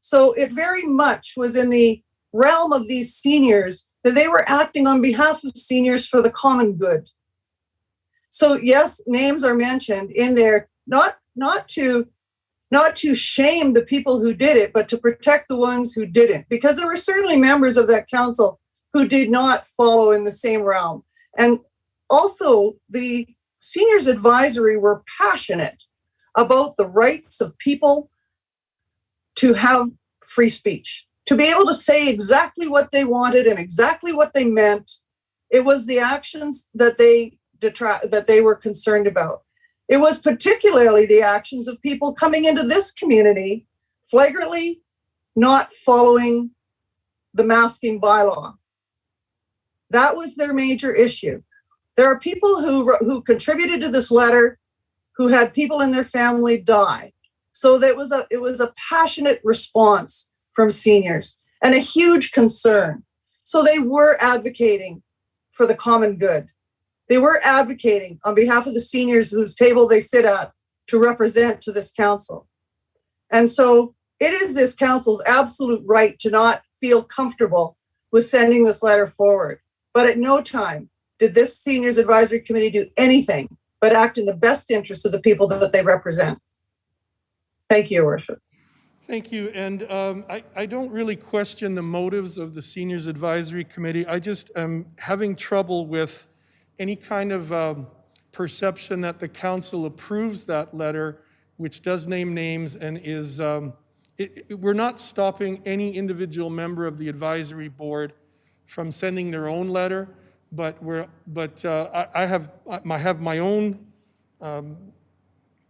So it very much was in the realm of these seniors that they were acting on behalf of seniors for the common good. So yes, names are mentioned in there, not to shame the people who did it, but to protect the ones who didn't, because there were certainly members of that council who did not follow in the same realm. And also the seniors advisory were passionate about the rights of people to have free speech, to be able to say exactly what they wanted and exactly what they meant. It was the actions that they were concerned about. It was particularly the actions of people coming into this community flagrantly not following the masking bylaw. That was their major issue. There are people who contributed to this letter who had people in their family die. So that it was a passionate response from seniors and a huge concern. So they were advocating for the common good. They were advocating on behalf of the seniors whose table they sit at to represent to this council. And so it is this council's absolute right to not feel comfortable with sending this letter forward. But at no time did this Seniors Advisory Committee do anything but act in the best interest of the people that they represent. Thank you, Your Worship. Thank you. And I don't really question the motives of the Seniors Advisory Committee. I just am having trouble with any kind of perception that the council approves that letter, which does name names and is, we're not stopping any individual member of the advisory board from sending their own letter, but I have my own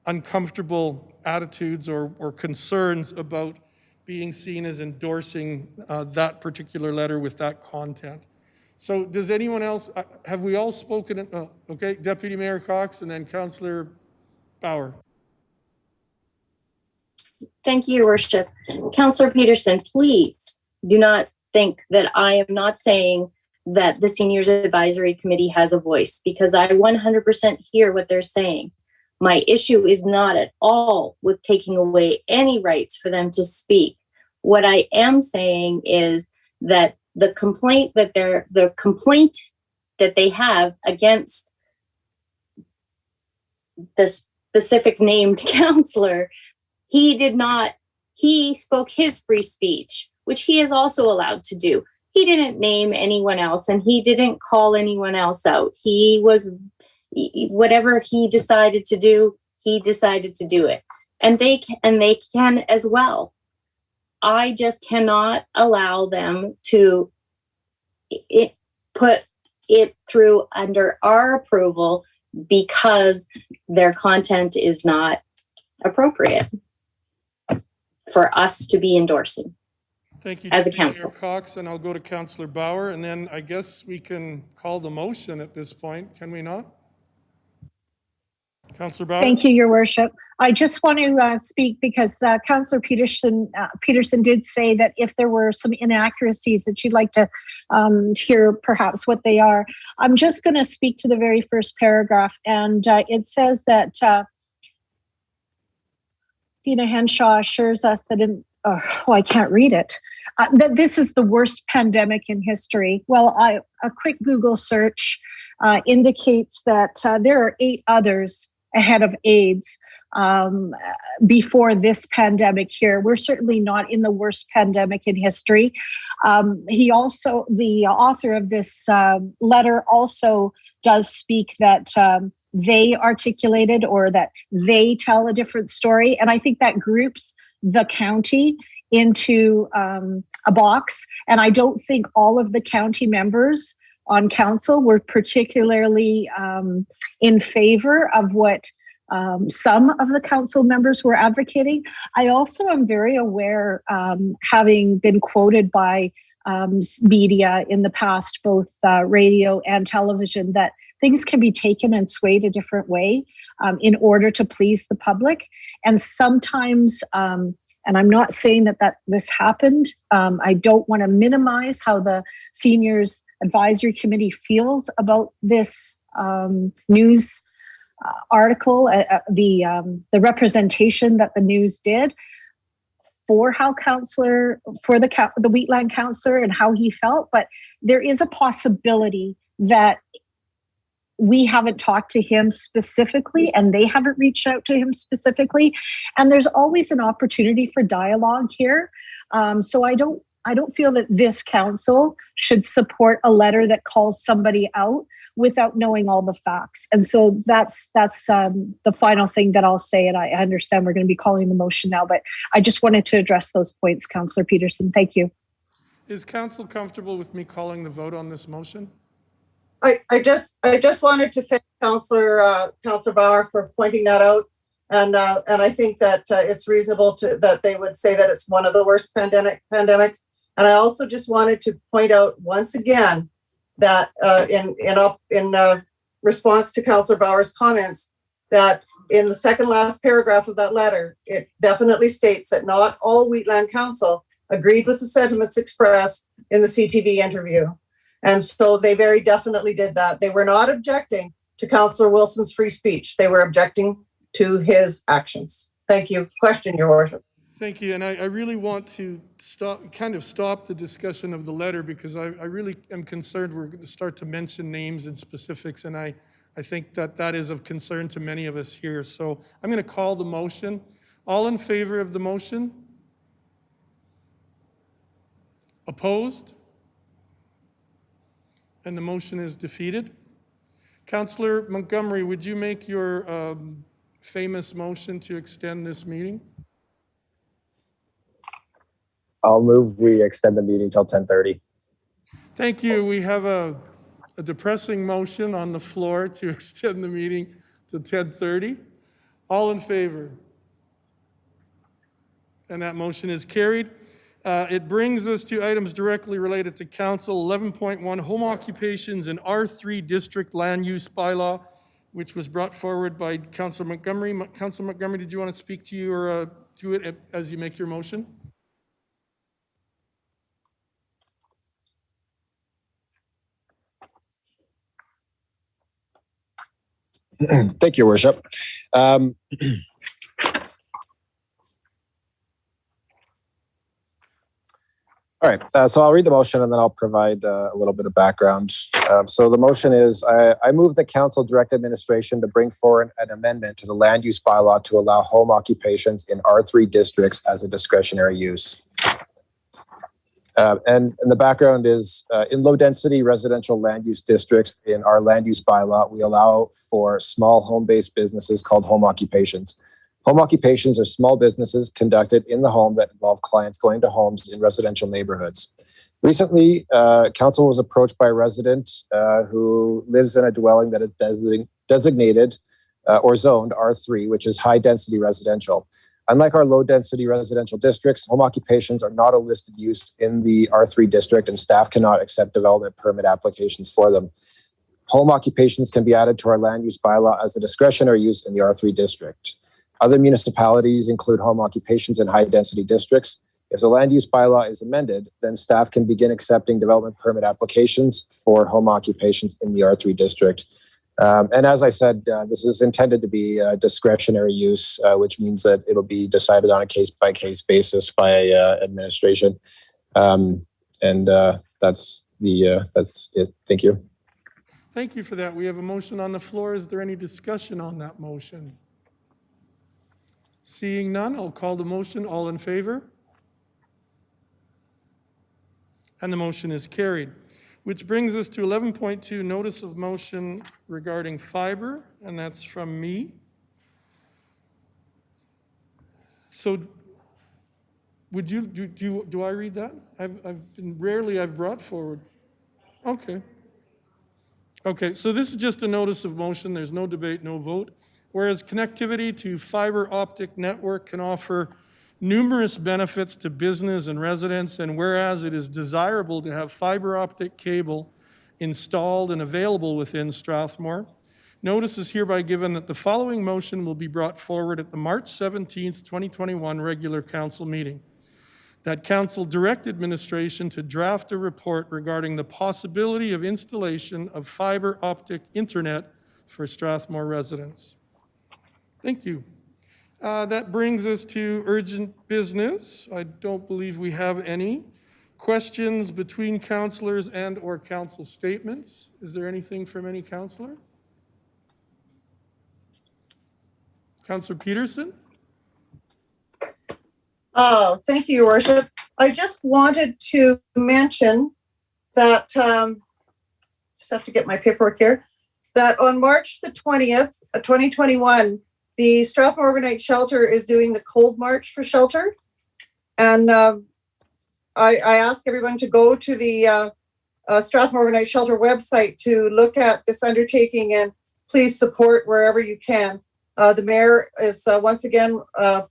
uncomfortable attitudes or concerns about being seen as endorsing that particular letter with that content. So does anyone else, have we all spoken? Okay, Deputy Mayor Cox and then Councillor Bauer. Thank you, Your Worship. Councillor Peterson, please do not think that I am not saying that the Seniors Advisory Committee has a voice, because I 100% hear what they're saying. My issue is not at all with taking away any rights for them to speak. What I am saying is that the complaint that they have against the specific named counselor, he spoke his free speech, which he is also allowed to do. He didn't name anyone else and he didn't call anyone else out. Whatever he decided to do, he decided to do it. And they can as well. I just cannot allow them to put it through under our approval because their content is not appropriate for us to be endorsing. Thank you, as a Deputy council. Mayor Cox, and I'll go to Councillor Bauer, and then I guess we can call the motion at this point, can we not? Councillor Bauer? Thank you, Your Worship. I just want to speak because Councillor Peterson did say that if there were some inaccuracies that she'd like to hear perhaps what they are. I'm just going to speak to the very first paragraph, and it says that Dina Henshaw assures us that I can't read it, that this is the worst pandemic in history. Well, a quick Google search indicates that there are 8 others ahead of AIDS before this pandemic here. We're certainly not in the worst pandemic in history. The author of this letter also does speak that they articulated or that they tell a different story. And I think that groups the county into a box. And I don't think all of the county members on council were particularly in favor of what some of the council members were advocating. I also am very aware, having been quoted by media in the past, both radio and television, that things can be taken and swayed a different way in order to please the public. And sometimes, and I'm not saying that this happened, I don't want to minimize how the Seniors Advisory Committee feels about this news article, the representation that the news did for the Wheatland councillor and how he felt. But there is a possibility that we haven't talked to him specifically and they haven't reached out to him specifically. And there's always an opportunity for dialogue here. So I don't feel that this council should support a letter that calls somebody out without knowing all the facts. And so that's the final thing that I'll say. And I understand we're going to be calling the motion now, but I just wanted to address those points, Councillor Peterson. Thank you. Is council comfortable with me calling the vote on this motion? I just wanted to thank Councillor Bauer for pointing that out, and I think that it's reasonable that they would say that it's one of the worst pandemics. And I also just wanted to point out once again that in response to Councillor Bauer's comments, that in the second last paragraph of that letter, it definitely states that not all Wheatland Council agreed with the sentiments expressed in the CTV interview. And so they very definitely did that. They were not objecting to Councillor Wilson's free speech. They were objecting to his actions. Thank you. Question, Your Worship. Thank you, and I really want to stop the discussion of the letter, because I really am concerned we're going to start to mention names and specifics, and I think that is of concern to many of us here. So I'm going to call the motion. All in favor of the motion? Opposed? And the motion is defeated. Councillor Montgomery, would you make your famous motion to extend this meeting? I'll move we extend the meeting till 10:30. Thank you. We have a depressing motion on the floor to extend the meeting to 10:30. All in favor? And that motion is carried. It brings us to items directly related to council. 11.1, home occupations in R3 district land use bylaw, which was brought forward by Councillor Montgomery. Councillor Montgomery, did you want to speak to it as you make your motion? Thank you, Your Worship. All right, so I'll read the motion and then I'll provide a little bit of background. So the motion is, I move the council direct administration to bring forward an amendment to the land use bylaw to allow home occupations in R3 districts as a discretionary use. And the background is, in low-density residential land use districts in our land use bylaw, we allow for small home-based businesses called home occupations. Home occupations are small businesses conducted in the home that involve clients going to homes in residential neighborhoods. Recently, council was approached by a resident who lives in a dwelling that is designated or zoned R3, which is high-density residential. Unlike our low-density residential districts, home occupations are not a listed use in the R3 district, and staff cannot accept development permit applications for them. Home occupations can be added to our land use bylaw as a discretionary use in the R3 district. Other municipalities include home occupations in high-density districts. If the land use bylaw is amended, then staff can begin accepting development permit applications for home occupations in the R3 district. And as I said, this is intended to be a discretionary use, which means that it'll be decided on a case-by-case basis by administration. And that's it. Thank you. Thank you for that. We have a motion on the floor. Is there any discussion on that motion? Seeing none, I'll call the motion. All in favor? And the motion is carried. Which brings us to 11.2, notice of motion regarding fiber, and that's from me. So would you, do I read that? I've brought forward. Okay. Okay, so this is just a notice of motion. There's no debate, no vote. Whereas connectivity to fiber optic network can offer numerous benefits to business and residents, and whereas it is desirable to have fiber optic cable installed and available within Strathmore, notice is hereby given that the following motion will be brought forward at the March 17th, 2021 regular council meeting. That council direct administration to draft a report regarding the possibility of installation of fiber optic internet for Strathmore residents. Thank you. That brings us to urgent business. I don't believe we have any. Questions between councillors and or council statements? Is there anything from any councillor? Councillor Peterson? Oh, thank you, Your Worship. I just wanted to mention that, just have to get my paperwork here, that on March the 20th, 2021, the Strathmore Overnight Shelter is doing the Cold March for Shelter. And I ask everyone to go to the Strathmore Overnight Shelter website to look at this undertaking, and please support wherever you can. The mayor is once again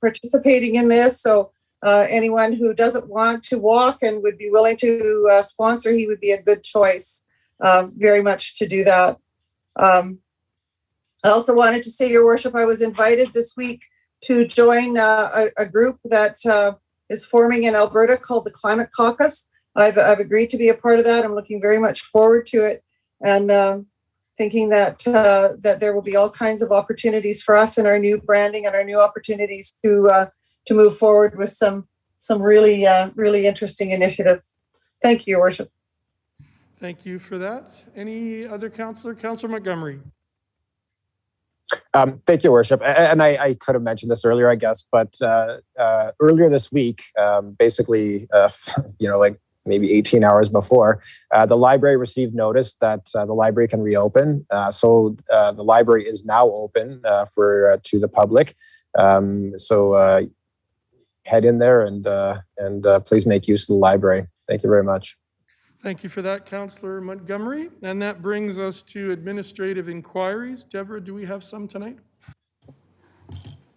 participating in this, so anyone who doesn't want to walk and would be willing to sponsor, he would be a good choice very much to do that. I also wanted to say, Your Worship, I was invited this week to join a group that is forming in Alberta called the Climate Caucus. I've agreed to be a part of that. I'm looking very much forward to it, and thinking that that there will be all kinds of opportunities for us in our new branding and our new opportunities to move forward with some really really interesting initiatives. Thank you, Your Worship. Thank you for that. Any other councillor? Councillor Montgomery. Thank you, Worship. And I could have mentioned this earlier, I guess, but earlier this week, basically, like maybe 18 hours before, the library received notice that the library can reopen. So the library is now open to the public. So head in there and please make use of the library. Thank you very much. Thank you for that, Councillor Montgomery. And that brings us to administrative inquiries. Deborah, do we have some tonight?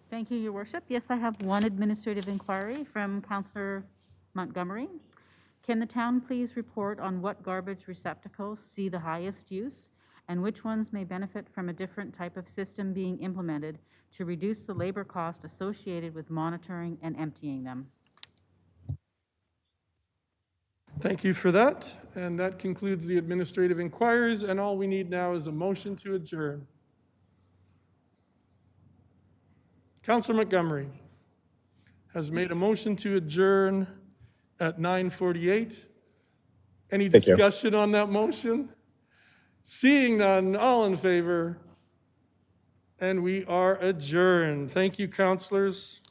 Thank you, Your Worship. Yes, I have one administrative inquiry from Councillor Montgomery. Can the town please report on what garbage receptacles see the highest use and which ones may benefit from a different type of system being implemented to reduce the labor cost associated with monitoring and emptying them? Thank you for that. And that concludes the administrative inquiries. And all we need now is a motion to adjourn. Councillor Montgomery has made a motion to adjourn at 9:48. Any discussion on that motion? Seeing none, all in favor? And we are adjourned. Thank you, councillors.